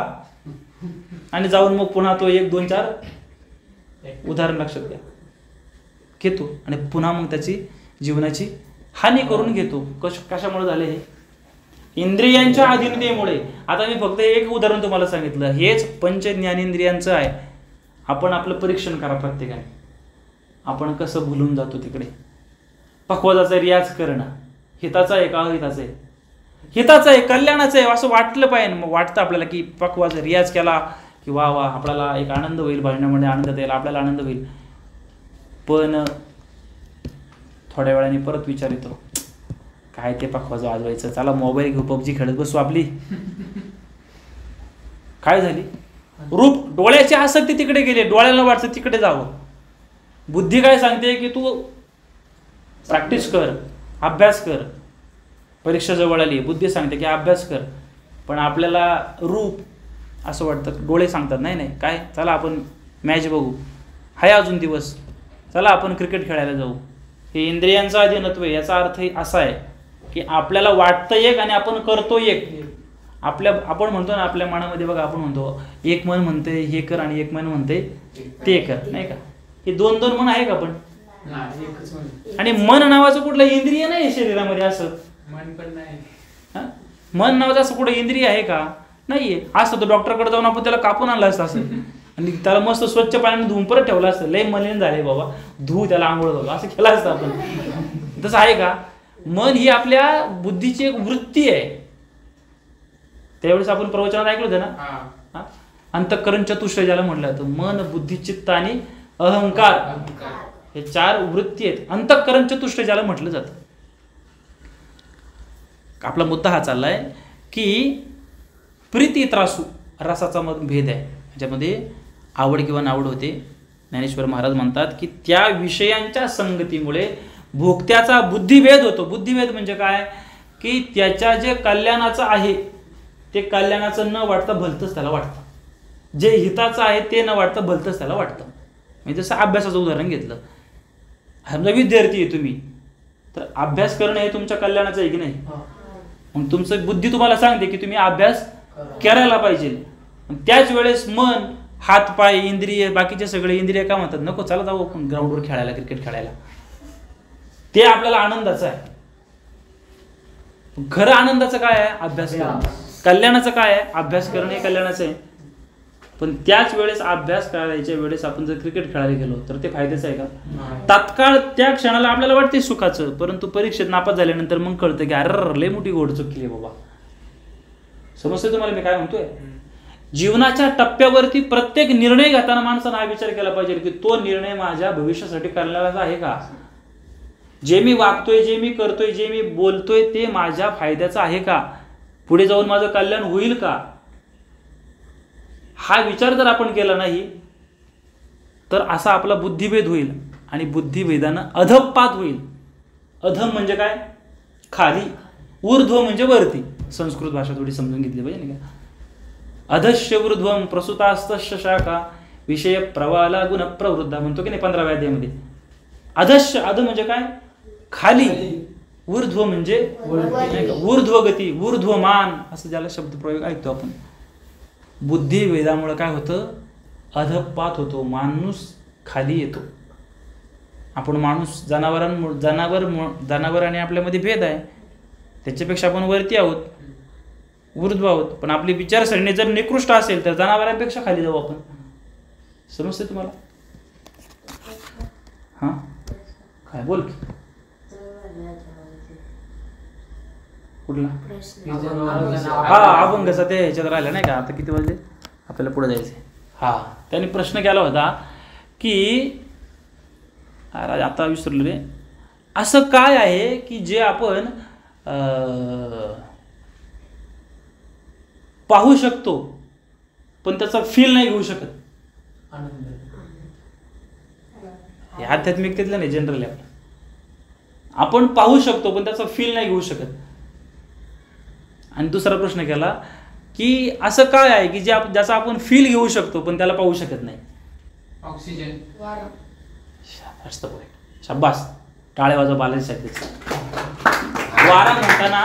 Speaker 1: आणि जाऊन मग पुन्हा तो 1, 2, 4 उदाहरण लक्षात घ्या घेतो आणि पुन्हा मग त्याची जीवनाची हानी करून घेतो. कशामुळे झाले हे? इंद्रियांच्या अधीनतेमुळे. आता मी फक्त एक उदाहरण तुम्हाला सांगितलं, हेच पंच ज्ञानेंद्रियांचं आहे. आपण आपलं परीक्षण करा प्रत्येकाने, आपण कसं भुलून जातो तिकडे. पक्वाजाचा रियाज करणं हिताचं आहे का अहिताचं आहे? हिताचं आहे, कल्याणाचं आहे असं वाटलं पाहिजे. मग वाटतं आपल्याला की पक्वाचा रियाज केला की वा वा आपल्याला एक आनंद होईल, भजनामध्ये आनंद येईल, आपल्याला आनंद होईल. पण थोड्या वेळाने परत विचार येतो, काय ते पक्वाज वाजवायचं, चला मोबाईल घेऊ, पबजी खेळत बसू आपली. काय झाली? रूप, डोळ्याची आसक्ती तिकडे गेली, डोळ्याला वाटतं तिकडे जावं. बुद्धी काय सांगते की तू प्रॅक्टिस कर, अभ्यास कर, परीक्षा जवळ आली, बुद्धी सांगते की अभ्यास कर. पण आपल्याला रूप असं वाटतं, डोळे सांगतात नाही नाही काय, चला आपण मॅच बघू, हाय अजून दिवस, चला आपण क्रिकेट खेळायला जाऊ. हे इंद्रियांचा अधीनत्व. याचा अर्थ असा आहे की आपल्याला वाटतं एक आणि आपण करतो एक. आपण म्हणतो ना आपल्या मनामध्ये बघा, आपण म्हणतो एक मन म्हणते हे कर आणि एक मन म्हणते ते कर, नाही का? हे 2 मन आहे का? पण आणि मन नावाचं कुठलं इंद्रिय नाही शरीरामध्ये, असं
Speaker 2: मन पण नाही.
Speaker 1: मन नावाचं असं कुठं इंद्रिय आहे का? नाहीये. असतं तर डॉक्टरकडे जाऊन आपण त्याला कापून आणलं असतं असं, आणि त्याला मस्त स्वच्छ पाण्याने धुवून परत ठेवलं असतं. लय मलिन झाले बाबा, धुवू त्याला, आंघोळ करू, असं केलं असतं आपण. तसं आहे का? मन ही आपल्या बुद्धीची एक वृत्ती आहे. त्यावेळेस आपण प्रवचनात ऐकलं होतं ना, अंतःकरण चतुष्टय ज्याला म्हटलं जातं. मन, बुद्धी, चित्त आणि अहंकार, हे 4 वृत्ती आहेत. अंतःकरण चतुष्टय ज्याला म्हटलं जातं. आपला मुद्दा हा चाललाय की प्रीती त्रासू रसाचा भेद आहे, ज्यामध्ये आवड किंवा नावड होते. ज्ञानेश्वर महाराज म्हणतात की त्या विषयांच्या संगतीमुळे भोक्त्याचा बुद्धिभेद होतो. बुद्धिभेद म्हणजे काय? की त्याच्या जे कल्याणाचं आहे ते कल्याणाचं न वाटतं भलतंच त्याला वाटतं, जे हिताचं आहे ते न वाटतं भलतंच त्याला वाटतं. म्हणजे जसं अभ्यासाचं उदाहरण घेतलं, समजा विद्यार्थी आहे तुम्ही, तर अभ्यास करणं हे तुमच्या कल्याणाचं आहे की नाही? मग तुमचं बुद्धी तुम्हाला सांगते की तुम्ही अभ्यास करायला पाहिजे. त्याच वेळेस मन, हात पाय, इंद्रिय, बाकीचे सगळे इंद्रिय काय म्हणतात, नको चला जाऊ आपण ग्राउंडवर खेळायला, क्रिकेट खेळायला. ते आपल्याला आनंदाचं आहे. खरं आनंदाचं काय आहे? अभ्यास करणं. कल्याणाचं काय आहे? अभ्यास करणं हे कल्याणाचं आहे. पण त्याच वेळेस अभ्यास करायच्या वेळेस आपण जर क्रिकेट खेळायला गेलो तर ते फायद्याचं आहे का? तात्काळ त्या क्षणाला आपल्याला वाटते सुखाचं, परंतु परीक्षेत नापास झाल्यानंतर मग कळतं की अरे लय मोठी गोड चूक केली बाबा. समजते तुम्हाला मी काय म्हणतोय? जीवनाच्या टप्प्यावरती प्रत्येक निर्णय घेताना माणसानं हा विचार केला पाहिजे की तो निर्णय माझ्या भविष्यासाठी करण्यालाच आहे का? जे मी वागतोय, जे मी करतोय, जे मी बोलतोय ते माझ्या फायद्याचं आहे का? पुढे जाऊन माझं कल्याण होईल का? हा विचार जर आपण केला नाही तर असा आपला बुद्धिभेद होईल आणि बुद्धिभेदानं अधपात होईल. अधम म्हणजे काय? खाली. ऊर्ध्व म्हणजे वरती. संस्कृत भाषा थोडी समजून घेतली पाहिजे नाही का? अधश्य ऊर्ध्वम प्रसूतास्तश्य शाखा विषय प्रवाला गुण प्रवृद्धा म्हणतो की नाही 15व्या अध्यायामध्ये. अधश्य, अध म्हणजे काय? खाली. ऊर्ध्व म्हणजे ऊर्ध्वगती, ऊर्ध्वमान असं ज्याला शब्दप्रयोग ऐकतो आपण. बुद्धिभेदामुळे काय होतं? अधपात होतो, माणूस खाली येतो. आपण माणूस जनावर आणि आपल्यामध्ये भेद आहे, त्याच्यापेक्षा आपण वरती आहोत, ऊर्ध्व आहोत. पण आपली विचारसरणी जर निकृष्ट असेल तर जनावरांपेक्षा खाली जाऊ आपण. समजते तुम्हाला? हां काय बोल की? कुठला? हा अभंगाचा ते ह्याच्यात राहिला नाही का? आता किती वाजले? आपल्याला पुढे जायचे. हा त्यांनी प्रश्न केला होता की आता विसरलो रे, असं काय आहे की जे आपण पाहू शकतो पण त्याचा फील नाही घेऊ शकत? हे आध्यात्मिकतेतलं नाही, जनरली आपण पाहू शकतो पण त्याचा फील नाही घेऊ शकत. आणि दुसरा प्रश्न केला की असं काय आहे की ज्याचा आपण फील घेऊ शकतो पण त्याला पाहू शकत नाही?
Speaker 2: ऑक्सिजन.
Speaker 1: शाबास, टाळ्या वाजवा बालाजीसाठी. वारा म्हणताना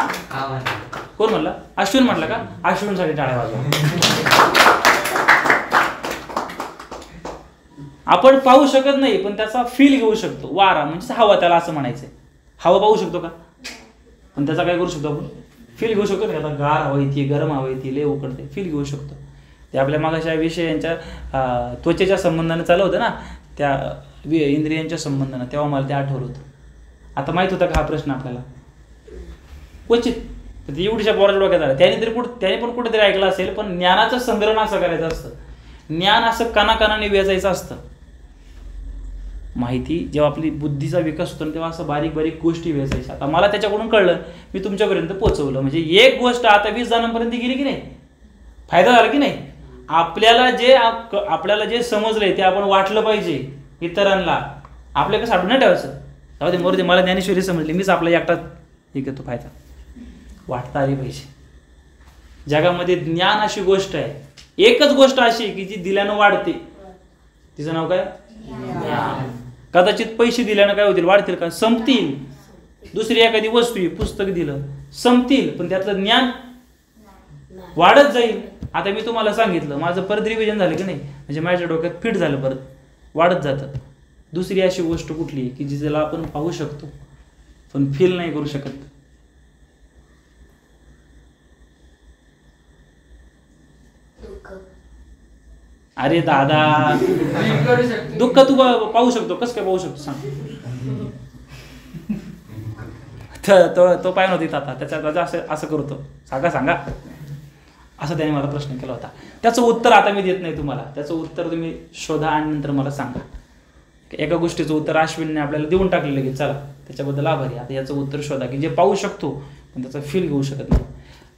Speaker 1: कोण म्हणला? अश्विन म्हटलं का? अश्विनसाठी टाळ्या वाजवा. आपण पाहू शकत नाही पण त्याचा फील घेऊ शकतो. वारा म्हणजे हवा, त्याला असं म्हणायचंय. हवा पाहू शकतो का? पण त्याचा काय करू शकतो आपण? फील घेऊ शकतो. आता गार हवा येते, गरम हवा येते, लय उकडते, फील घेऊ शकतो. ते आपल्या मागाच्या विषयांच्या त्वचेच्या संबंधाने चालू होतं ना, त्या इंद्रियांच्या संबंधाने, तेव्हा मला ते आठवलं होतं. आता माहित होता का हा प्रश्न आपल्याला? क्वचित एवढीशा पोराच्या डोक्यात आला. त्याने पण कुठेतरी ऐकलं असेल. पण ज्ञानाचं संग्रहण असं करायचं असतं. ज्ञान असं कणाकणाने वेचायचं असतं. माहिती जेव्हा आपली बुद्धीचा विकास होतो तेव्हा असं बारीक बारीक गोष्टी वेचायच्या. आता मला त्याच्याकडून कळलं, मी तुमच्यापर्यंत पोहोचवलं. म्हणजे एक गोष्ट आता 20 जणांपर्यंत गेली की नाही? फायदा झाला की नाही? आपल्याला जे समजलंय ते आपण वाटलं पाहिजे इतरांना. आपल्याकडे साठवून नाही ठेवायचं. तेव्हा ते मोरदे मला ज्ञानेश्वरी समजली, मीच आपला एकटाच हे घेतो. फायदा वाटता आली पाहिजे. जगामध्ये ज्ञान अशी गोष्ट आहे, एकच गोष्ट अशी की जी दिल्यानं वाढते. तिचं नाव काय? ज्ञान. कदाचित पैसे दिल्यानं काय होतील? वाढतील का? संपतील. दुसरी एखादी वस्तू, पुस्तक दिलं, संपतील. पण त्यातलं ज्ञान वाढत जाईल. आता मी तुम्हाला सांगितलं, माझं परत रिव्हिजन झालं की नाही, म्हणजे माझ्या डोक्यात फिट झालं, परत वाढत जातं. दुसरी अशी गोष्ट कुठली की जिला आपण पाहू शकतो पण फील नाही करू शकत? अरे दादा, दुःख तू पाहू शकतो? कसं काय पाहू शकतो सांग? तो पाय नव्हती आता त्याच्या असं करतो. सांगा असं त्याने मला प्रश्न केला होता. त्याचं उत्तर आता मी देत नाही तुम्हाला. त्याचं उत्तर तुम्ही शोधा आणि नंतर मला सांगा. एका गोष्टीचं उत्तर अश्विनने आपल्याला देऊन टाकलेलं की चला, त्याच्याबद्दल आभारी. आता याचं उत्तर शोधा की जे पाहू शकतो पण त्याचा फील घेऊ शकत नाही.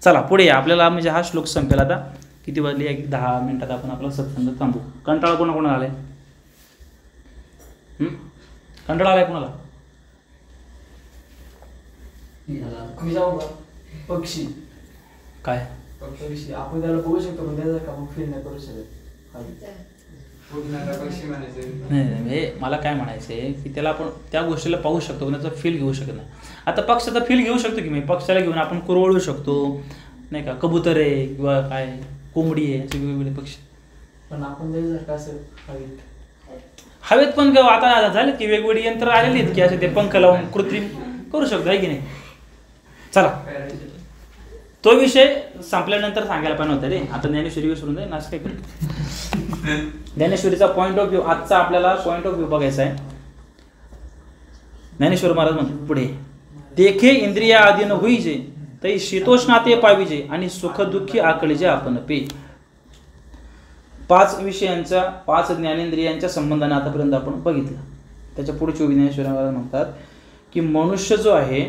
Speaker 1: चला पुढे या. आपल्याला म्हणजे हा श्लोक संपेल आता. किती वाजली? 10 मिनिटात आपण आपला सत्संग थांबू. कंटाळा कोणाकोणाला आलाय? कंटाळा आलाय कोणाला?
Speaker 2: मी जाऊ का? पक्षी.
Speaker 1: काय
Speaker 2: पक्षी आपण त्याला बघू शकतो पण त्याचा काम फील नाही करू शकत.
Speaker 1: नाही, मला काय म्हणायचंय की त्याला आपण त्या गोष्टीला पाहू शकतो पण त्याचा फील घेऊ शकत नाही. आता पक्षाचा फील घेऊ शकतो की मी? पक्षाला घेऊन आपण कुरवळू शकतो नाही का? कबूतर आहे किंवा काय कोंबडी आहे, असे वेगवेगळे पक्षी.
Speaker 2: पण आपण जायचं असं
Speaker 1: हवेत पण आता झाले की वेगवेगळी यंत्र आलेली आहेत की असे ते पंख लावून कृत्रिम करू शकतो, आहे की नाही? चला, तो विषय संपल्यानंतर सांगायला पण होता रे. आता ज्ञानेश्वरी विसरून जाईल, असं काय करू. ज्ञानेश्वरीचा पॉईंट ऑफ व्ह्यू, आजचा आपल्याला पॉईंट ऑफ व्ह्यू बघायचा आहे. ज्ञानेश्वर महाराज म्हणतात पुढे, देखे इंद्रिया आदीन होईजे तै शीतोष्णाते पाविजे आणि सुखदुःखी आकळीजे आपण पे. 5 विषयांच्या 5 ज्ञानेंद्रियांच्या संबंधाने आतापर्यंत आपण बघितलं. त्याच्या पुढचे ज्ञानेश्वर महाराज म्हणतात की मनुष्य जो आहे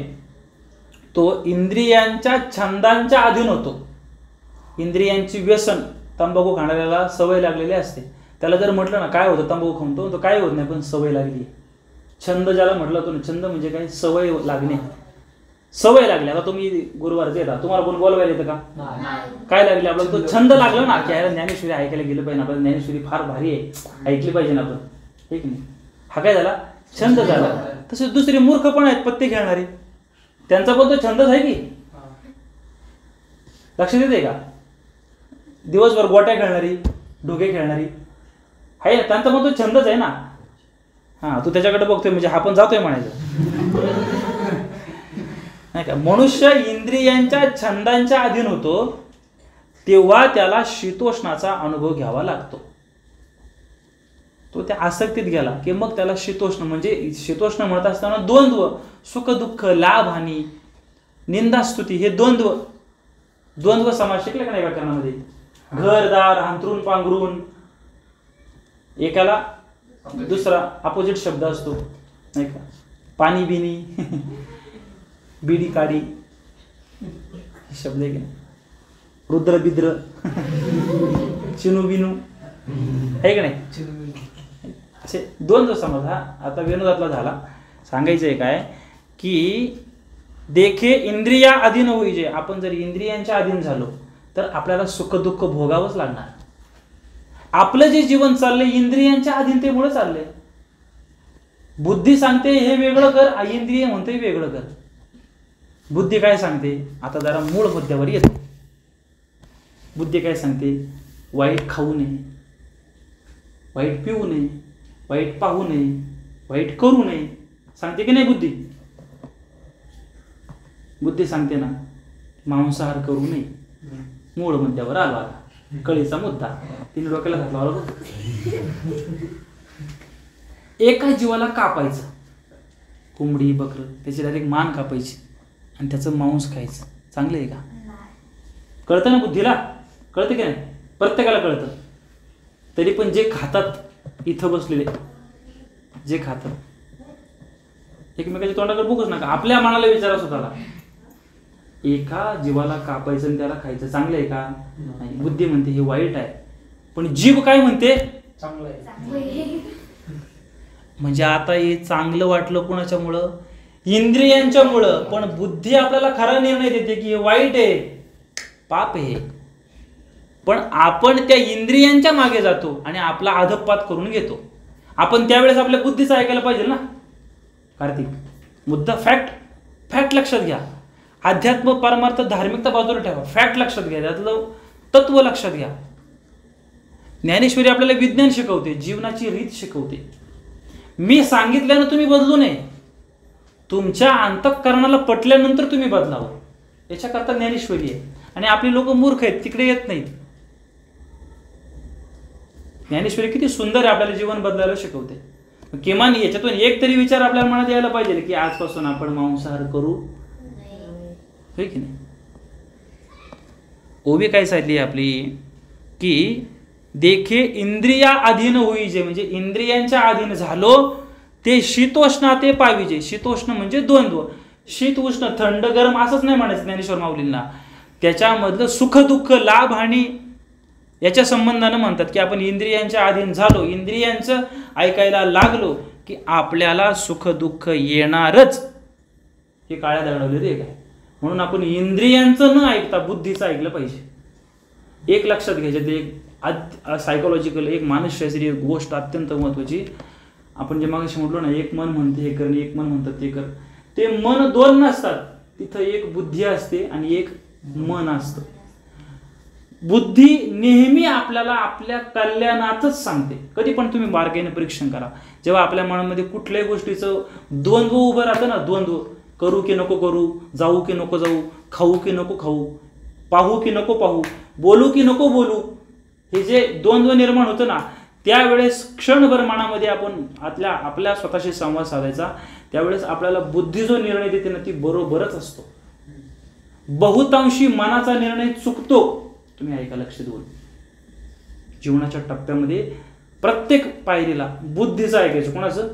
Speaker 1: तो इंद्रियांच्या छंदांच्या अधीन होतो. इंद्रियांची व्यसन, तंबाखू खाणाऱ्याला सवय लागलेली असते. त्याला जर म्हटलं ना काय होतं तंबाखू खातो तो काय होत नाही, पण सवय लागली. छंद ज्याला म्हटलं तो छंद म्हणजे काय, सवय लागणे. सवय लागली. आता तुम्ही गुरुवारचे येतात, तुम्हाला कोण बोलवायला येतं का? काय लागले आपल्याला, तो छंद लागला ना की यार ज्ञानेश्वरी ऐकायला गेलं पाहिजे, आपल्याला ज्ञानेश्वरी फार भारी आहे, ऐकली पाहिजे ना आपण, ठीक नाही. हा काय झाला, छंद झाला. तसे दुसरे मूर्ख पण आहेत पत्ते खेळणारे, त्यांचा पण तो छंदच आहे की. लक्ष देते का? दिवसभर गोट्या खेळणारी, डोके खेळणारी आहे ना, त्यांचा पण तो छंदच आहे ना. हा, तू त्याच्याकडे बघतोय म्हणजे हा पण जातोय म्हणायचं नाही का. मनुष्य इंद्रियांच्या छंदांच्या अधीन होतो तेव्हा त्याला शीतोष्णाचा अनुभव घ्यावा लागतो. तो त्या आसक्तीत गेला की मग त्याला शीतोष्ण, म्हणजे शीतोष्ण म्हणत असताना द्वंद्व, सुख दुःख, लाभ हानी, निंदा स्तुती, हे द्वंद्व समाज शिकले का नाही व्याकरणामध्ये. घरदार, अंथरून पांघरून, एकाला दुसरा अपोजिट शब्द असतो नाही का. पाणी बिनी, बिडी काडी शब्द आहे की नाही. रुद्र बिद्र, चिनू बिनू आहे की नाही. असे द्वंद्व समाज. हा आता विनोदातला झाला. सांगायचं आहे काय की देखे इंद्रिया अधीन होईजे. आपण जर इंद्रियांच्या अधीन झालो तर आपल्याला सुख दुःख भोगावंच लागणार. आपलं जे जीवन चाललंय इंद्रियांच्या अधीनतेमुळे चाललंय. बुद्धी सांगते हे वेगळं कर, इंद्रिय म्हणते वेगळं कर. बुद्धी काय सांगते, आता जरा मूळ मुद्द्यावर येतो. बुद्धी काय सांगते, वाईट खाऊ नये, वाईट पिऊ नये, वाईट पाहू नये, वाईट करू नये, सांगते की नाही बुद्धी. बुद्धी सांगते ना मांसाहार करू नये. मूळ मुद्द्यावर आलो आता, कळीचा मुद्दा. तिने डोक्याला घातला बरोबर. एका जीवाला कापायचं, कोंबडी बकर, त्याची डायरेक्ट मान कापायची आणि त्याचं मांस खायचं, चांगलं आहे का? कळतं ना बुद्धीला, कळतं की नाही? प्रत्येकाला कळतं. तरी पण जे खातात इथं बसलेले, जे खातात एकमेकाच्या तोंडाकडे बघूच नका. आपल्या मनाला विचारा स्वतःला, एका जीवाला कापायचं आणि त्याला खायचं चांगलं आहे का? नाही. बुद्धी म्हणते हे वाईट आहे, पण जीभ काय म्हणते, चांगलं आहे. म्हणजे आता हे चांगलं वाटलं कोणाच्यामुळं, इंद्रियांच्यामुळं. पण बुद्धी आपल्याला खरा निर्णय देते की हे वाईट आहे, पाप आहे. पण आपण त्या इंद्रियांच्या मागे जातो आणि आपला अधपात करून घेतो. आपण त्यावेळेस आपल्या बुद्धीचं ऐकायला पाहिजे ना कार्तिक. मुद्दा फॅक्ट लक्षात घ्या. अध्यात्म, परमार्थ, धार्मिकता बाजूला ठेवा, फॅक्ट लक्षात घ्या, त्यातलं तत्व लक्षात घ्या. ज्ञानेश्वरी आपल्याला विज्ञान शिकवते, जीवनाची रीत शिकवते. मी सांगितल्यानं तुम्ही बदलू नये, तुमच्या अंतःकरणाला पटल्यानंतर तुम्ही बदलावं, याच्याकरता ज्ञानेश्वरी आहे. आणि आपली लोक मूर्ख आहेत, तिकडे येत नाहीत. ज्ञानेश्वरी किती सुंदर आहे, आपल्याला जीवन बदलायला शिकवते. किमान याच्यातून एक तरी विचार आपल्याला मनात यायला पाहिजे की आजपासून आपण मांसाहार करू, होय की नाही. ओवी काय सांगितली आपली की देखे इंद्रिया अधीन होईजे, म्हणजे इंद्रियांच्या अधीन झालो ते शीतोष्णा ते पाविजे. शीतोष्ण म्हणजे द्वंद्व, शीत उष्ण, थंड गरम असंच नाही म्हणायचं ज्ञानेश्वर माऊलींना. त्याच्यामधलं सुख दुःख, लाभ हानी याच्या संबंधानं म्हणतात की आपण इंद्रियांच्या अधीन झालो, इंद्रियांचं ऐकायला लागलो की आपल्याला सुख दुःख येणारच. हे काळ्या दगडावलेलं एक आहे. म्हणून आपण इंद्रियांचं न ऐकता बुद्धीचं ऐकलं पाहिजे. एक लक्षात घ्यायचं, ते एक सायकोलॉजिकल, एक मानसशास्त्रीय गोष्ट अत्यंत महत्त्वाची. आपण जे मागाशी म्हटलो ना, एक मन म्हणते हे कर, एक मन म्हणतात ते कर. ते मन दोन नसतात, तिथं एक बुद्धी असते आणि एक मन असतं. बुद्धी नेहमी आपल्याला आपल्या कल्याणातच सांगते. कधी पण तुम्ही बारकाईने परीक्षण करा, जेव्हा आपल्या मनामध्ये कुठल्याही गोष्टीचं द्वंद्व उभं राहतं ना, द्वंद्व, करू की नको करू, जाऊ की नको जाऊ, खाऊ की नको खाऊ, पाहू की नको पाहू, बोलू की नको बोलू, हे जे द्वंद्व निर्माण होतं ना, त्यावेळेस क्षणभर मनामध्ये आपण आपल्या स्वतःशी संवाद साधायचा. त्यावेळेस आपल्याला बुद्धी जो निर्णय देते ना, ती बरोबरच असतो. बहुतांशी मनाचा निर्णय चुकतो. तुम्ही ऐका लक्ष देऊन. जीवनाच्या टप्प्यामध्ये प्रत्येक पायरीला बुद्धीचं ऐकायचं. कोणाचं?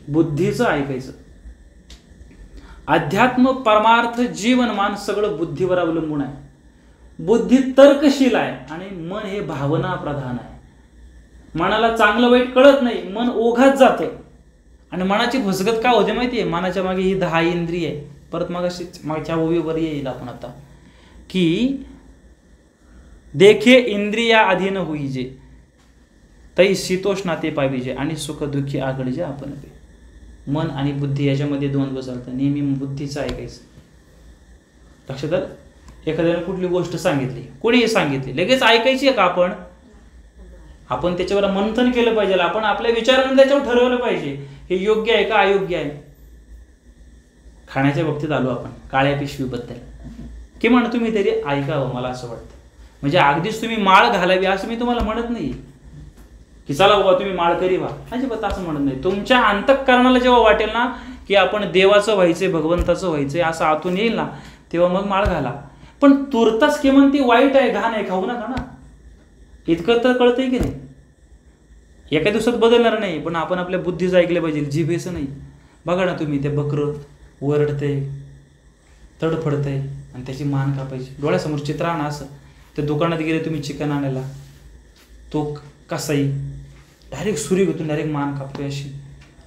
Speaker 1: बुद्धीचं ऐकायचं. अध्यात्म, परमार्थ, जीवनमान सगळं बुद्धीवर अवलंबून आहे. बुद्धी तर्कशील आहे आणि मन हे भावना प्रधान आहे. मनाला चांगलं वाईट कळत नाही, मन ओघात जातं आणि मनाची फसगत का होते माहिती आहे? मनाच्या मागे ही 10 इंद्रिय आहे. परत मागच्या ओवीवर येईल आपण आता की देखे इंद्रिया अधीन होईजे तै शीतोष्णा ते पाहिजे आणि सुख दुःखी आगळजे आपण पे. मन आणि बुद्धी याच्यामध्ये द्वंद्व चालतं. नेहमी बुद्धीचं ऐकायचं. लक्षात आलं? एखाद्याने कुठली गोष्ट सांगितली, कोणीही सांगितली, लगेच ऐकायची आहे का आपण त्याच्यावर मंथन केलं पाहिजे. आपण आपल्या विचाराने त्याच्यावर ठरवलं पाहिजे हे योग्य आहे का अयोग्य आहे. खाण्याच्या बाबतीत आलो आपण काळ्या पिशवीबद्दल. किमान तुम्ही तरी ऐकावं मला असं वाटतं. म्हणजे अगदीच तुम्ही माळ घालावी असं मी तुम्हाला म्हणत नाही की चला बाबा तुम्ही माळकरी व्हा, अजिबात असं म्हणत नाही. तुमच्या अंतःकरणाला जेव्हा वाटेल ना की आपण देवाचं व्हायचंय, भगवंताचं व्हायचंय असं आतून येईल ना, तेव्हा मग माळ घाला. पण तुर्तास किमान ती वाईट आहे, घाण आहे, खाऊ नका ना. इतकं तर कळतंय की नाही? एका दिवसात बदलणार नाही, पण आपण आपल्या बुद्धीचं ऐकलं पाहिजे, जिभेचं नाही. बघा ना तुम्ही, ते बकरं वरडतंय, तडफडतंय आणि त्याची मान कापायची. डोळ्यासमोर चित्र आणा असं. त्या दुकानात गेले तुम्ही चिकन आणायला, तो कसाई डायरेक्ट सुरी घेतून डायरेक्ट मान कापतोय अशी,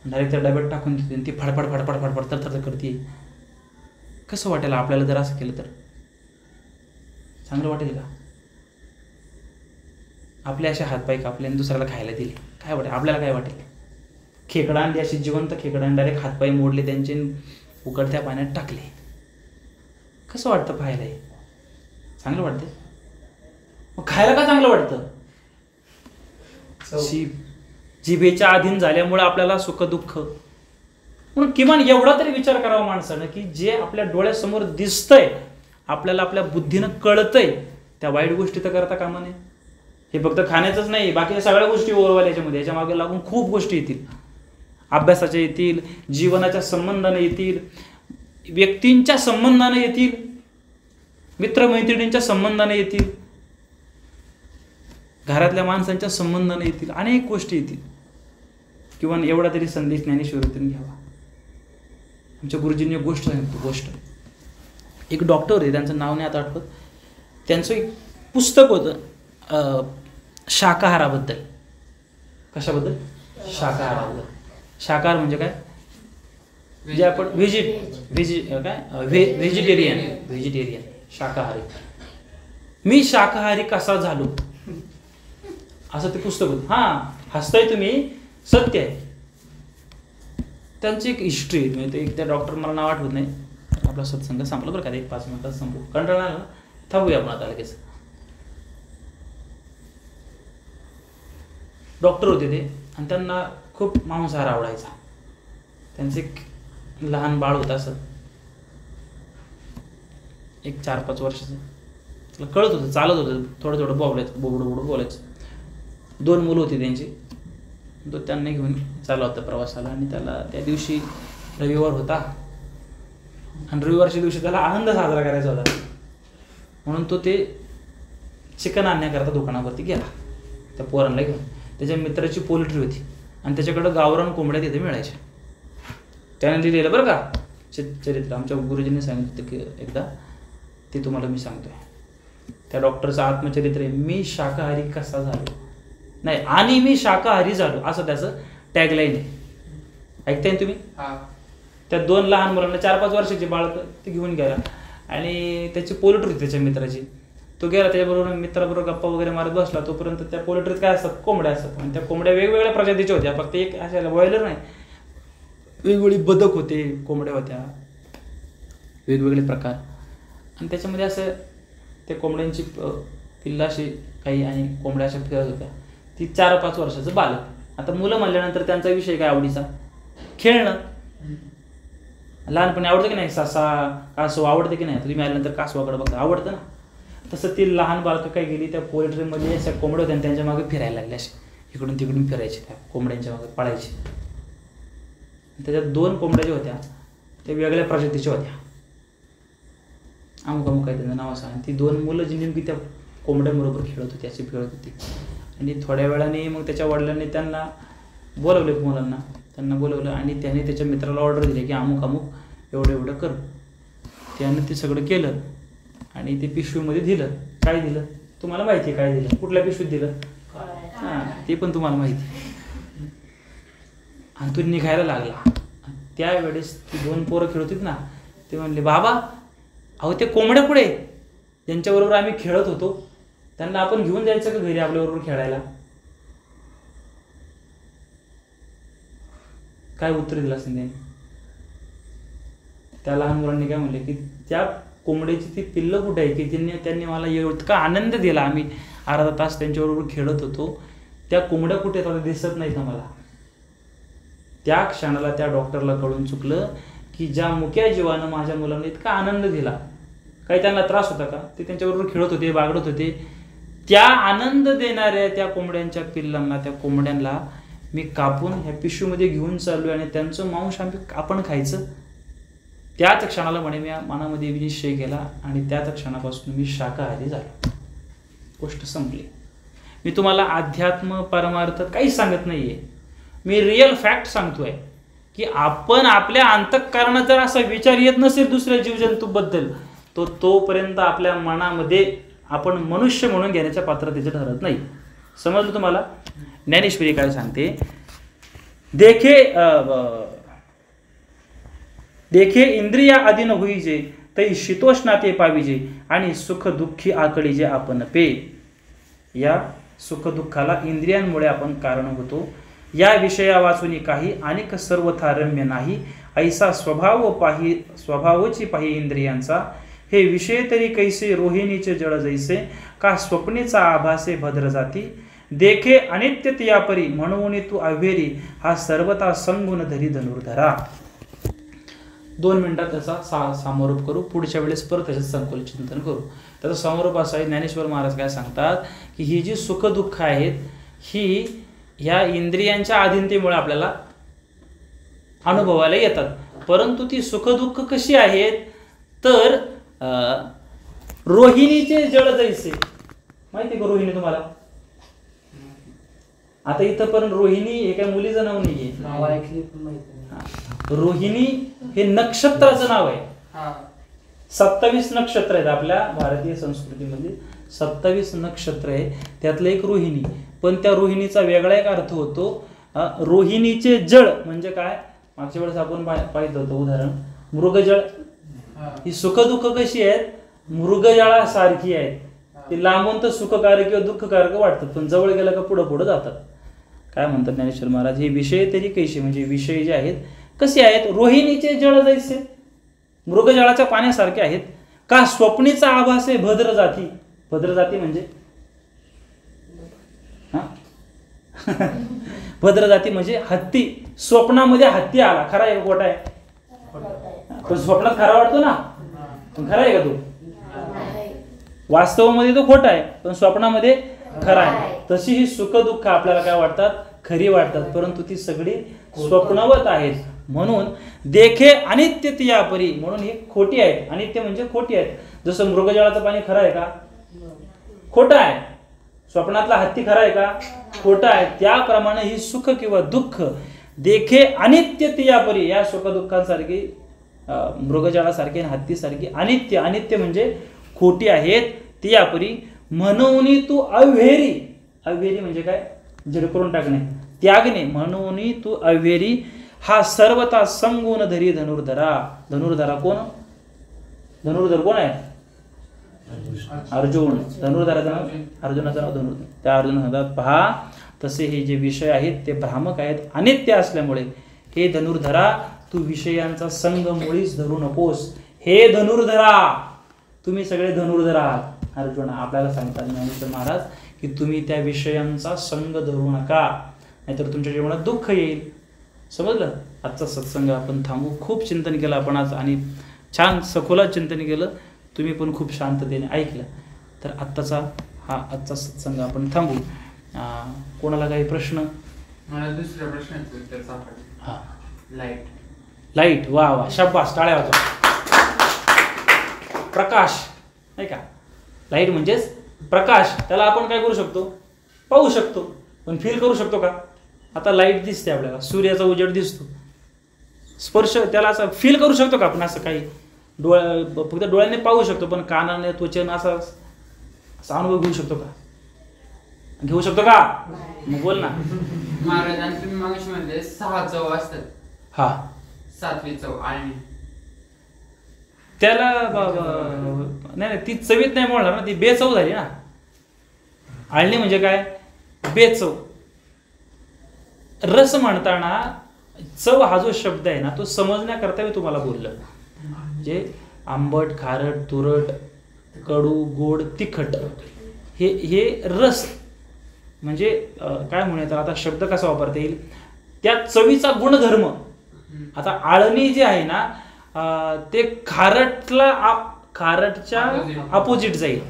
Speaker 1: डायरेक्ट त्या डब्यात टाकून देते. ती फडफड फडफड फडफड थरथर करते. कसं वाटेल आपल्याला जर असं केलं तर? चांगलं वाटेल का? आपले असे हातपाय कापले आणि दुसऱ्याला खायला दिले, काय वाटेल आपल्याला? काय वाटेल? खेकडा आणली अशी जिवंत खेकडा आणि डायरेक्ट हातपाय मोडले त्यांचे, उकडत्या पाण्यात टाकले. कसं वाटतं पाहायला? चांगलं वाटतं? मग खायला का चांगलं वाटतं? जिभेच्या अधीन झाल्यामुळे आपल्याला सुख दुःख. म्हणून किमान एवढा तरी विचार करावा माणसानं की जे आपल्या डोळ्यासमोर दिसतंय, आपल्याला आपल्या बुद्धीनं कळतंय, त्या वाईट गोष्टी तर करता कामा नये. हे फक्त खाण्याचंच नाही, बाकीच्या सगळ्या गोष्टी ओरवायला याच्यामध्ये. याच्या मागे लागून खूप गोष्टी येतील. अभ्यासाच्या येतील, जीवनाच्या संबंधाने येतील, व्यक्तींच्या संबंधाने येतील, मित्रमैत्रिणींच्या संबंधाने येतील, घरातल्या माणसांच्या संबंधाने येतील, अनेक गोष्टी येतील. किंवा एवढा तरी संदेश ज्ञानेश्वरीतून घ्यावा. आमच्या गुरुजींनी एक गोष्ट सांगितली. गोष्ट एक डॉक्टर होते, त्यांचं नाव नाही आता आठवत. त्यांचं एक पुस्तक होतं शाकाहाराबद्दल. कशाबद्दल? शाकाहाराबद्दल. शाकाहार म्हणजे काय? जे आपण व्हेजिटेरियन शाकाहारी. मी शाकाहारी कसा झालो असं ते पुस्तक होतं. हां, हसताय तुम्ही, सत्य आहे. त्यांची एक हिस्ट्री म्हणजे एक त्या डॉक्टर, मला नाव आठवत नाही. आपला सत्संग संपला बरं का, 1-5 मिनिटात संपू. कंटाळा आला ना, थांबूया आपण आता लगेच. डॉक्टर होते ते आणि त्यांना खूप मांसाहार आवडायचा. त्यांचं एक लहान बाळ होतं असं, एक 4-5 वर्षाचं. त्याला कळत होतं, चालत होतं, थोडं थोडं बोबडं बोलायचं. 2 मुलं होती त्यांची. तो त्यांना घेऊन चालला होता प्रवासाला आणि त्याला त्या दिवशी रविवार होता आणि रविवारच्या दिवशी त्याला आनंद साजरा करायचा होता. म्हणून तो ते चिकन आणण्याकरता दुकानावरती गेला त्या पोरांना घेऊन. त्याच्या मित्राची पोल्ट्री होती आणि त्याच्याकडं गावरान कोंबड्या तिथे मिळायच्या. त्याने लिहिलेलं बरं का चरित्र. आमच्या गुरुजींनी सांगितलं की एकदा, ते तुम्हाला मी सांगतोय. त्या डॉक्टरचं आत्मचरित्र आहे, मी शाकाहारी कसा झालो नाही आणि मी शाकाहारी झालो, असं त्याचं टॅगलाईन आहे. ऐकताय तुम्ही? त्या 2 लहान मुलांना, 4-5 वर्षाची बाळक ते घेऊन गेला आणि त्याची पोल्ट्री होती त्याच्या मित्राची. तो गेला त्याच्याबरोबर, मित्राबरोबर गप्पा वगैरे मारत बसला. तोपर्यंत त्या पोल्ट्रीत काय असतात? कोंबड्या असतात. आणि त्या कोंबड्या वेगवेगळ्या प्रजातीच्या होत्या, फक्त एक अशा बॉयलर नाही, वेगवेगळी बदक होते, कोंबड्या होत्या, वेगवेगळे प्रकार. आणि त्याच्यामध्ये असं त्या कोंबड्यांची पिल्लं अशी काही आणि कोंबड्या अशा फिरत होत्या. ती 4-5 वर्षाचं बालक. आता मुलं म्हणल्यानंतर त्यांचा विषय काय आवडीचा? खेळणं. लहानपणी आवडतं की नाही? ससा, कासव आवडतं की नाही? तुम्ही आल्यानंतर कासवाकडे बघता, आवडतं ना? तसं ती लहान बालकं काय गेली त्या पोल्ट्रीमध्ये, अशा कोंबड्या होत्या आणि त्यांच्या मागे फिरायला लागल्या. असे इकडून तिकडून फिरायचे, त्या कोंबड्यांच्या मागे पळायचे. त्याच्यात 2 कोंबड्या ज्या होत्या त्या वेगळ्या प्रजातीच्या होत्या. अमुक अमुक काय त्यांचं नाव असं. आणि ती 2 मुलं जी नेमकी त्या कोंबड्यांबरोबर खेळत होती, अशी खेळत होती. आणि थोड्या वेळाने मग त्याच्या वडिलांनी त्यांना बोलवले, मुलांना त्यांना बोलवलं आणि त्याने त्याच्या मित्राला ऑर्डर दिली की अमुक अमुक एवढं एवढं कर. त्यानं ते सगळं केलं आणि ते पिशवीमध्ये दिलं. काय दिलं तुम्हाला माहिती आहे, काय दिलं, कुठल्या पिशवीत दिलं, हां ते पण तुम्हाला माहिती. आणि तो निघायला लागला. त्यावेळेस ती 2 पोरं खेळत होती ना, ते म्हणले बाबा अहो ते कोंबड्या पुढे ज्यांच्याबरोबर आम्ही खेळत होतो त्यांना आपण घेऊन जायचं का घरी आपल्याबरोबर खेळायला. काय उत्तर दिलं असेल त्याने. त्या लहान मुलांनी काय म्हणले की त्या कोंबड्याची ती पिल्लं कुठे आहे की त्यांनी मला इतका आनंद दिला, आम्ही अर्धा तास त्यांच्याबरोबर खेळत होतो, त्या कोंबड्या कुठे आता दिसत नाहीत आम्हाला. त्या क्षणाला त्या डॉक्टरला कळून चुकलं की ज्या मुक्या जीवानं माझ्या मुलांना इतका आनंद दिला, काही त्यांना त्रास होता का, ते त्यांच्याबरोबर खेळत होते, बागडत होते, त्या आनंद देणाऱ्या त्या कोंबड्यांच्या पिल्लांना, त्या कोंबड्यांना मी कापून ह्या पिशवीमध्ये घेऊन चाललोय आणि त्यांचं मांस आपण खायचं. त्याच क्षणाला म्हणे मी मनामध्ये निश्चय केला आणि त्याच क्षणापासून मी शाकाहारी झालो. गोष्ट संपली. मी तुम्हाला अध्यात्म परमार्थ काहीच सांगत नाहीये, मी रिअल फॅक्ट सांगतोय की आपण आपल्या अंतःकरणात जर असा विचार येत नसेल दुसऱ्या जीवजंतूबद्दल, तो तोपर्यंत आपल्या मनामध्ये आपण मनुष्य म्हणून घेण्याच्या पात्रतेचं ठरत नाही. समजलं तुम्हाला. ज्ञानेश्वरी काय सांगते, देखे इंद्रिया अधीन होईजे तै शीतोष्णाते पाविजे आणि सुख दुःखी आकळीजे आपण पे. या सुख दुःखाला इंद्रियांमुळे आपण कारण होतो. या विषया वाचून काही अनेक सर्वथा रम्य नाही, ऐसा स्वभावची पाही इंद्रियांचा. हे विषय तरी कैसे रोहिणीचे जळ जैसे, का स्वप्नेचा आभासे भद्र जाती. देखे अनित्य त्यापरी म्हणून तू अव्हेरी, हा सर्वता संगुण धरी धनुर्धरा. 2 मिनिटात त्याचा समारोप करू, पुढच्या वेळेस परत त्याचं संकुल चिंतन करू. त्याचा समारोप असा आहे, ज्ञानेश्वर महाराज काय सांगतात की ही जी सुखदुःख आहेत ही ह्या इंद्रियांच्या अधीनतेमुळे आपल्याला अनुभवायला येतात. परंतु ती सुखदुःख कशी आहेत तर रोहिणीचे जळ जैसे. माहिती का रोहिणी तुम्हाला. आता इथं पण रोहिणी हे काय मुलीचं नाव नाहीये,
Speaker 2: नाव ऐकली पण माहिती नाही.
Speaker 1: रोहिणी हे नक्षत्राचं नाव आहे. 27 नक्षत्र आहेत आपल्या भारतीय संस्कृतीमध्ये, 27 नक्षत्र आहे, त्यातलं एक रोहिणी. पण त्या रोहिणीचा वेगळा एक अर्थ होतो. रोहिणीचे जळ म्हणजे काय, मागच्या वेळेस आपण पाहिलं होतं उदाहरण मृगजळ. ही सुखदुःख कशी आहेत, मृगजळासारखी आहेत. ते लांबून तर सुखकारक किंवा दुःखकारक वाटतात, पण जवळ गेला का पुढं पुढं जातात. काय म्हणतात ज्ञानेश्वर महाराज, हे विषय तरी कैसे म्हणजे विषय जे आहेत कसे आहेत, रोहिणीचे जळ जैसे मृगजळाच्या पाण्यासारखे आहेत. का स्वप्नीचा आभास आहे भद्र जाती. भद्र जाती म्हणजे भद्र जाती म्हणजे हत्ती. स्वप्नामध्ये हत्ती आला, खरा आहे खोटा आहे. पण स्वप्नात खरा वाटतो ना, पण खरा आहे का तो. वास्तवामध्ये तो खोटा आहे पण स्वप्नामध्ये खरा आहे. तशी ही सुख दुःख आपल्याला काय वाटतात, खरी वाटतात, परंतु ती सगळी स्वप्नवत आहेत. म्हणून देखे अनित्य या परी, म्हणून ही खोटी आहेत. अनित्य म्हणजे खोटी आहेत. जसं मृगजळाचं पाणी खरं आहे का, खोटं आहे. स्वप्नातला हत्ती खरा आहे का, खोटा आहे. त्याप्रमाणे ही सुख किंवा दुःख देखे अनित्य या परी, या सुख दुःखांसारखी मृगजळासारखी हत्तीसारखी अनित्य. अनित्य म्हणजे खोटी आहेत. ती यापरी म्हणून तू अव्हेरी. अव्हेरी म्हणजे काय, जड करून टाकणे, त्यागणे. म्हणून तू अव्हेरी, हा सर्वता संगुण धरी धनुर्धरा. धनुर्धरा कोण, धनुर्धर कोण आहे, अर्जुन. धनुर्धराचं नाव, अर्जुनाचं नाव धनुर्धर. त्या अर्जुन सांगतात पहा तसे हे जे विषय आहेत ते भ्रामक आहेत, अनित्य असल्यामुळे हे धनुर्धरा तू विषयांचा संग मुळीच धरू नकोस. हे धनुर्धरा, तुम्ही सगळे धनुर्धर आहात. अर्जुन आपल्याला सांगतात ज्ञानेश्वर महाराज की तुम्ही त्या विषयांचा संग धरू नका, नाहीतर तुमच्या जीवनात दुःख येईल. समजलं. आजचा सत्संग आपण थांबू. खूप चिंतन केलं आपण आज आणि छान सखोला चिंतन केलं. तुम्ही पण खूप शांततेने ऐकलं. तर आजचा सत्संग आपण थांबू. कोणाला काही प्रश्न.
Speaker 3: मला दुसऱ्या प्रश्नाचं उत्तर सापडलं.
Speaker 1: हां,
Speaker 3: लाईट.
Speaker 1: लाईट. वा वा, शाबास, टाळ्या वाजवा. प्रकाश, नाही का? लाईट म्हणजेच प्रकाश. त्याला आपण काय करू शकतो? पाहू शकतो. पण फील करू शकतो का? आता लाईट दिसते आपल्याला, सूर्याचा उजेड दिसतो, स्पर्श त्याला असं फील करू शकतो का आपण? असं काही फक्त डोळ्याने पाहू शकतो, पण कानाने त्वचेनं असा अनुभव घेऊ शकतो का? घेऊ शकतो का? मग बोल ना.
Speaker 3: महाराज तुम्ही मागाशी म्हणले 6 चव असतात.
Speaker 1: हा,
Speaker 3: 7वी चव आळणी.
Speaker 1: त्याला नाही, ती चवीत नाही बोलणार ना, ती बेचव झाली ना. आळणी म्हणजे काय? बेचव. रस म्हणताना चव हा जो शब्द आहे ना, तो समजण्याकरता मी तुम्हाला बोललो. म्हणजे आंबट, खारट, तुरट, कडू, गोड, तिखट, हे रस म्हणजे काय म्हणूयात आता, शब्द कसा वापरता येईल? त्या चवीचा गुणधर्म. आता आळणी जे आहे ना, ते खारटच्या अपोजिट जाईल.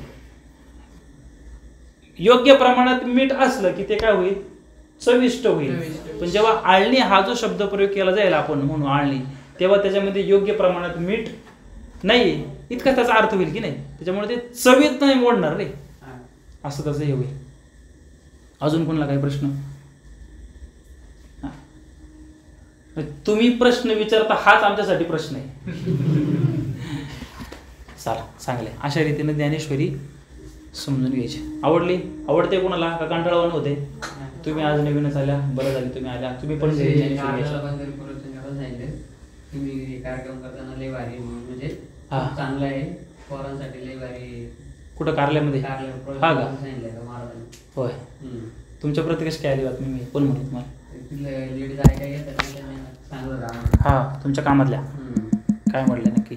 Speaker 1: योग्य प्रमाणात मीठ असलं की ते काय होईल? चविष्ट होईल. पण जेव्हा आळणी हा जो शब्द प्रयोग केला जाईल, आपण म्हणू आळणी, तेव्हा त्याच्यामध्ये योग्य प्रमाणात मीठ नाही इतका त्याचा अर्थ होईल की नाही. त्याच्यामुळे ते चवीत नाही मोडणार रे, असं त्याचं हे होईल. अजून कोणाला काही प्रश्न? तुम्ही प्रश्न विचारता हाच आमच्यासाठी प्रश्न आहे. चला, चांगले. अशा रीतीने ज्ञानेश्वरी समजून घ्यायची. आवडते कोणाला का कंटाळवाण होते? तुम्ही आज नवीनच आल्या, बरं झालं तुम्ही आल्या. तुम्ही पण
Speaker 2: तुम्ही कार्यक्रम करताना लय भारी, म्हणजे चांगला आहे पोरांसाठी, लय भारी.
Speaker 1: कुठं कारल्यामध्ये? हा का? होय. तुमच्या प्रति कशी काय आली बातमी? मी कोण म्हणतो तुम्हाला?
Speaker 2: लेडीज ऐकाय
Speaker 1: हा, तुमच्या कामातल्या काय म्हटलं नक्की?